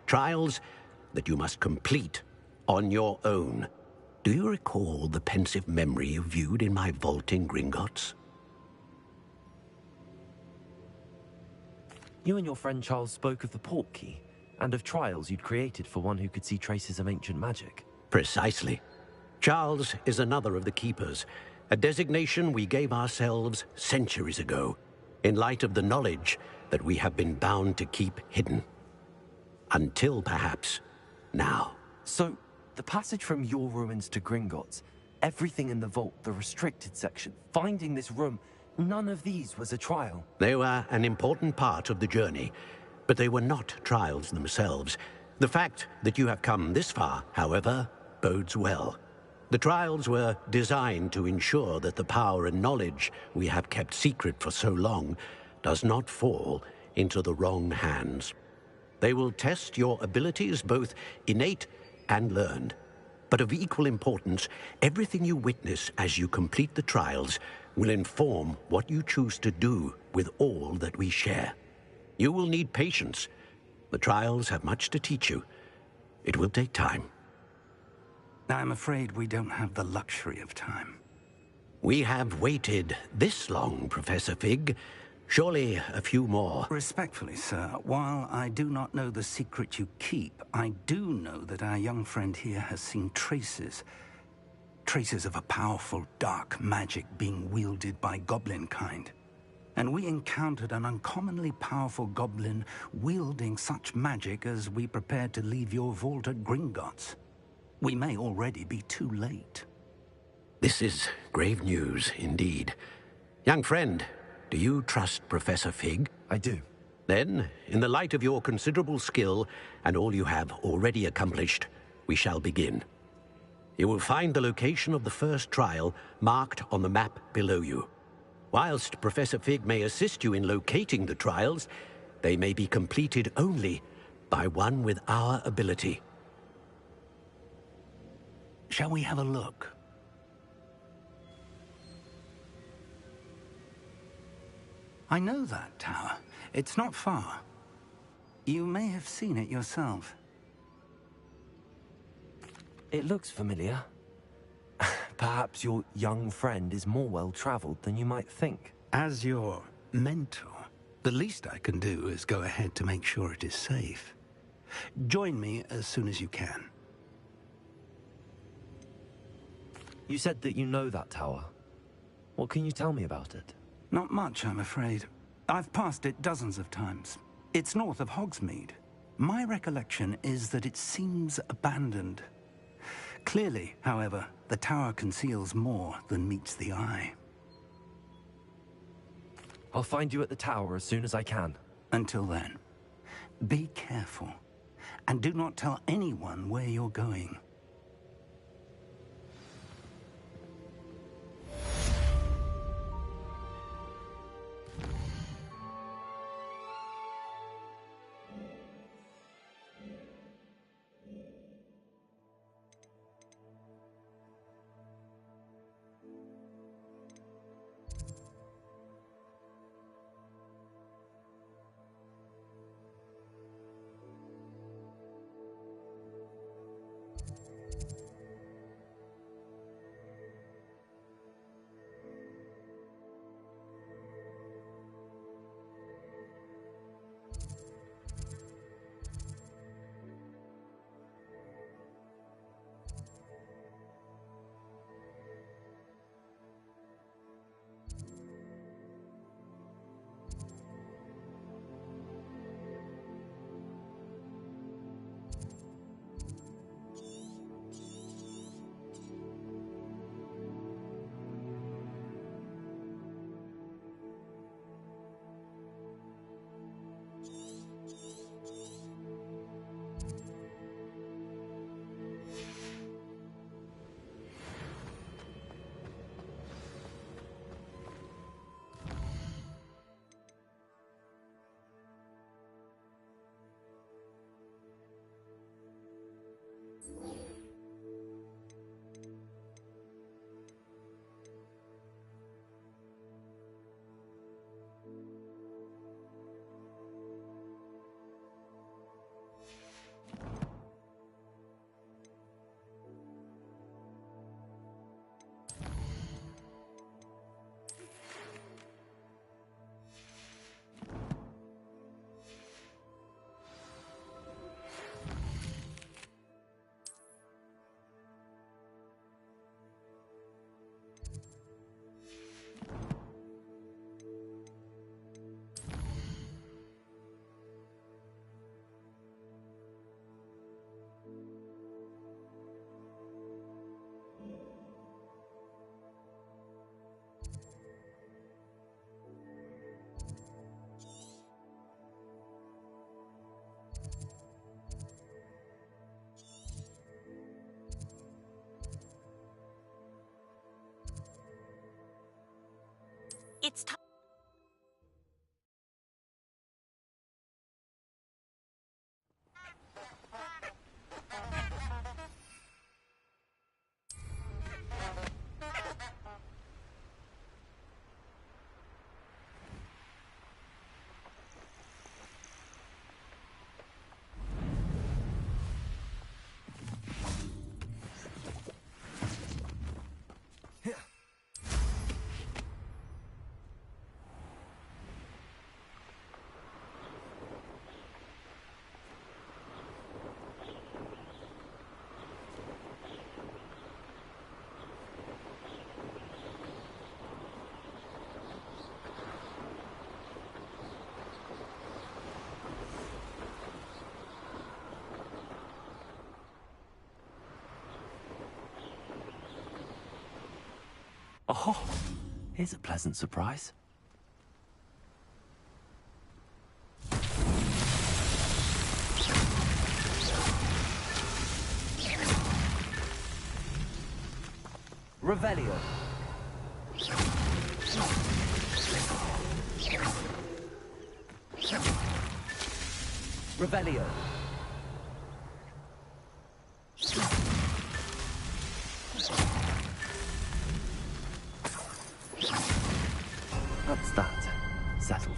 S: Trials that you must complete on your own. Do you recall the pensive memory you viewed in my vault in Gringotts?
L: You and your friend Charles spoke of the port key, and of trials you'd created for one who could see traces of ancient magic.
S: Precisely. Charles is another of the Keepers, a designation we gave ourselves centuries ago, in light of the knowledge that we have been bound to keep hidden. Until, perhaps, now.
L: So, the passage from your ruins to Gringotts, everything in the vault, the restricted section, finding this room, none of these was a trial.
S: They were an important part of the journey, but they were not trials themselves. The fact that you have come this far, however, bodes well. The trials were designed to ensure that the power and knowledge we have kept secret for so long does not fall into the wrong hands. They will test your abilities, both innate and learned. But of equal importance, everything you witness as you complete the trials will inform what you choose to do with all that we share. You will need patience. The trials have much to teach you. It will take time.
A: I'm afraid we don't have the luxury of time.
S: We have waited this long, Professor Fig. Surely a few more.
A: Respectfully, sir, while I do not know the secret you keep, I do know that our young friend here has seen traces of a powerful dark magic being wielded by goblin kind. And we encountered an uncommonly powerful goblin wielding such magic as we prepared to leave your vault at Gringotts. We may already be too late.
S: This is grave news, indeed. Young friend, do you trust Professor Fig?
L: I do.
S: Then, in the light of your considerable skill and all you have already accomplished, we shall begin. You will find the location of the first trial marked on the map below you. Whilst Professor Fig may assist you in locating the trials, they may be completed only by one with our ability.
A: Shall we have a look? I know that tower. It's not far. You may have seen it yourself.
L: It looks familiar. Perhaps your young friend is more well-traveled than you might think.
A: As your mentor, the least I can do is go ahead to make sure it is safe. Join me as soon as you can.
L: You said that you know that tower. What can you tell me about it?
A: Not much, I'm afraid. I've passed it dozens of times. It's north of Hogsmeade. My recollection is that it seems abandoned. Clearly, however, the tower conceals more than meets the eye.
L: I'll find you at the tower as soon as I can.
A: Until then, be careful, and do not tell anyone where you're going.
B: It's time.
L: Oh, here's a pleasant surprise. Revelio. Revelio. That's that. Settled.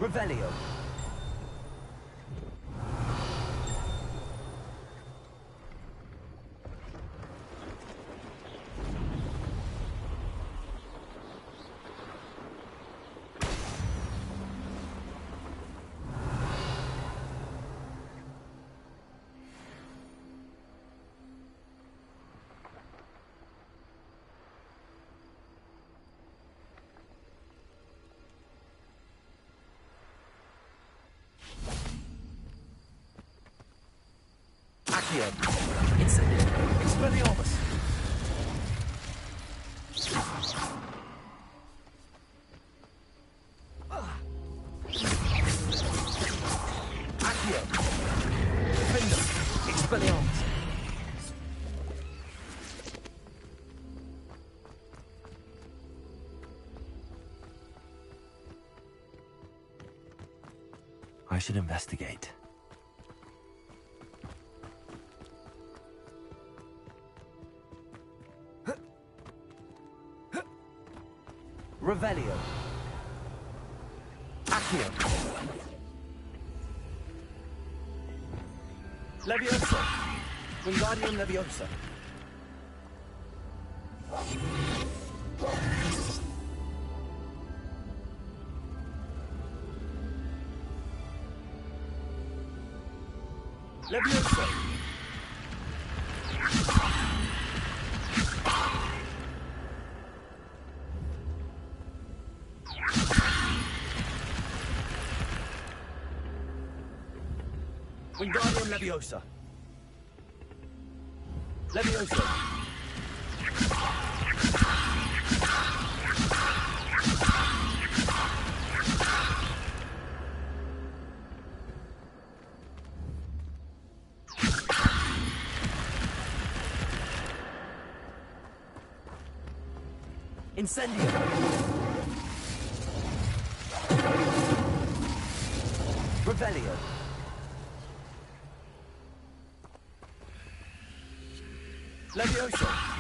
L: Revelio. It's Expelliarmus. Accio. Defender. Expelliarmus. I should investigate. Revelio. Accio. Leviosa. Wingardium Leviosa. Leviosa. Wingardium Leviosa. Leviosa.
C: Incendio! Revelio! Levioso!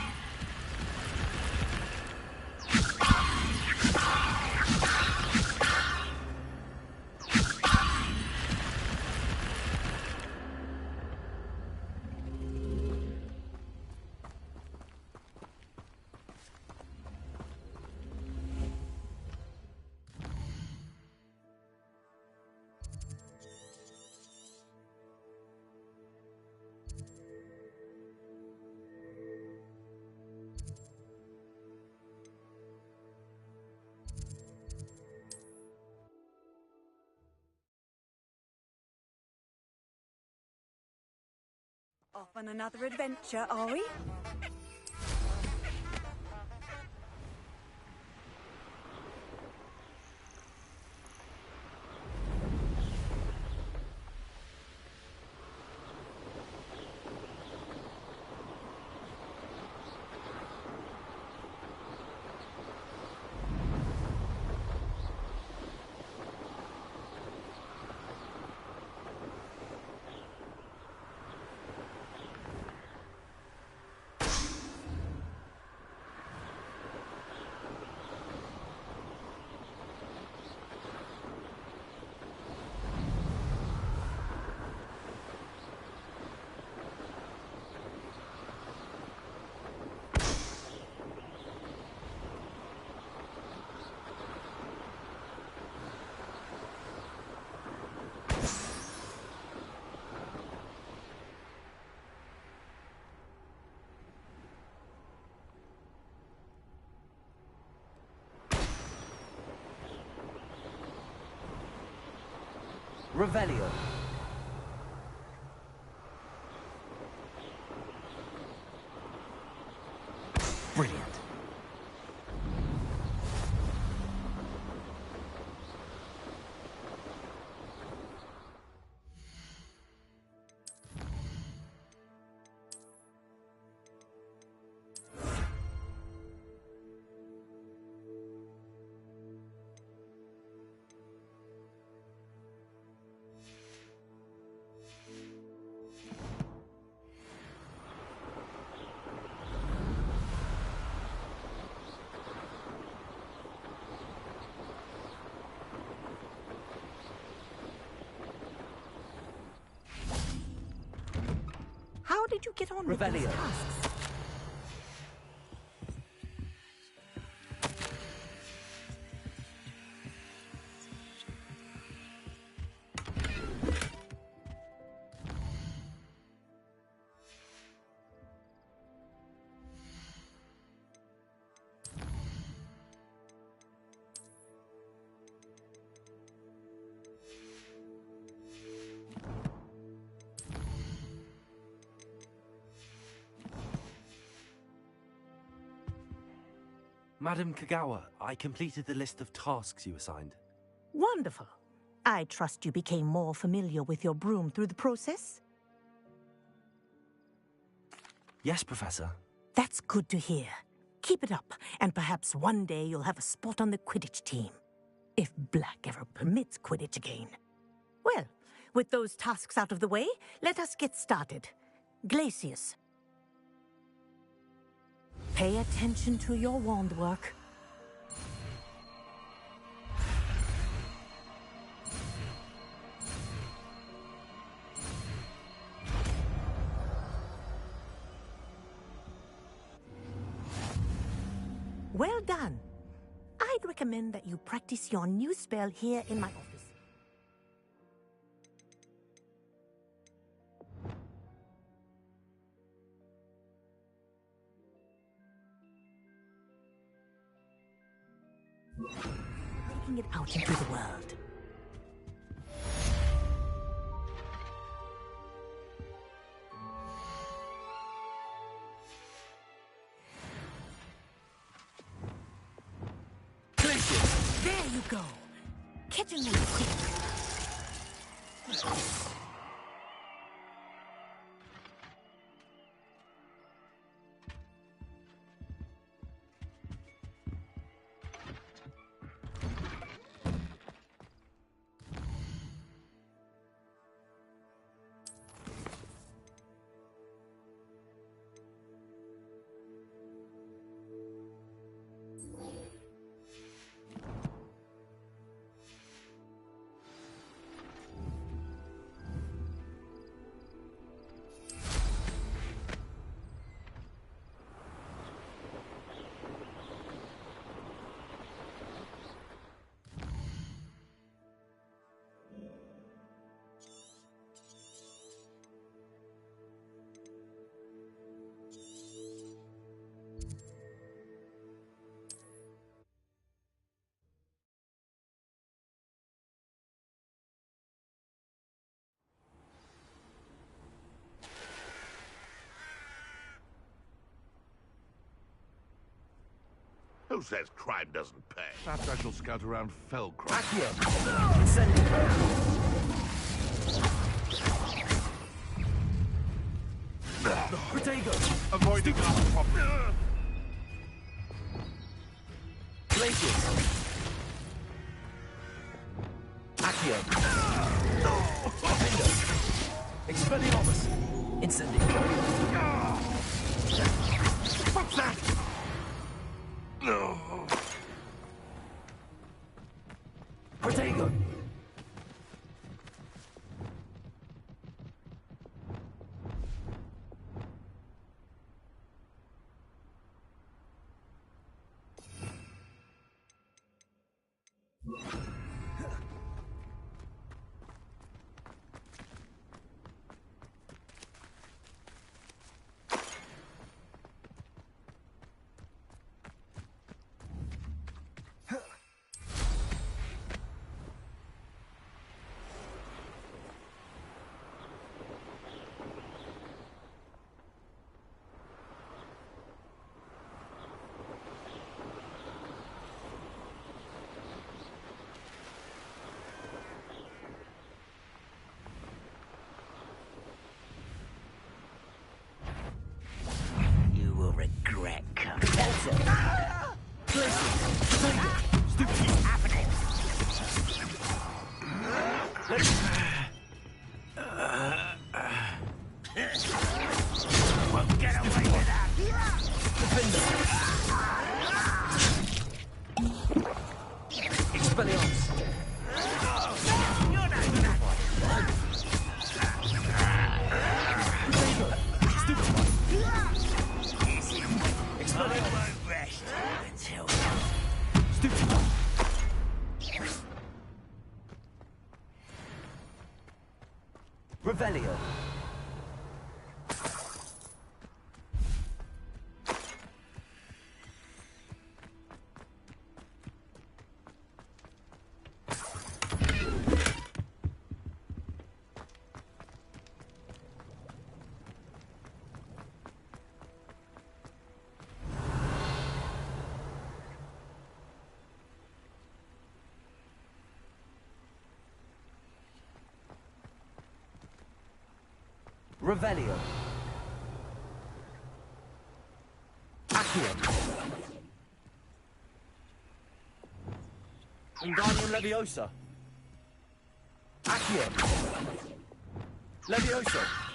Q: Off on another adventure, are we?
C: Revelio. Brilliant.
B: How did you get on with these tasks?
L: Madam Kagawa, I completed the list of tasks you assigned.
B: Wonderful. I trust you became more familiar with your broom through the process?
L: Yes, Professor.
B: That's good to hear. Keep it up, and perhaps one day you'll have a spot on the Quidditch team. If Black ever permits Quidditch again. Well, with those tasks out of the way, let us get started. Glacius. Pay attention to your wand work. Well done. I'd recommend that you practice your new spell here in my office. Taking it out into the world. There you go. Catching them quick.
F: Who says crime doesn't pay?
I: Perhaps I shall scout around Fellcroft.
D: Protego!
F: Avoiding our problem.
D: Glacius! Accio! Window! Expelliarmus! Incendio!
F: What's that? No.
D: Protego!
H: Regret coming.
D: Stupid happening.
H: Won't get away with that.
D: Expelliarmus.
C: Revelio. Revelio. Accio.
D: Wingardium Leviosa. Accio. Leviosa.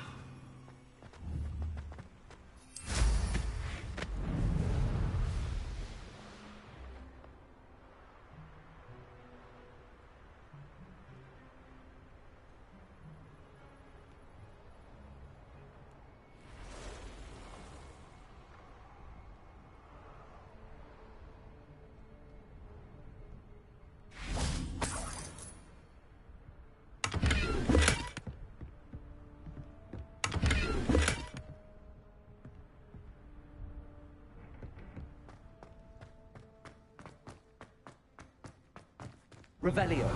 C: Revelio.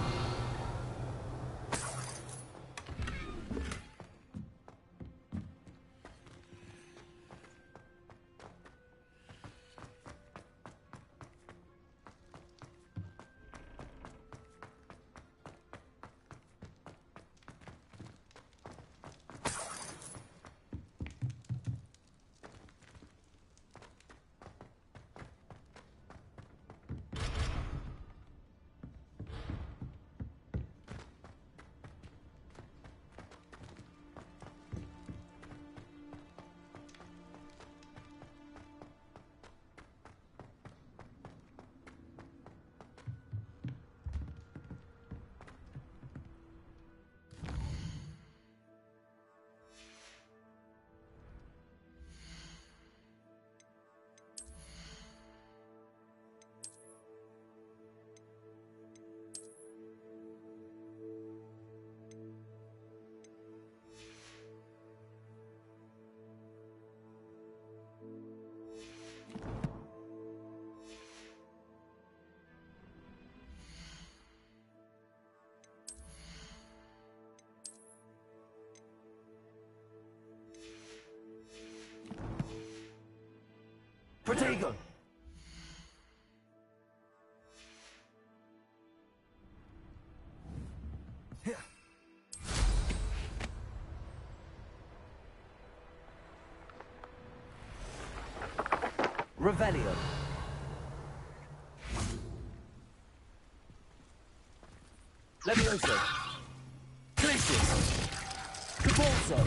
D: Protego.
L: Revelio. Levioso. Glacius. Cabalso.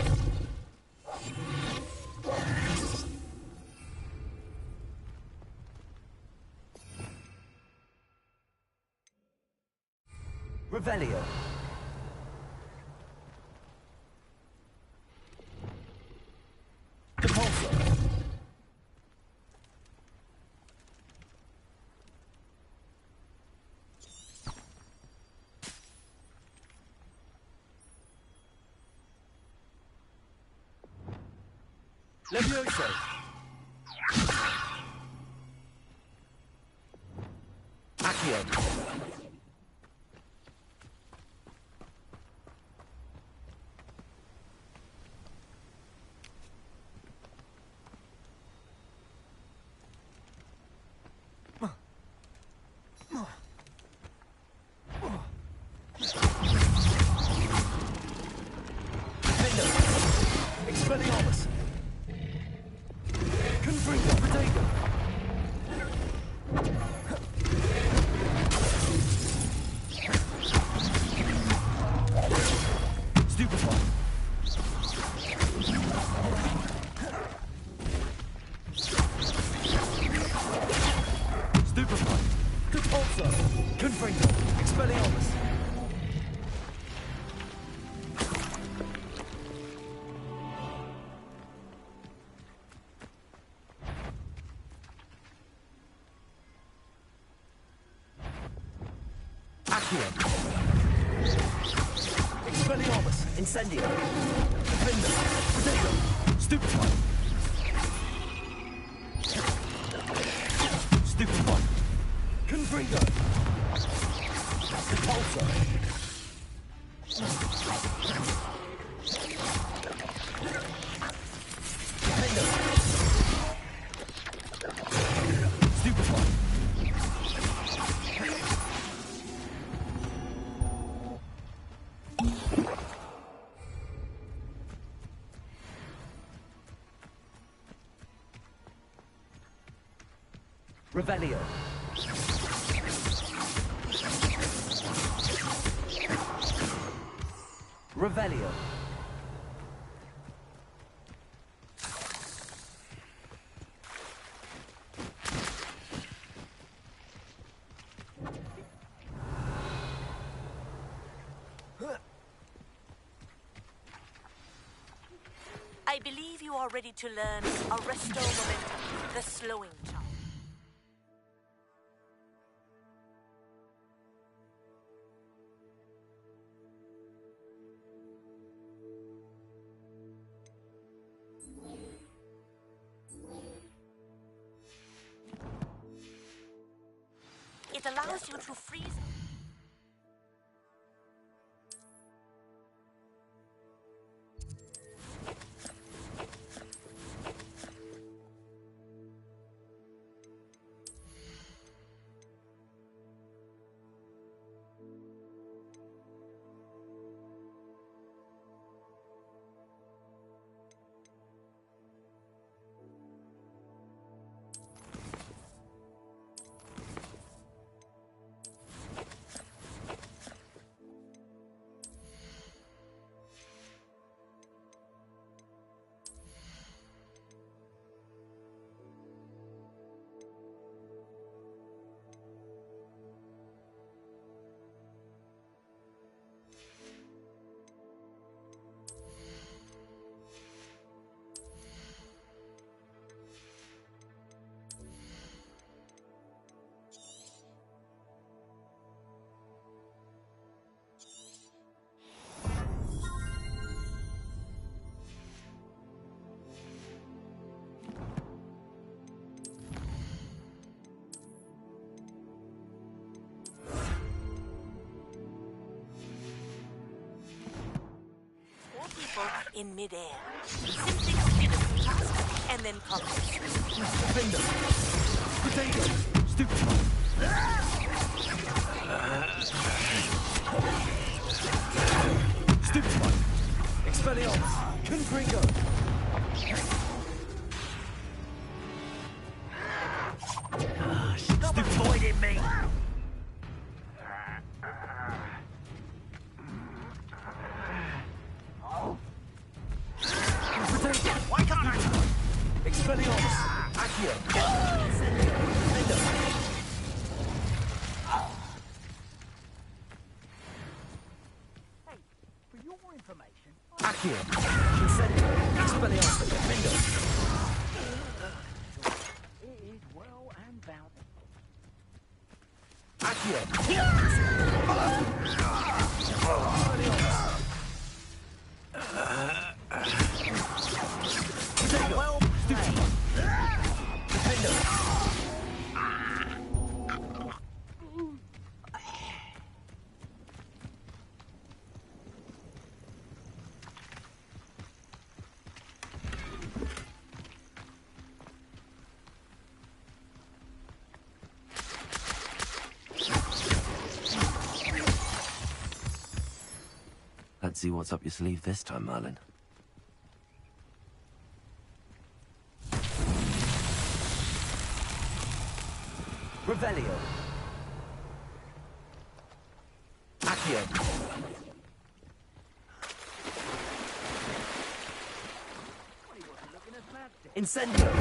L: Revelio. Depulso. Levioso. Accio. Expelliarmus. Confringo. Redragon. Stupefy. Stupefy. Depulso. Confringo. Expelliarmus. Expelliarmus, Incendio, Defender, Redragon, Stupefy. Stupefy. Confringo. Depulso. Defender. Stupefy. Revelio. Revelio.
B: I believe you are ready to learn Arresto Momentum, the slowing charm. It allows you to freeze. In midair. Simply complete a task and then come.
L: Defender. Potato. Stupefy. Stupefy. Expelliarmus. Confringo.
D: Expelliarmus! Accio! Incendio! Defender!
P: Hey, for your information...
D: Accio! Incendio! Expelliarmus! Defender!
P: It is well and bountiful.
D: Accio!
P: Well played.
D: Defender!
L: Let's see what's up your sleeve this time, Merlin.
D: Revelio! Accio! Incendio!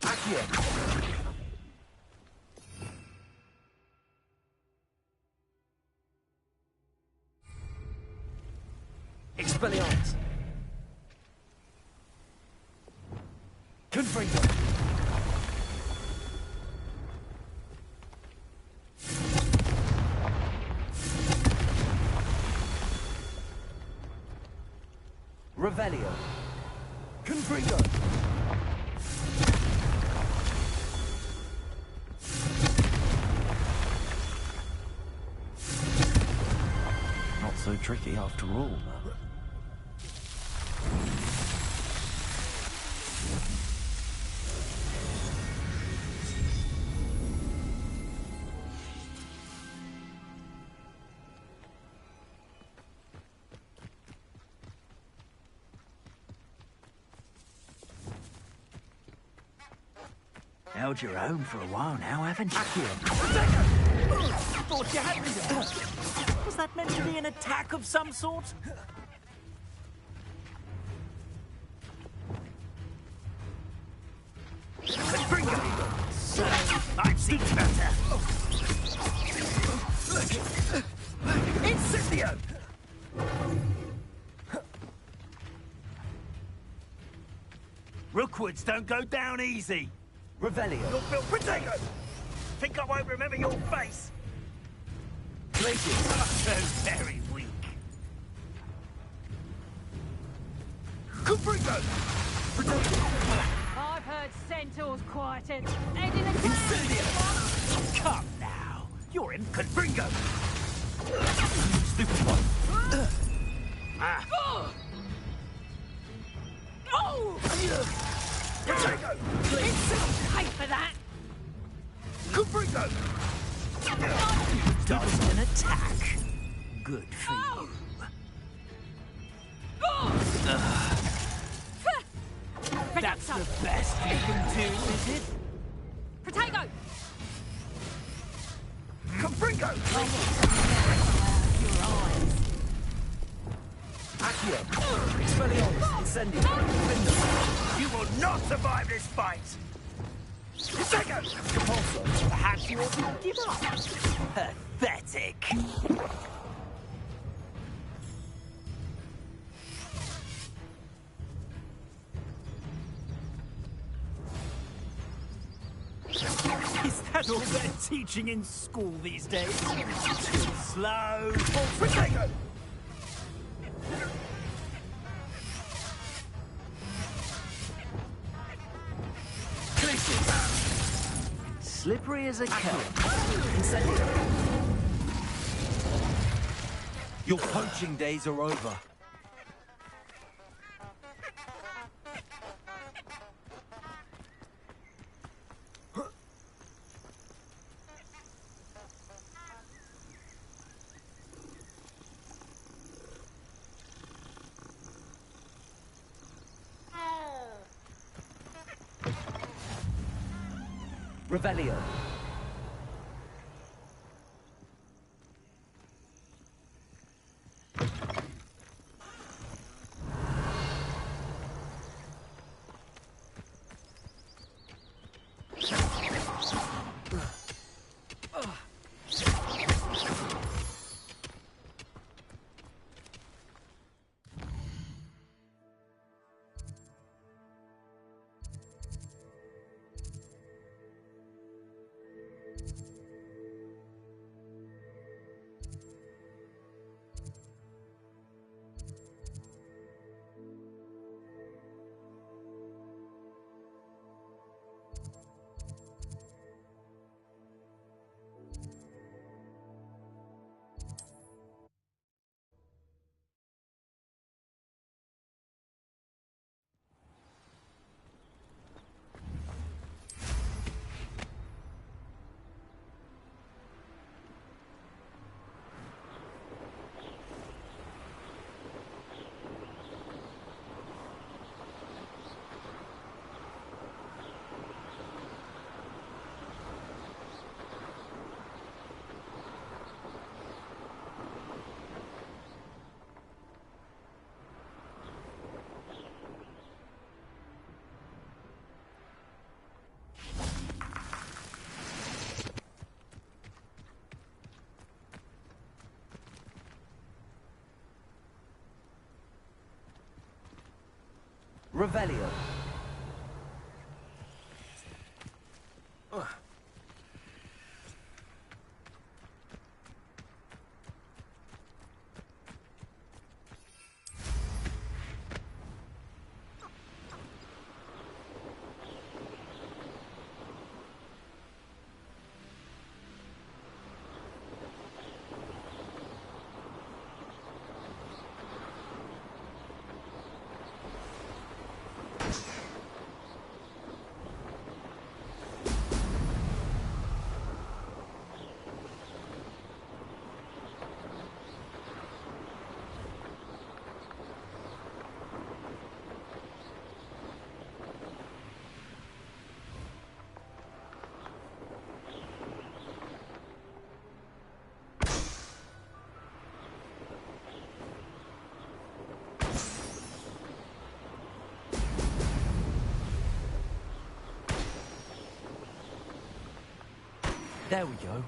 D: Accio! Expelliarmus! Confringo! Revelio! Confringo!
L: Not so tricky after all, Merlin.
P: Held your own for a while now, haven't you?
D: Thought you had me there.
P: Was that meant to be an attack of some sort? So, I've seen better.
D: Incendio!
P: Rookwoods don't go down easy.
D: Revelio!
P: You're Bill Protego! Think I won't remember your face?
D: Places!
P: So very weak.
D: Confringo!
U: I've heard centaurs quieted. Head in the
D: Incendio!
P: Come now. You're in Confringo.
D: Stupid one!
P: Ah.
U: Oh!
D: Protego!
U: Pay for that!
D: Confringo!
P: Dodged an attack. Good for you. That's the best you can do, is it?
U: Protego!
D: Confringo!
U: Your eyes.
D: Accio! Expelliarmus! Incendio! Defender!
P: You will not survive this fight!
D: Protego! Compulso!
P: Perhaps you ought to give up. Pathetic. Is that all they're teaching in school these days? Too slow.
D: Protego!
P: Slippery as a kelp.
D: Incendio! Your poaching days are over.
L: Revelio. Revelio. There we go.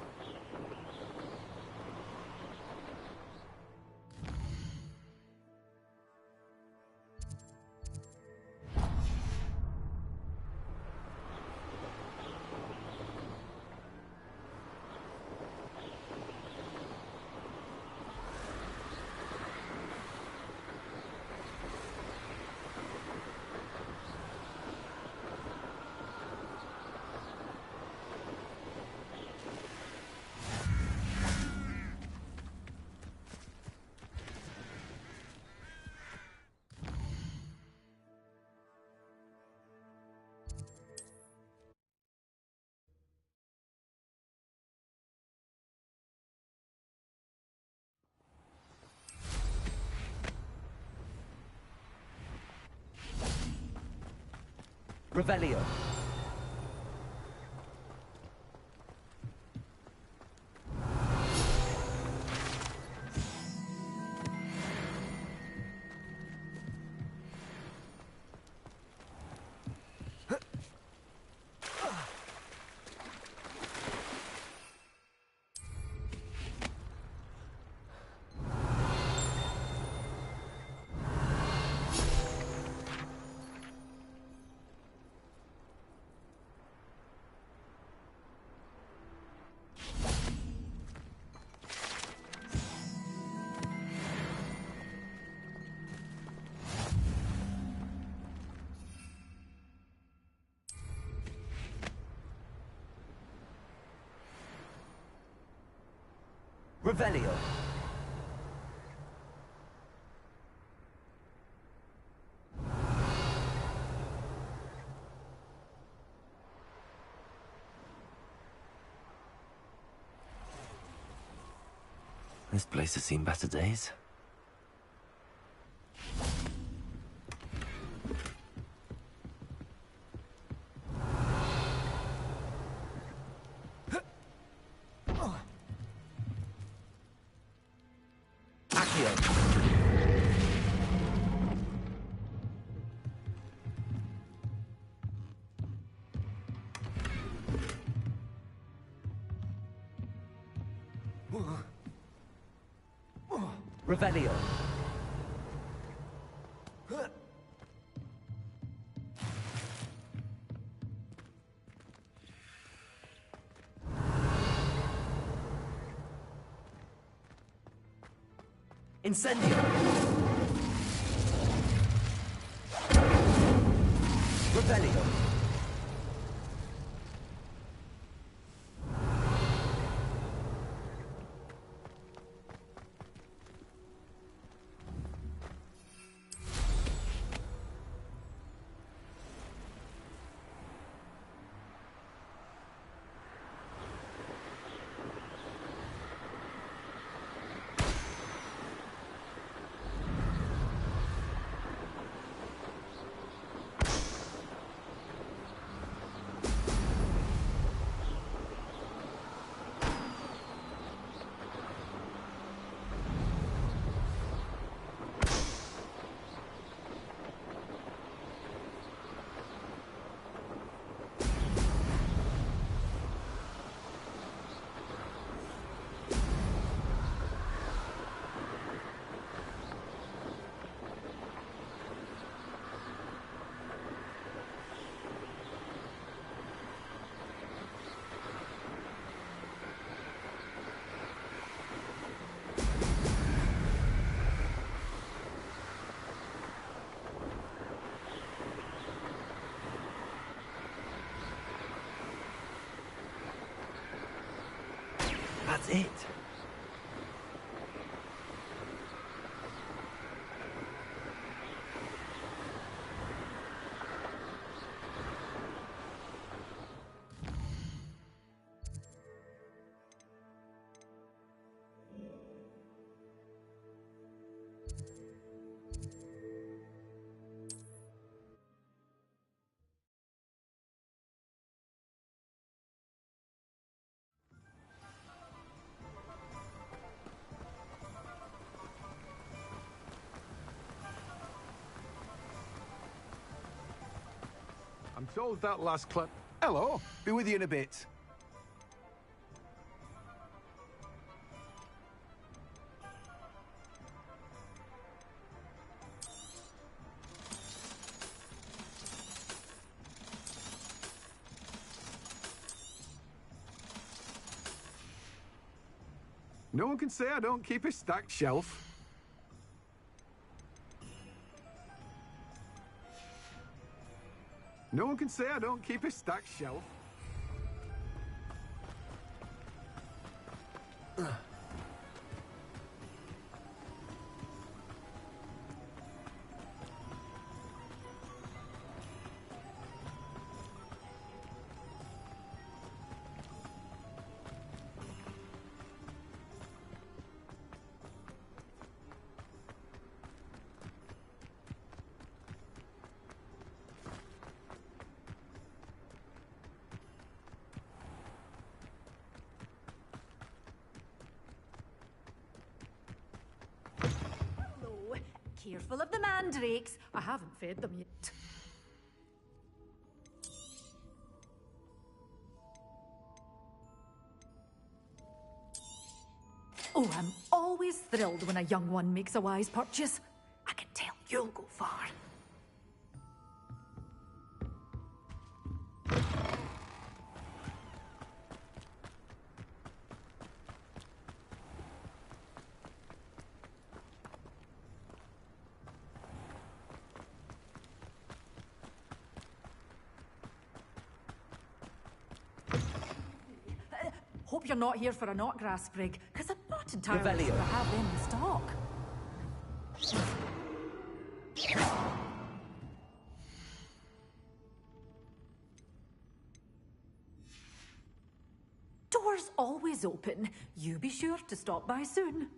L: Revelio. Revelio. This place has seen better days. Revelio. Revelio. Incendio. Revelio. That's it.
K: I'm told that last clip. Hello, be with you in a bit. No one can say I don't keep a stacked shelf. No one can say I don't keep a stacked shelf.
U: Careful of the mandrakes. I haven't fed them yet. Oh, I'm always thrilled when a young one makes a wise purchase. I can tell you'll go far. Hope you're not here for a knotgrass sprig, because I'm not entirely
L: Revelio.
U: sure I have them in stock. Doors always open. You be sure to stop by soon.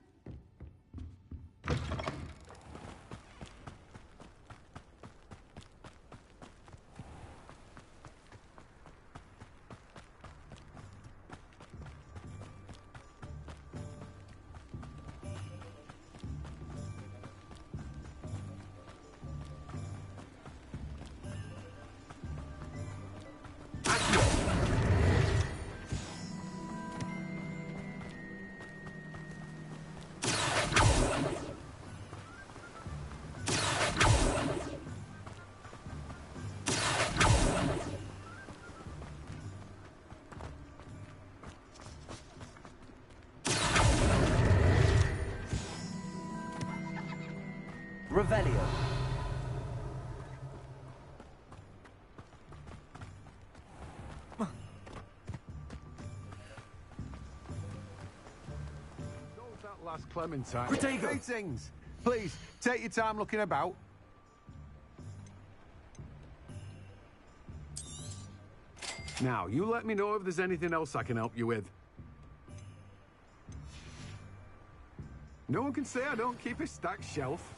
L: Revelio.
K: That last Clementine.
L: Redragon.
K: Greetings. Please, take your time looking about. Now, you let me know if there's anything else I can help you with. No one can say I don't keep a stacked shelf.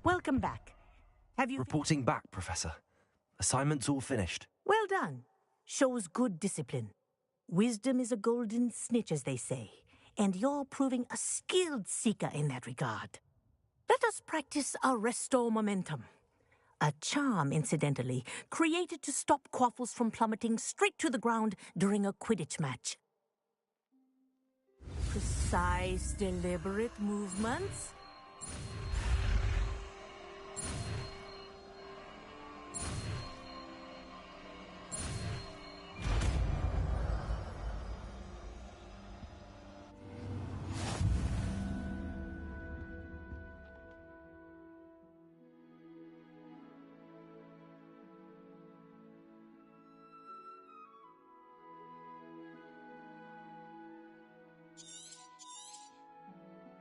B: Welcome back. Have you...
L: Reporting back, Professor. Assignment's all finished.
B: Well done. Shows good discipline. Wisdom is a golden snitch, as they say, and you're proving a skilled seeker in that regard. Let us practice our restore momentum. A charm, incidentally, created to stop quaffles from plummeting straight to the ground during a Quidditch match. Precise, deliberate movements.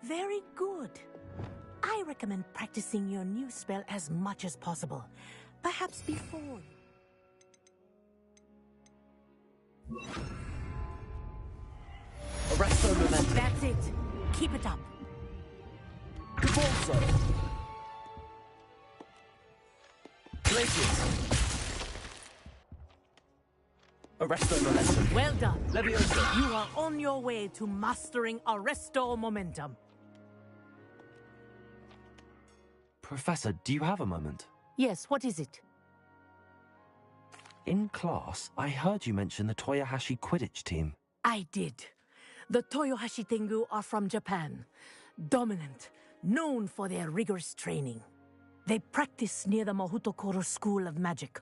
B: Very good. I recommend practicing your new spell as much as possible. Perhaps before.
C: Arrest the momentum.
B: That's it. Keep it up.
C: Also. Glaciers. Arresto momentum.
B: Well done.
C: Leviosa.
B: You are on your way to mastering Arresto momentum.
L: Professor, do you have a moment?
B: Yes, what is it?
L: In class, I heard you mention the Toyohashi Quidditch team.
B: I did. The Toyohashi Tengu are from Japan. Dominant, known for their rigorous training. They practice near the Mahutokoro School of Magic,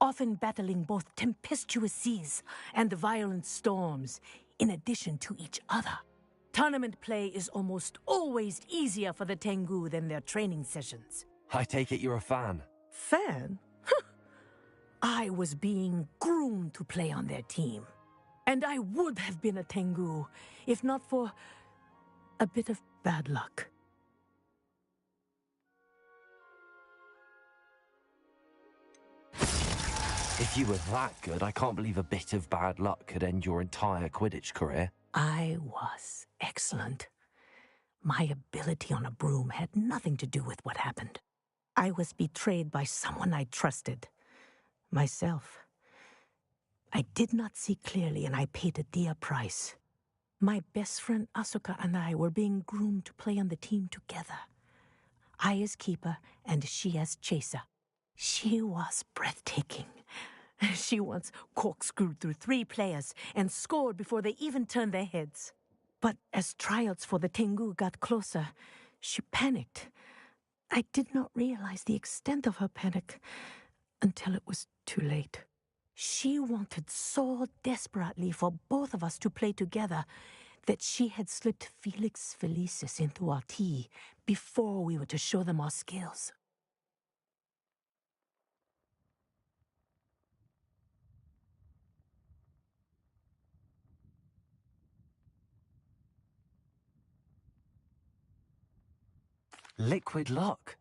B: often battling both tempestuous seas and violent storms, in addition to each other. Tournament play is almost always easier for the Tengu than their training sessions.
L: I take it you're a fan.
B: Fan? I was being groomed to play on their team. And I would have been a Tengu, if not for a bit of bad luck.
L: If you were that good, I can't believe a bit of bad luck could end your entire Quidditch career.
B: I was excellent. My ability on a broom had nothing to do with what happened. I was betrayed by someone I trusted. Myself. I did not see clearly, and I paid a dear price. My best friend Asuka and I were being groomed to play on the team together. I as keeper, and she as chaser. She was breathtaking. She once corkscrewed through 3 players and scored before they even turned their heads. But as tryouts for the Tengu got closer, she panicked. I did not realize the extent of her panic until it was too late. She wanted so desperately for both of us to play together that she had slipped Felix Felicis into our tea before we were to show them our skills.
L: Liquid luck?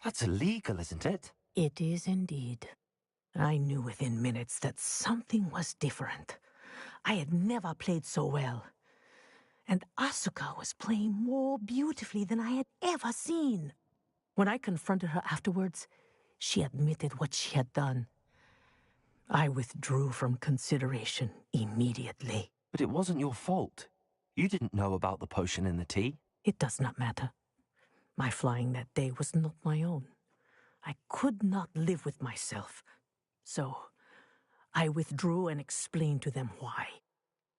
L: That's illegal, isn't it?
B: It is indeed. I knew within minutes that something was different. I had never played so well. And Asuka was playing more beautifully than I had ever seen. When I confronted her afterwards, she admitted what she had done. I withdrew from consideration immediately.
L: But it wasn't your fault. You didn't know about the potion in the tea.
B: It does not matter. My flying that day was not my own. I could not live with myself. So, I withdrew and explained to them why.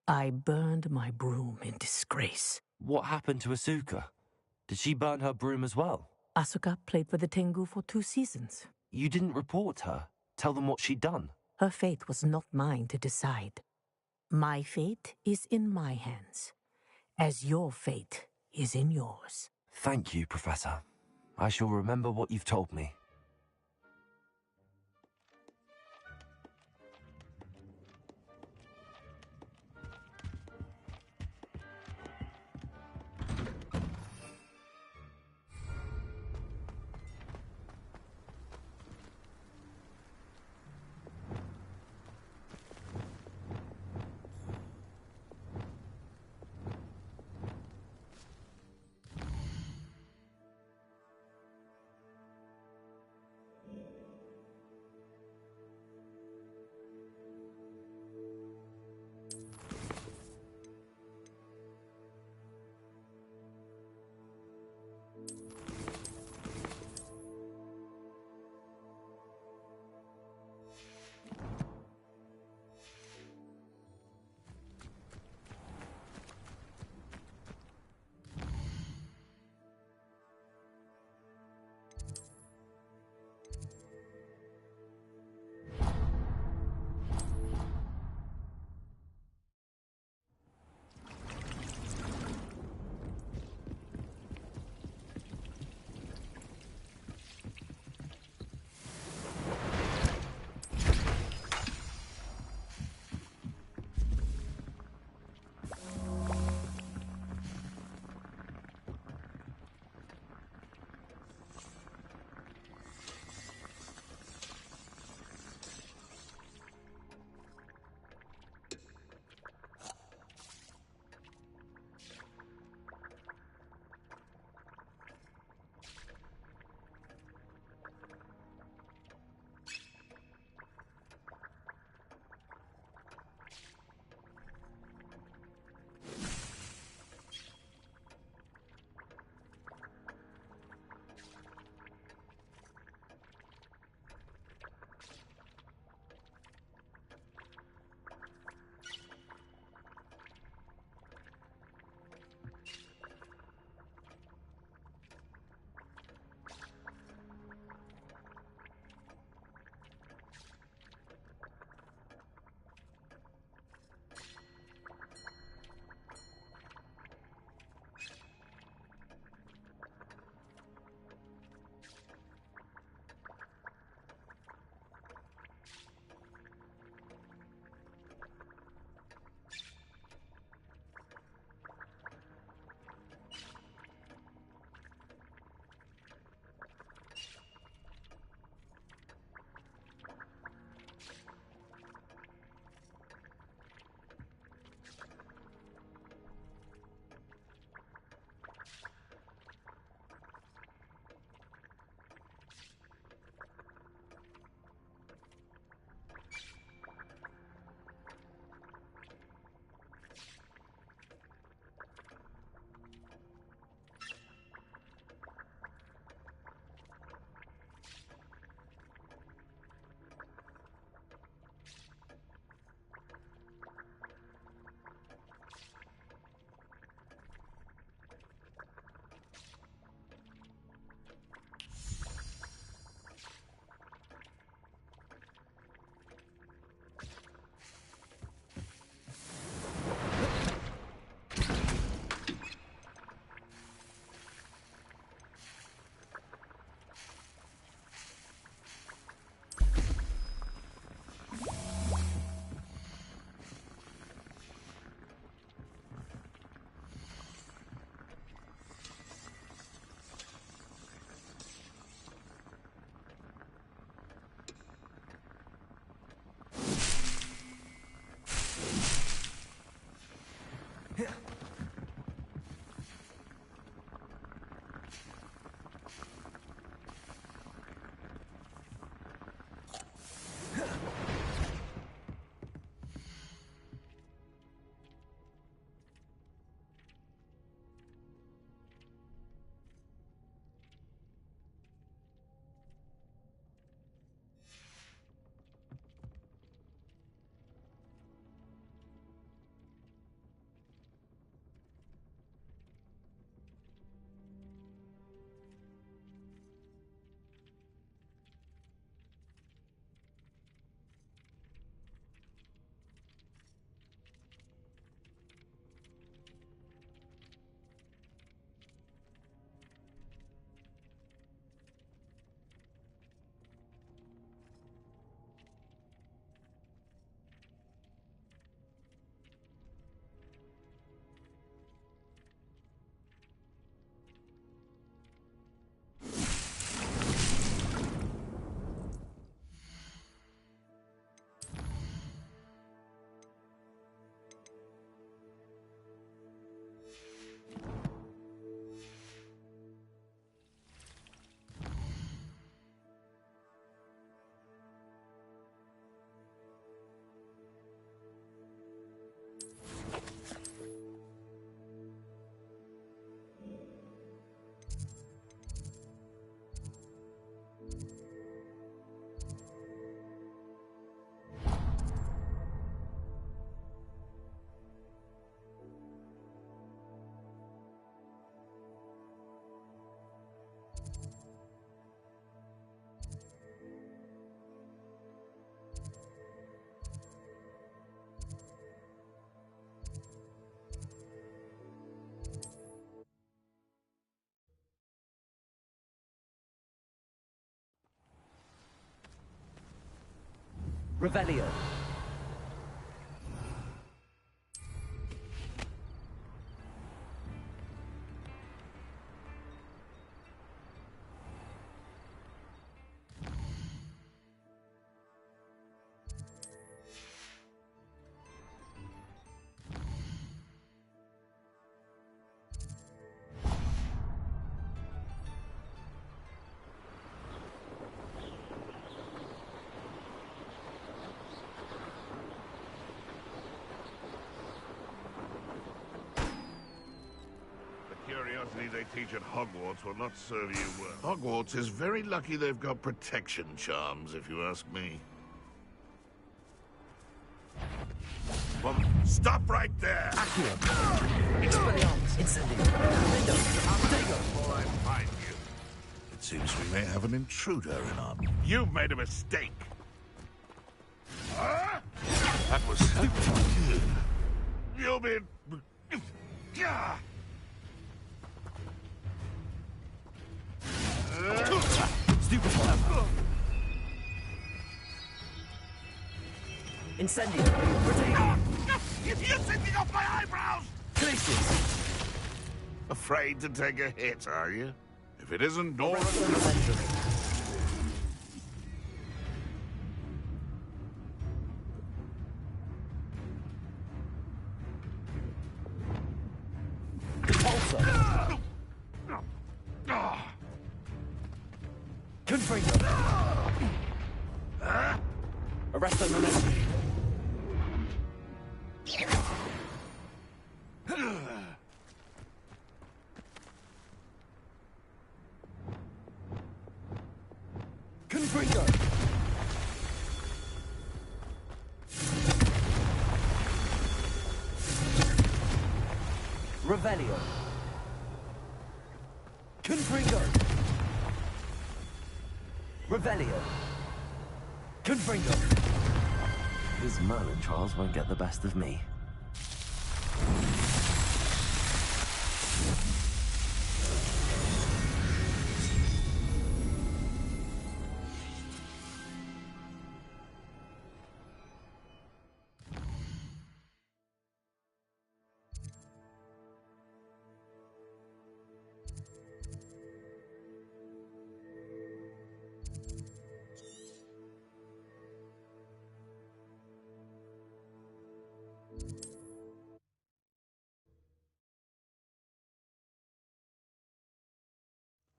B: I burned my broom in disgrace.
L: What happened to Asuka? Did she burn her broom as well?
B: Asuka played for the Tengu for 2 seasons.
L: You didn't report her? Tell them what she'd done?
B: Her fate was not mine to decide. My fate is in my hands, as your fate is in yours.
L: Thank you, Professor. I shall remember what you've told me. Revelio.
F: They teach at Hogwarts will not serve you well. Hogwarts is very lucky they've got protection charms, if you ask me. Well, stop right there! Before I find you. It seems we may have an intruder in our... You've made a mistake! That was... You'll be...
L: Stupid one. Incendio.
F: You're sitting off my eyebrows!
L: Glaciers.
F: Afraid to take a hit, are you? If it isn't Nora...
L: Confringo. Arresto momentum. Confringo. Revelio. Confringo. Revelio. Confringo. His Merlin trials won't get the best of me.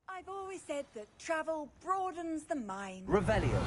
N: I've always said that travel broadens the mind.
L: Revelio.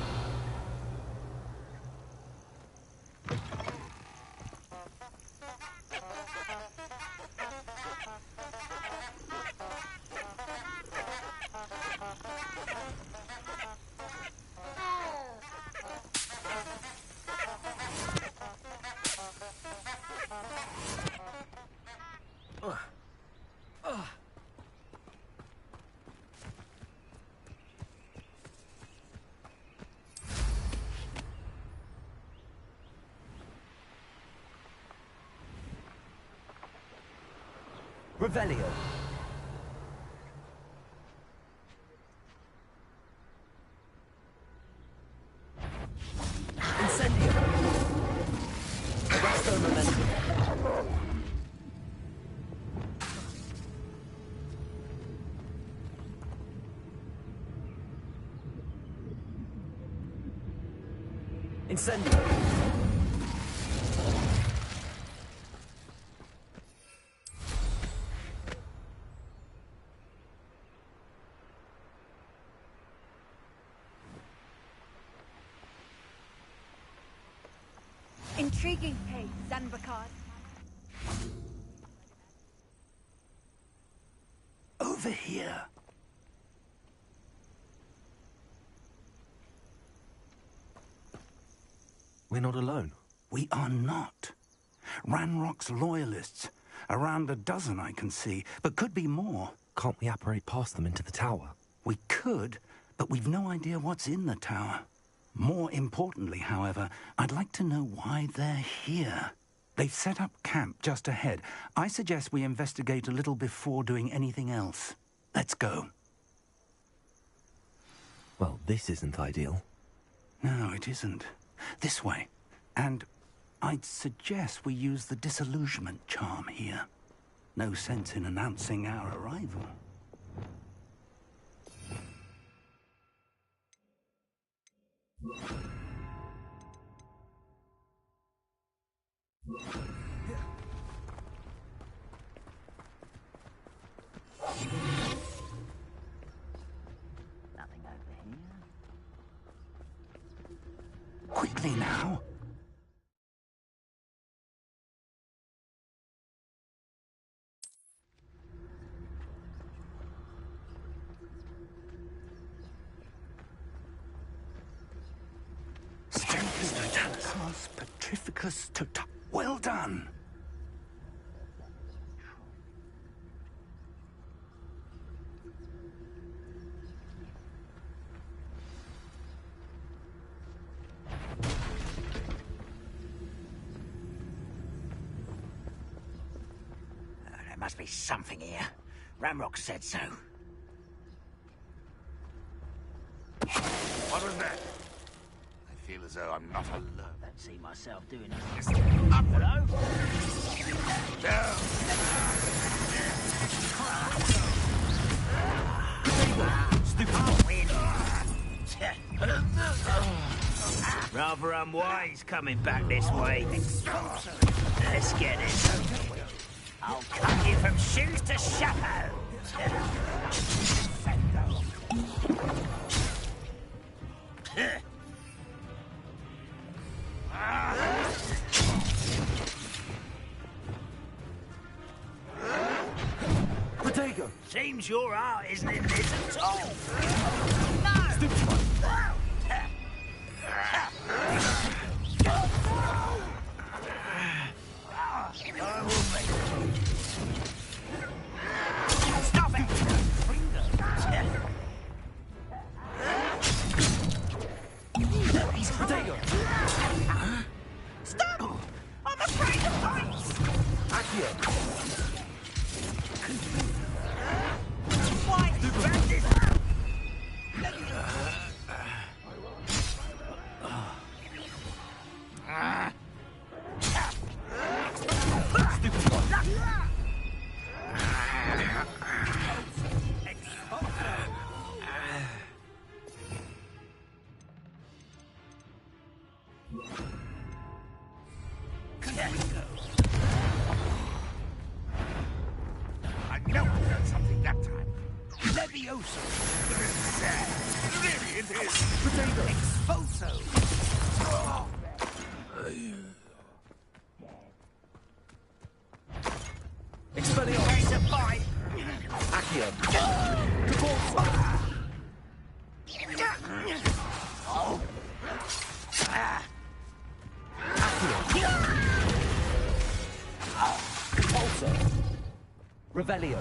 L: Revelio. Incendio. Arresto momentum. Incendio.
N: Intriguing case, Zanbakard.
A: Over here.
L: We're not alone.
A: We are not. Ranrock's loyalists. Around a dozen I can see, but could be more.
L: Can't we apparate past them into the tower?
A: We could, but we've no idea what's in the tower. More importantly, however, I'd like to know why they're here. They've set up camp just ahead. I suggest we investigate a little before doing anything else. Let's go.
L: Well, this isn't ideal.
A: No, it isn't. This way. And I'd suggest we use the disillusionment charm here. No sense in announcing our arrival.
H: Nothing over here.
A: Quickly now. Strengthus Petrificus Tota. Well done.
H: There must be something here. Ramrock said so.
F: What was that? I feel as though I'm not alone.
H: Don't see myself doing it. Hello? Rather unwise coming back this way. Let's get it. I'll cut you from shoes to chapeau.
K: Protego!
H: Seems your art isn't in this at all. Stop it!
K: Protego!
H: Stop! I'm afraid of heights!
K: Accio!
H: Why? Bandit!
F: I know I learned something that time. Leviosa. Really it is.
K: Potato.
F: Exfoso.
K: Expelliarmus!
H: Case of fight!
K: Accio! Caporzo! Pulsar! Revelio!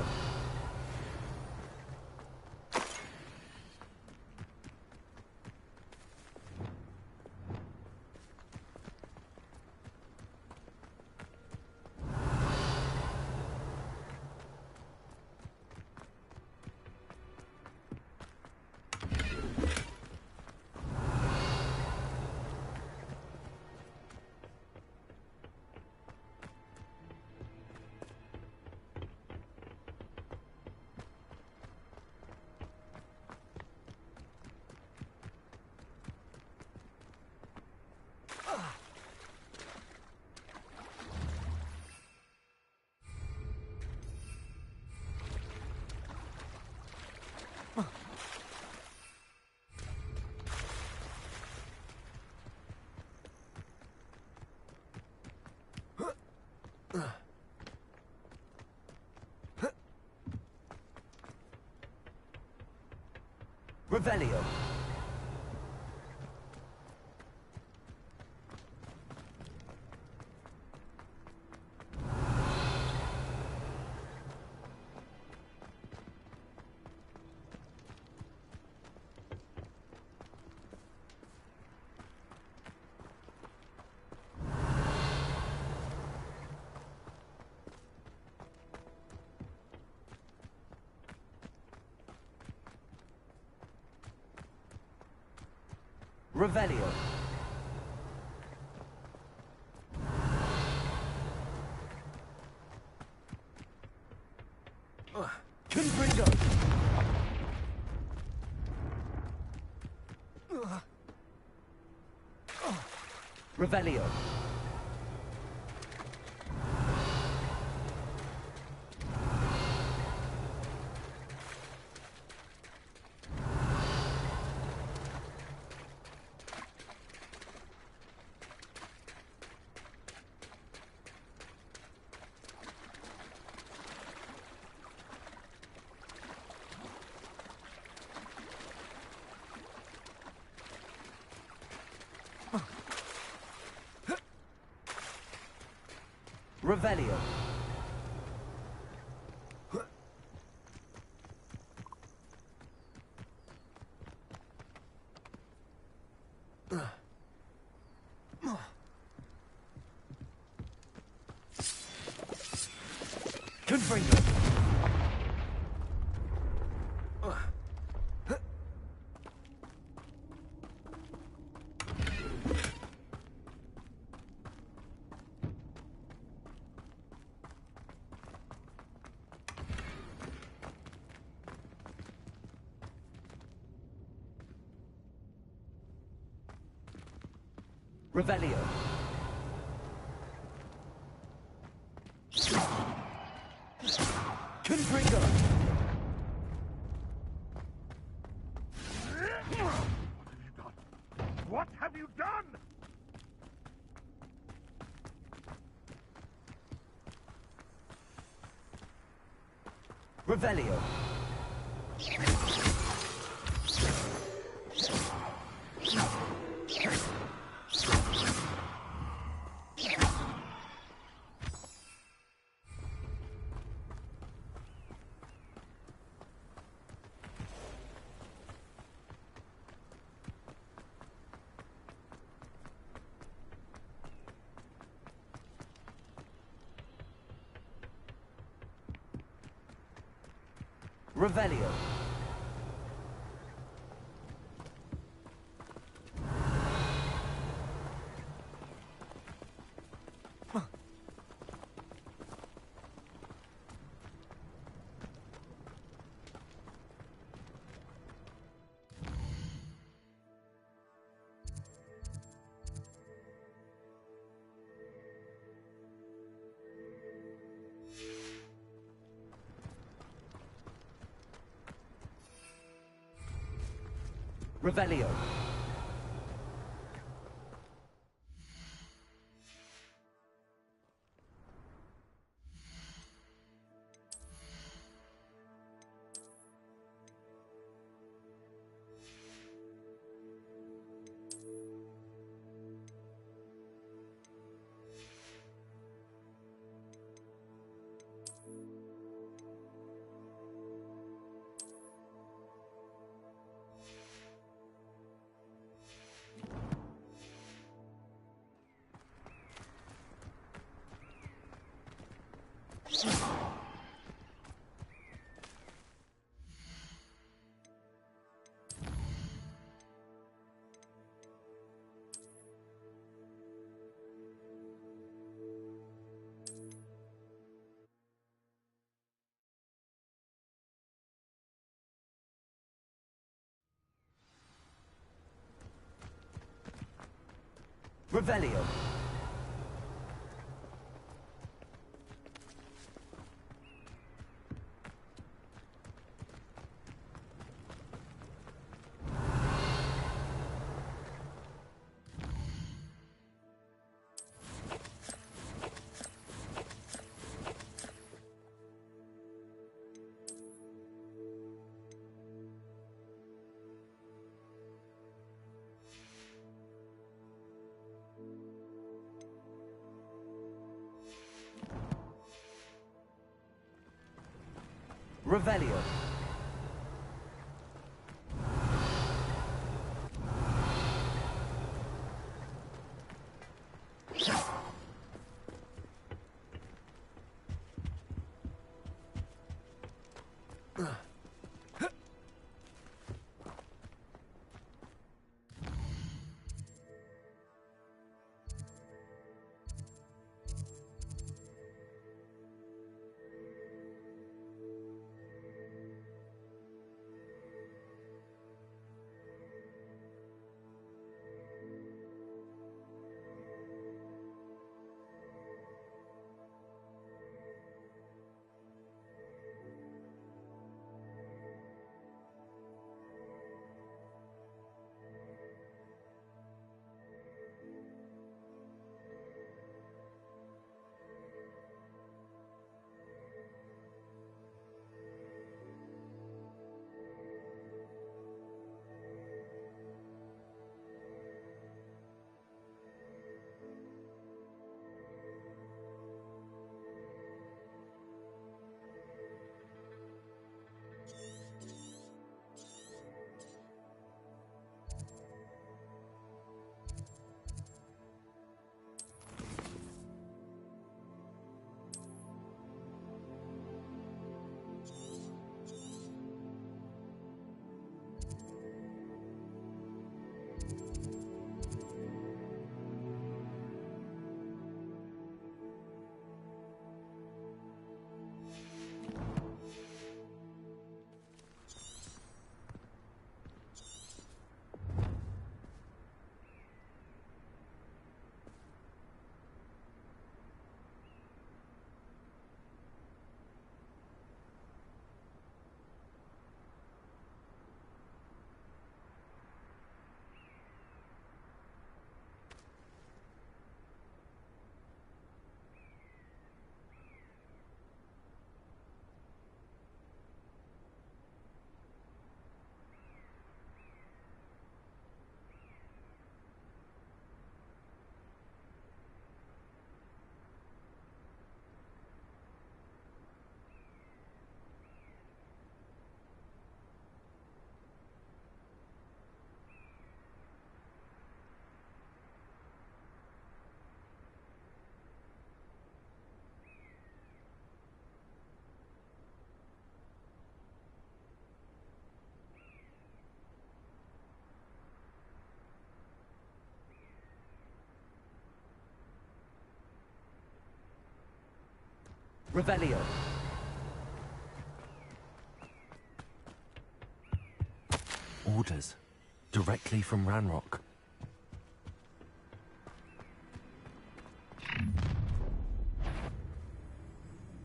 K: Revelio. Revelio.
L: Revelio. Revelio. Confringo. Revelio. Confringo.
F: What have you done?
L: Revelio. Revelio. Revelio. Revelio. Revelio. Revelio. Orders. Directly from Ranrock.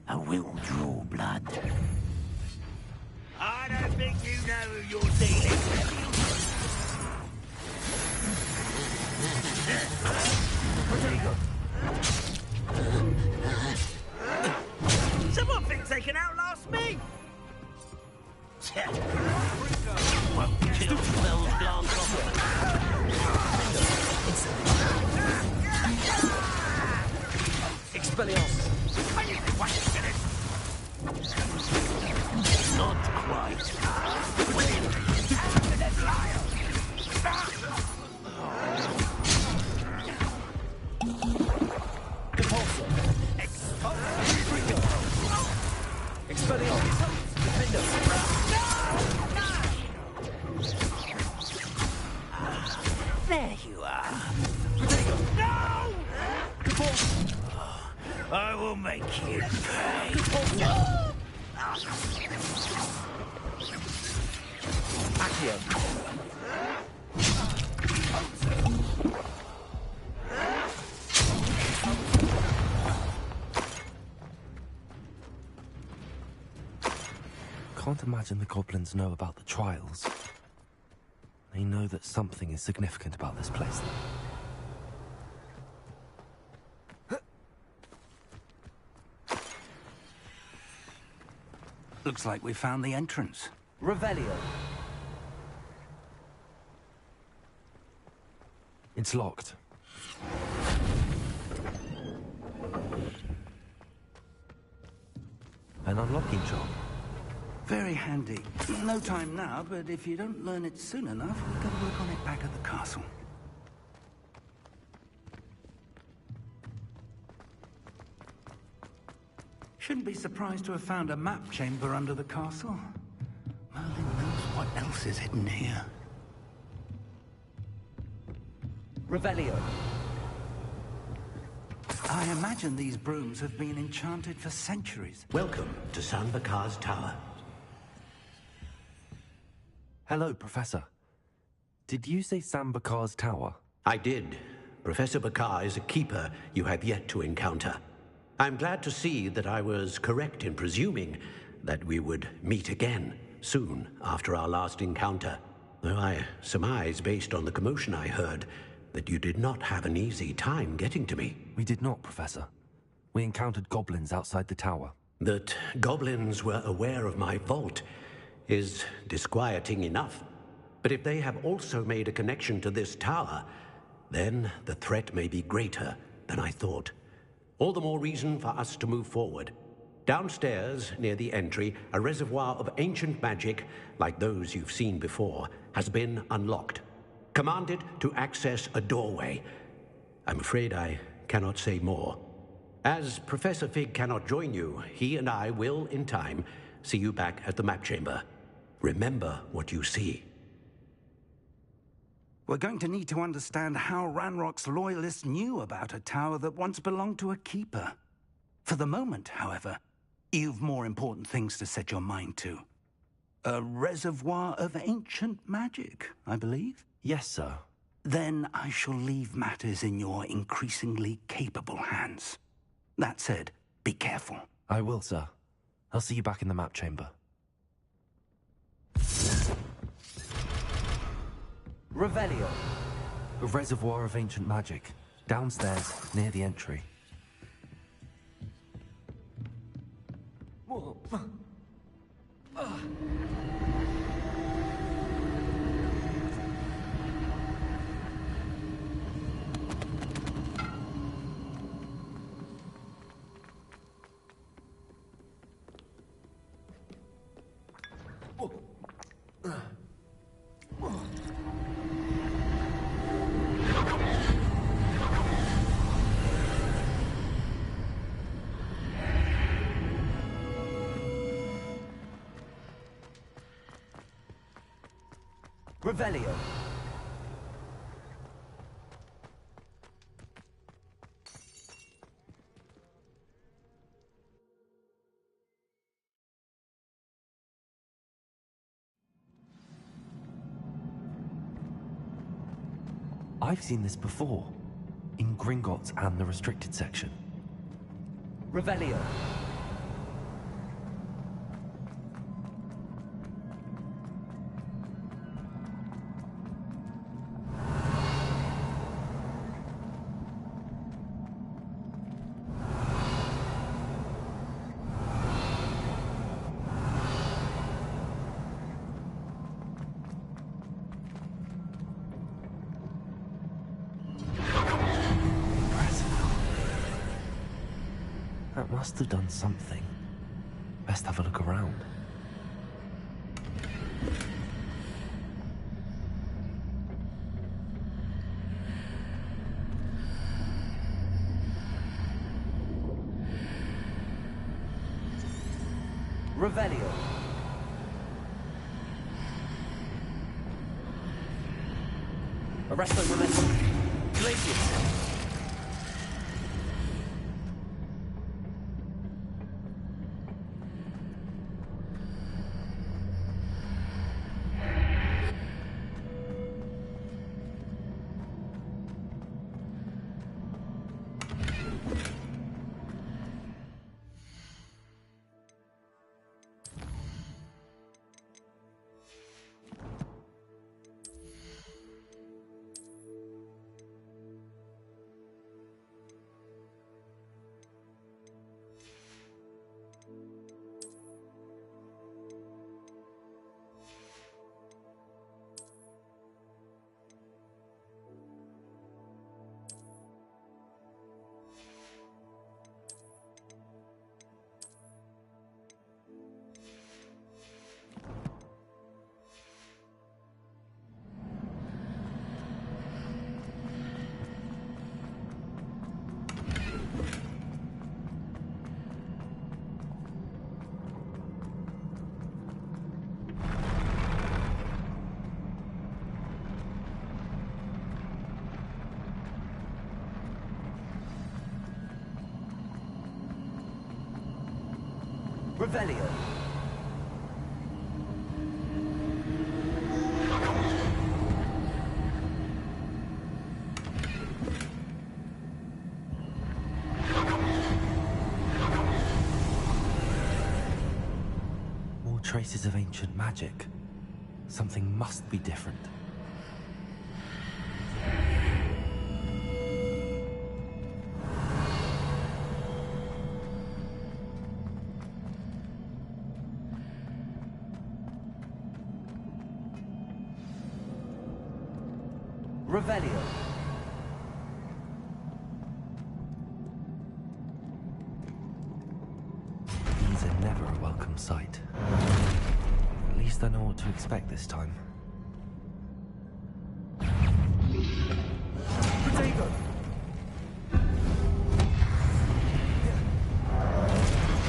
H: I will draw blood.
P: I don't think you know who you're dealing with. Someone thinks they can outlast me?
L: Expelliarmus.
H: Not quite. There you are. No! I will make you pay.
L: Accio. Can't imagine the goblins know about the trials. They know that something is significant about this place.
A: Looks like we found the entrance.
L: Revelio. It's locked. An unlocking job.
A: Very handy. No time now, but if you don't learn it soon enough, we've got to work on it back at the castle. Shouldn't be surprised to have found a map chamber under the castle. Merlin knows what else is hidden here.
L: Revelio.
A: I imagine these brooms have been enchanted for centuries.
S: Welcome to Sanvakar's Tower.
L: Hello, Professor. Did you say Sam Bakar's tower?
S: I did. Professor Bakar is a keeper you have yet to encounter. I'm glad to see that I was correct in presuming that we would meet again soon after our last encounter. Though I surmise, based on the commotion I heard, that you did not have an easy time getting to me.
L: We did not, Professor. We encountered goblins outside the tower.
S: That goblins were aware of my vault is disquieting enough. But if they have also made a connection to this tower, then the threat may be greater than I thought. All the more reason for us to move forward. Downstairs, near the entry, a reservoir of ancient magic, like those you've seen before, has been unlocked. Commanded to access a doorway. I'm afraid I cannot say more. As Professor Fig cannot join you, he and I will, in time, see you back at the map chamber. Remember what you see.
A: We're going to need to understand how Ranrock's loyalists knew about a tower that once belonged to a keeper. For the moment, however, you've more important things to set your mind to. A reservoir of ancient magic, I believe?
L: Yes, sir.
A: Then I shall leave matters in your increasingly capable hands. That said, be careful.
L: I will, sir. I'll see you back in the map chamber. Revelio. A reservoir of ancient magic. Downstairs, near the entry. Revelio. I've seen this before. In Gringotts and the restricted section.
C: Revelio.
L: That must have done something. Best have a look around.
C: Revelio. Arresto Momentum. Glacius. Revelio.
L: More traces of ancient magic. Something must be different.
C: Revelio.
L: These are never a welcome sight. At least I know what to expect this time.
C: Redragon.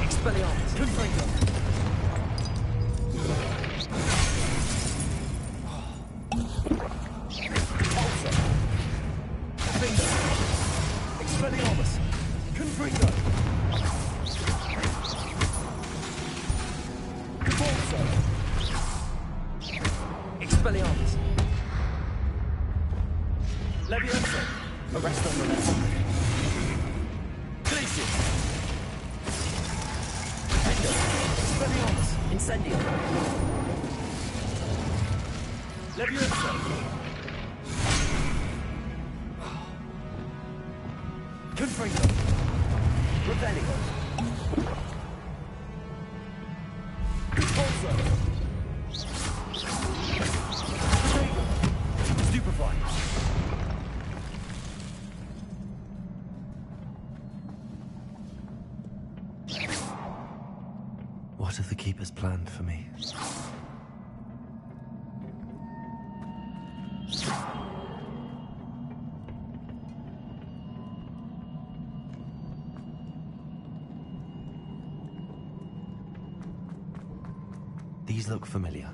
C: Expelliarmus. Confringo. Expelliarmus! Confringo! Condenser! Expelliarmus! Leviosa! Arresto Momentum! Glacius! Endo! Expelliarmus! Incendio! Leviosa! Confringo! Revelio! Condenser! Stupefy!
L: What have the Keepers planned for me? These look familiar.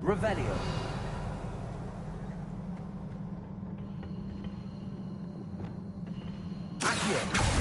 L: Revelio. Accio.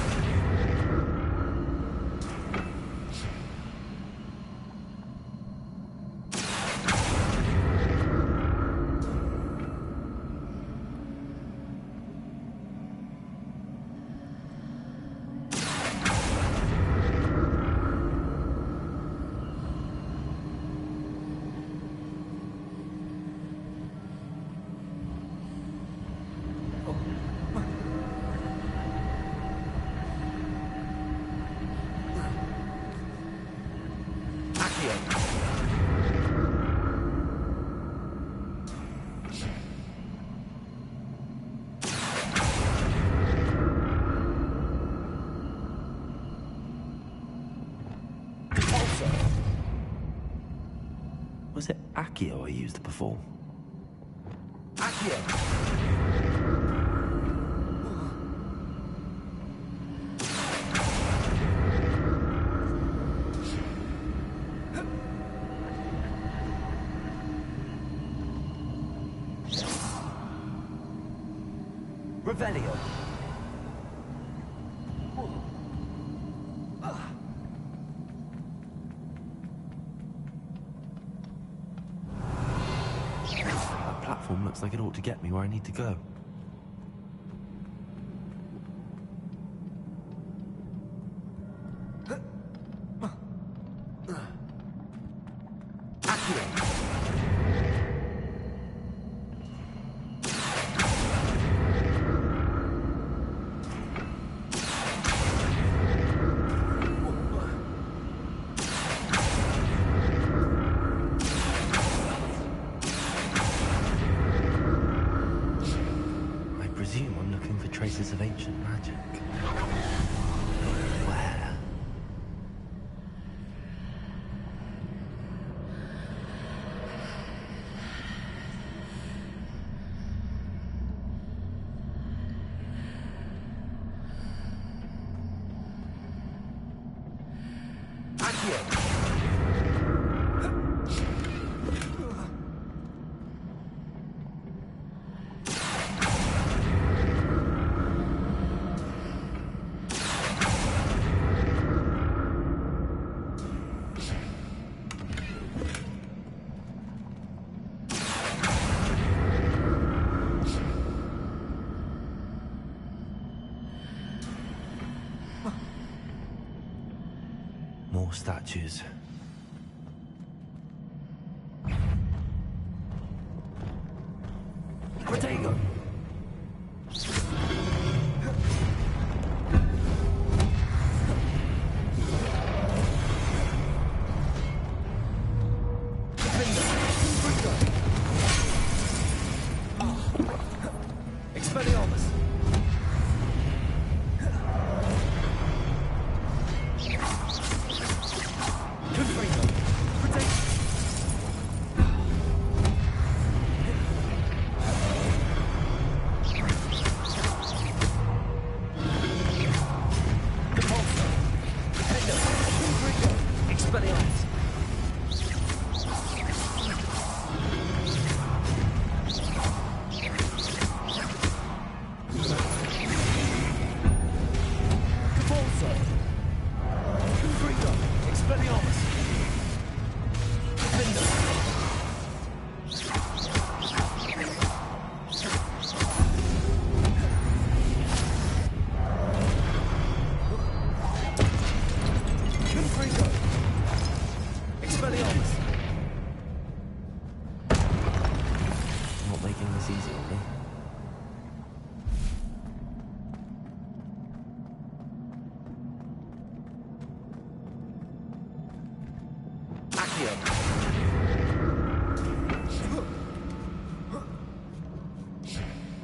L: Was it Accio I used before? Accio! Revelio. That platform looks like it ought to get me where I need to go. Traces of ancient magic. Where? Accio! More statues. Redragon! Expelliarmus!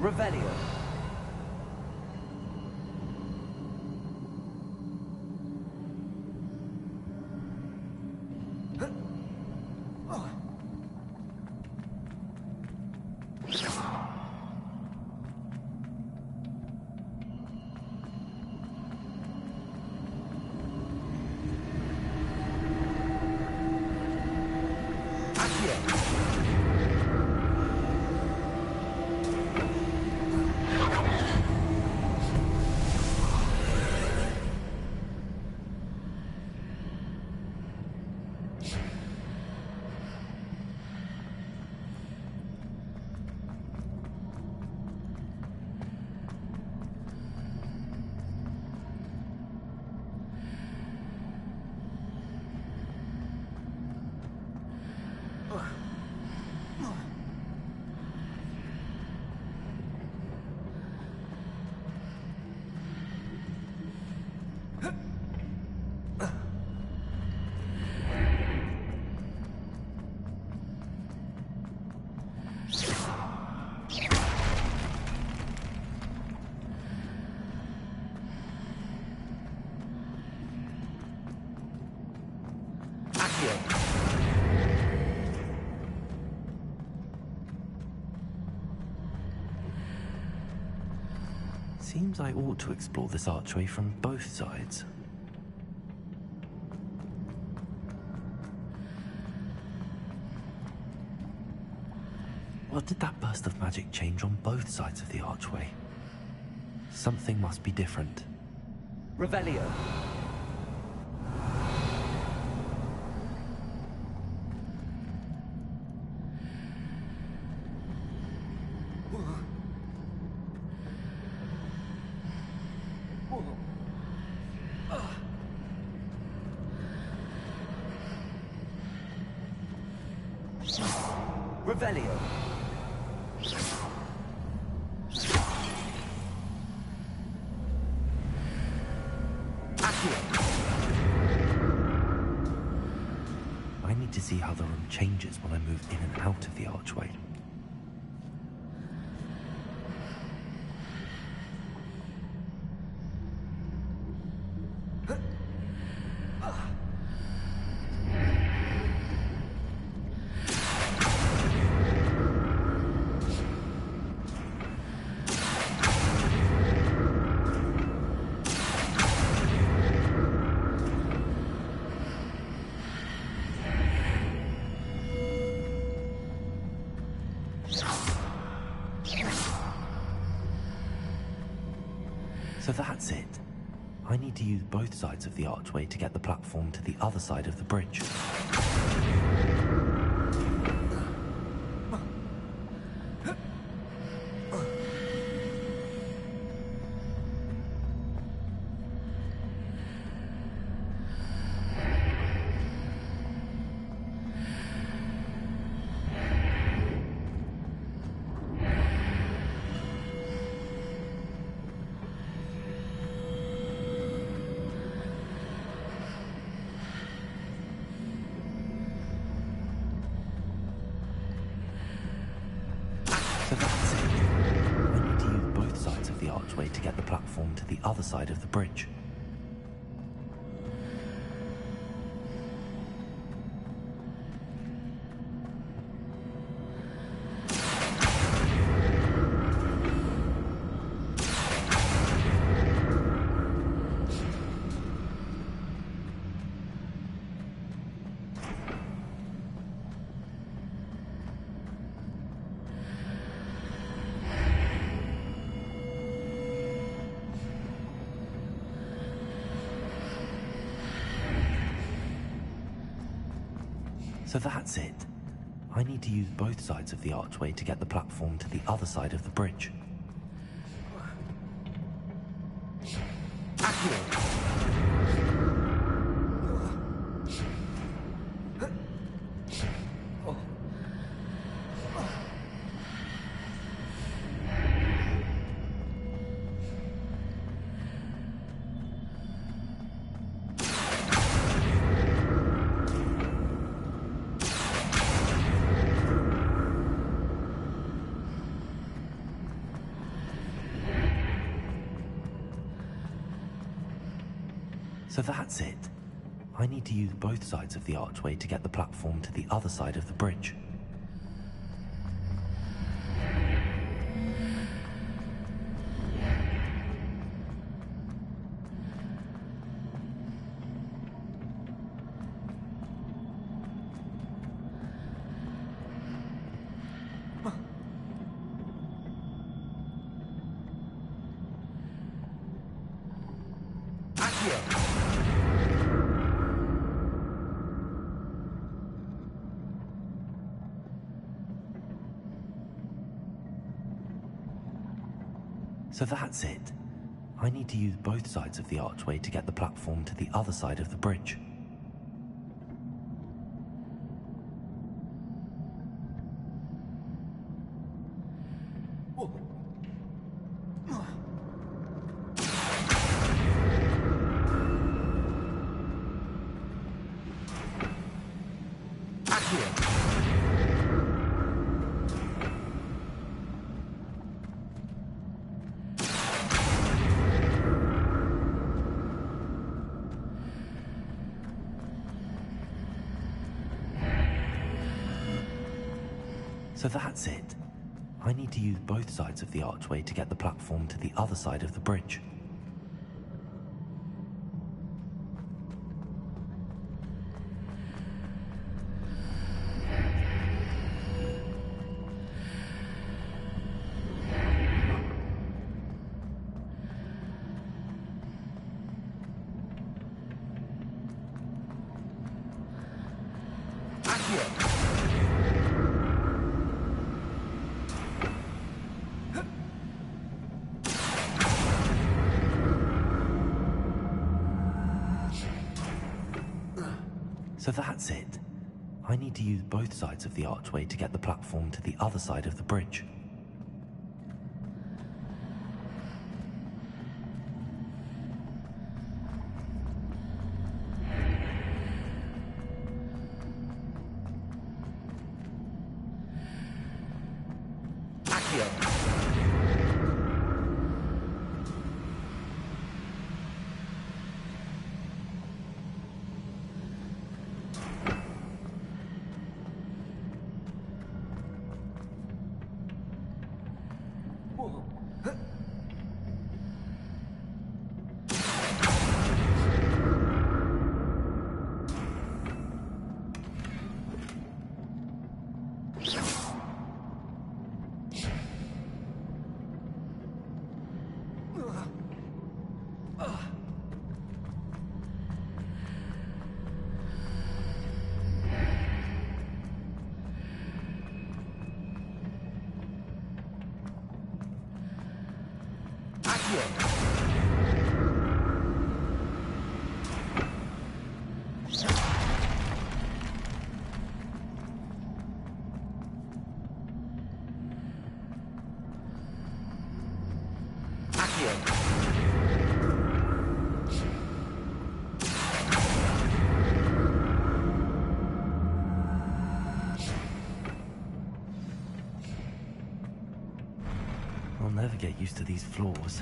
L: Revelio. Seems I ought to explore this archway from both sides. What did that burst of magic change on both sides of the archway? Something must be different. Revelio. Revelio. I need to see how the room changes when I move in and out of the archway. So that's it. I need to use both sides of the archway to get the platform to the other side of the bridge. To get the platform to the other side of the bridge. So that's it. I need to use both sides of the archway to get the platform to the other side of the bridge. So that's it. I need to use both sides of the archway to get the platform to the other side of the bridge. So that's it. I need to use both sides of the archway to get the platform to the other side of the bridge. So that's it. I need to use both sides of the archway to get the platform to the other side of the bridge. So that's it. I need to use both sides of the archway to get the platform to the other side of the bridge. I'll never get used to these floors.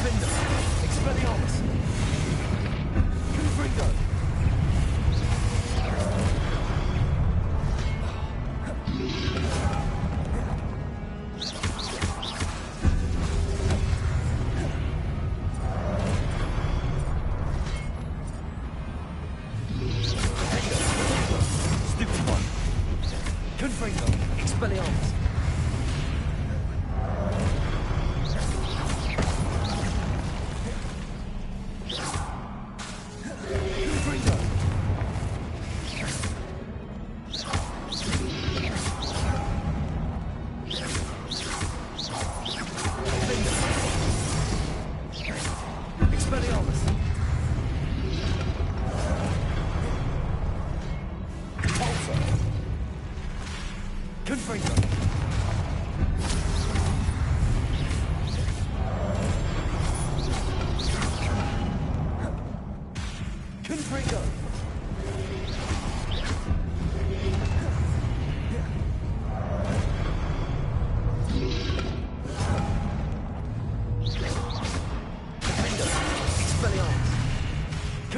P: Defender!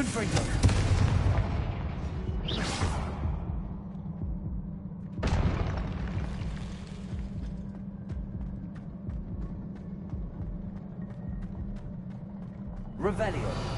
P: Confringo.
L: Revelio.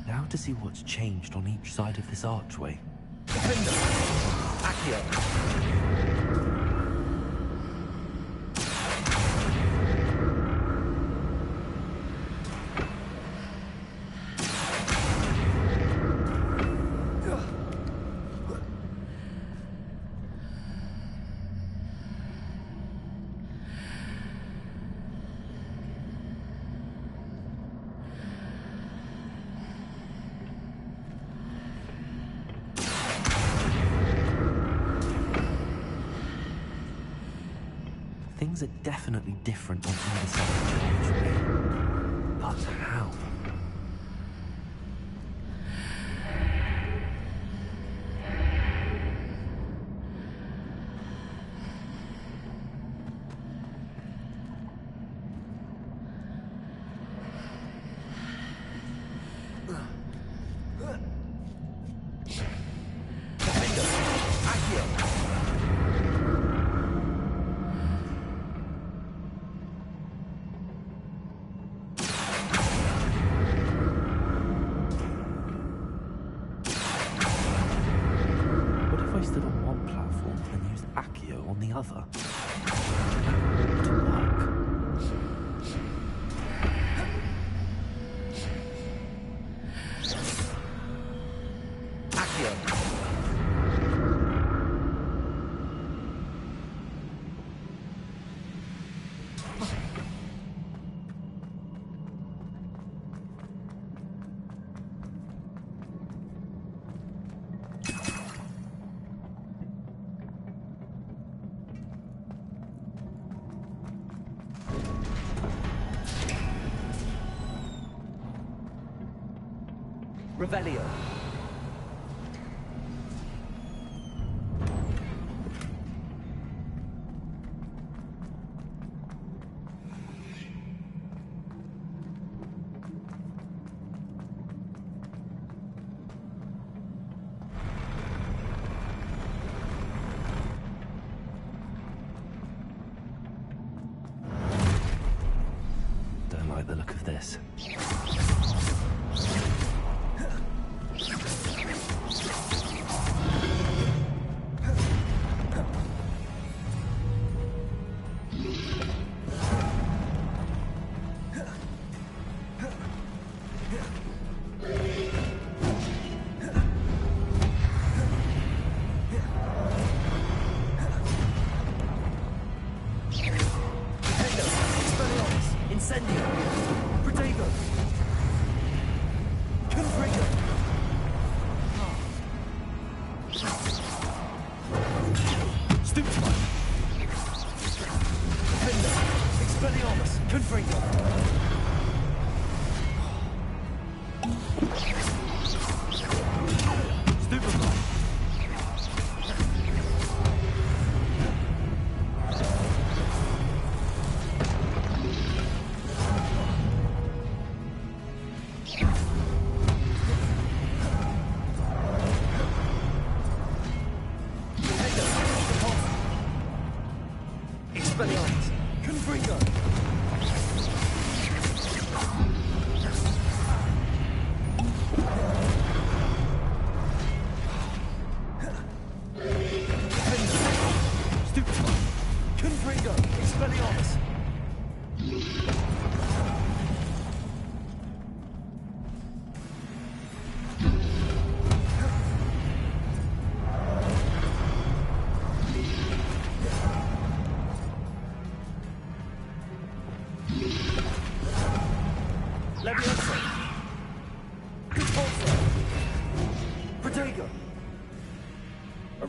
L: Now to see what's changed on each side of this archway. Things are definitely different on either side of the archway. But how? Other. That ought to work. Revelio. Don't like the look of this.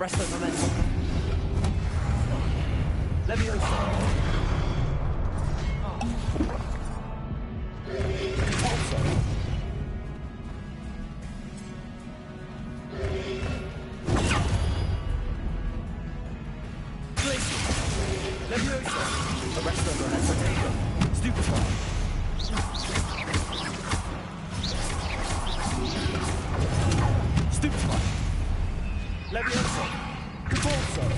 D: Arresto momentum. Leviosa. Repulsor. Glacier. Leviosa. Arresto momentum. Stupefy. Stupefy. Leviosa. Repulsor.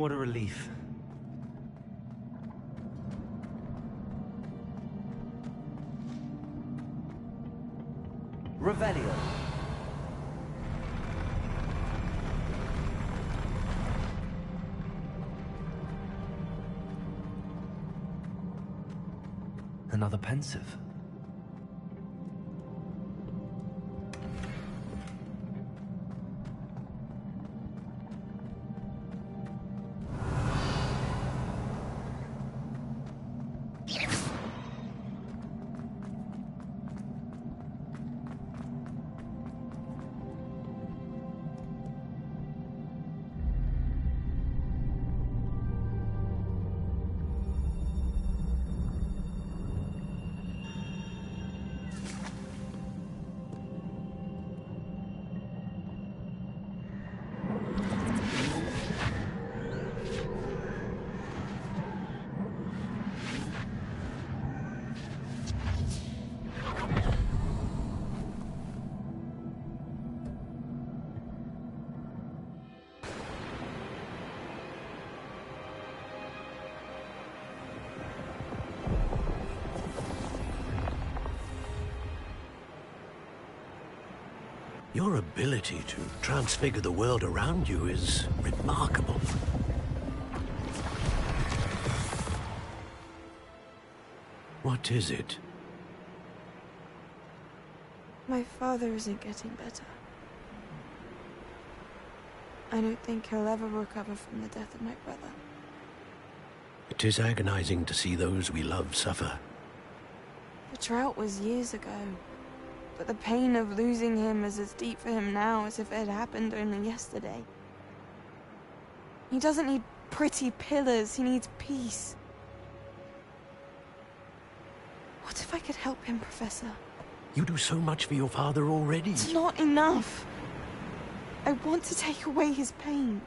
L: What a relief. Revelio. Another pensive.
S: Your ability to transfigure the world around you is remarkable. What is it?
O: My father isn't getting better. I don't think he'll ever recover from the death of my brother.
S: It is agonizing to see those we love suffer.
O: The drought was years ago. But the pain of losing him is as deep for him now as if it had happened only yesterday. He doesn't need pretty pillars, he needs peace. What if I could help him, Professor?
S: You do so much for your father already.
O: It's not enough. I want to take away his pain.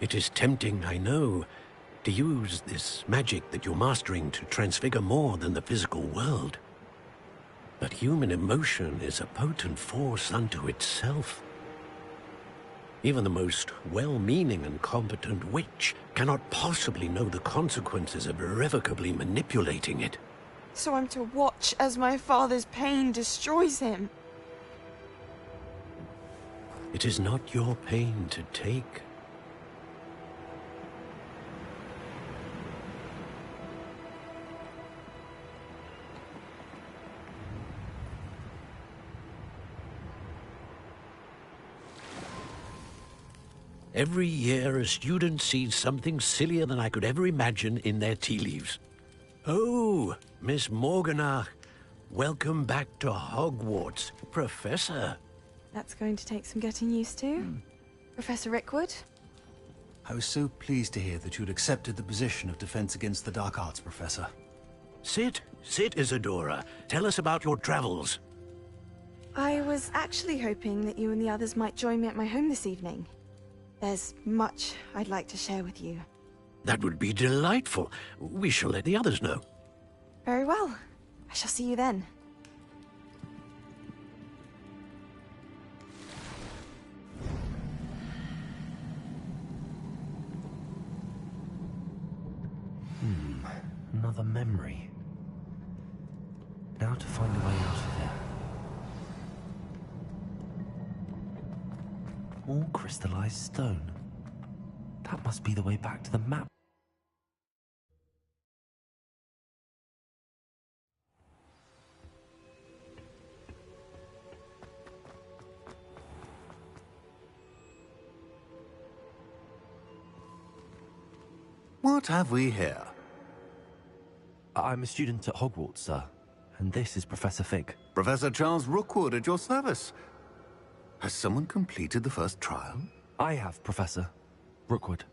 S: It is tempting, I know, to use this magic that you're mastering to transfigure more than the physical world. But human emotion is a potent force unto itself. Even the most well-meaning and competent witch cannot possibly know the consequences of irrevocably manipulating it.
O: So I'm to watch as my father's pain destroys him.
S: It is not your pain to take. Every year, a student sees something sillier than I could ever imagine in their tea leaves. Oh, Miss Morganach, Welcome back to Hogwarts, Professor.
O: That's going to take some getting used to. Professor Rickwood?
E: I was so pleased to hear that you'd accepted the position of Defense Against the Dark Arts, Professor.
S: Sit, Isadora. Tell us about your travels.
O: I was actually hoping that you and the others might join me at my home this evening. There's much I'd like to share with you.
S: That would be delightful. We shall let the others know.
O: Very well. I shall see you then.
L: Another memory. Now to find a way out of here. More crystallized stone. That must be the way back to the map.
A: What have we here?
L: I'm a student at Hogwarts, sir. And this is Professor Fig.
A: Professor Charles Rookwood at your service. Has someone completed the first trial?
L: I have, Professor Rookwood.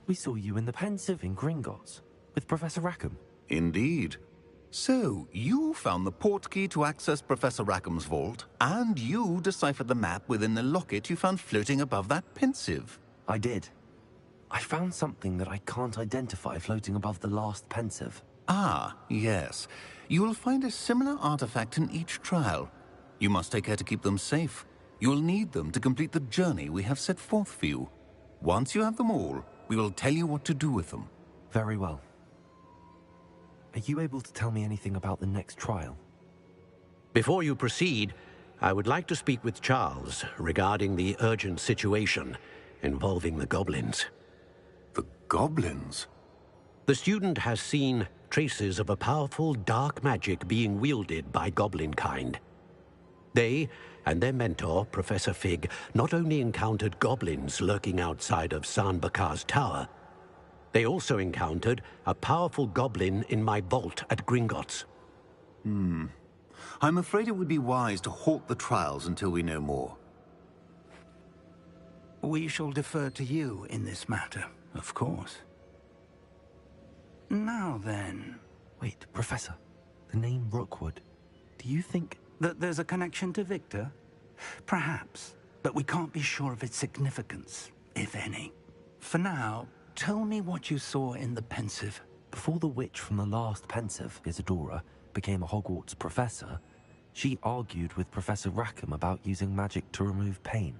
L: We saw you in the Pensive in Gringotts with Professor Rackham.
A: Indeed. So, you found the portkey to access Professor Rackham's vault, and you deciphered the map within the locket you found floating above that Pensive.
L: I did. I found something that I can't identify floating above the last Pensive.
A: Ah, yes. You will find a similar artifact in each trial. You must take care to keep them safe. You will need them to complete the journey we have set forth for you. Once you have them all, we will tell you what to do with them.
L: Very well. Are you able to tell me anything about the next trial?
S: Before you proceed, I would like to speak with Charles regarding the urgent situation involving the goblins.
A: The goblins?
S: The student has seen traces of a powerful dark magic being wielded by goblin kind. They and their mentor, Professor Fig, not only encountered goblins lurking outside of San Bakar's tower, they also encountered a powerful goblin in my vault at Gringotts.
A: I'm afraid it would be wise to halt the trials until we know more. We shall defer to you in this matter, of course. Now then...
L: Wait, Professor. The name Rookwood. Do you think...
A: that there's a connection to Victor? Perhaps, but we can't be sure of its significance, if any. For now, tell me what you saw in the Pensive.
L: Before the witch from the last Pensive, Isadora, became a Hogwarts professor, she argued with Professor Rackham about using magic to remove pain.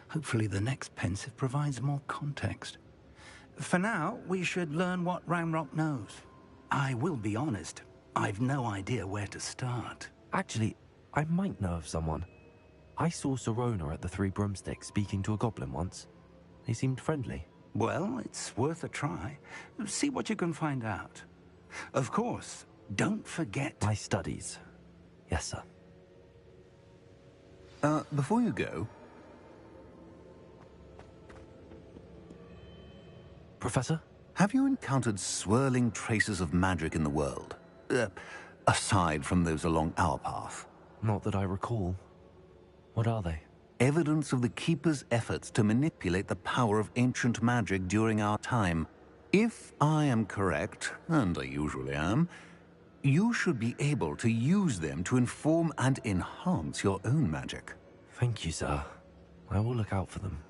A: Hopefully the next Pensive provides more context. For now, we should learn what Ranrock knows. I will be honest, I've no idea where to start.
L: Actually, I might know of someone. I saw Serona at the Three Broomsticks speaking to a goblin once. They seemed friendly.
A: Well, it's worth a try. See what you can find out. Of course, don't forget...
L: my studies. Yes, sir.
A: Before you go...
L: Professor?
A: Have you encountered swirling traces of magic in the world? Aside from those along our path?
L: Not that I recall. What are they?
A: Evidence of the Keeper's efforts to manipulate the power of ancient magic during our time. If I am correct, and I usually am, you should be able to use them to inform and enhance your own magic.
L: Thank you, sir. I will look out for them.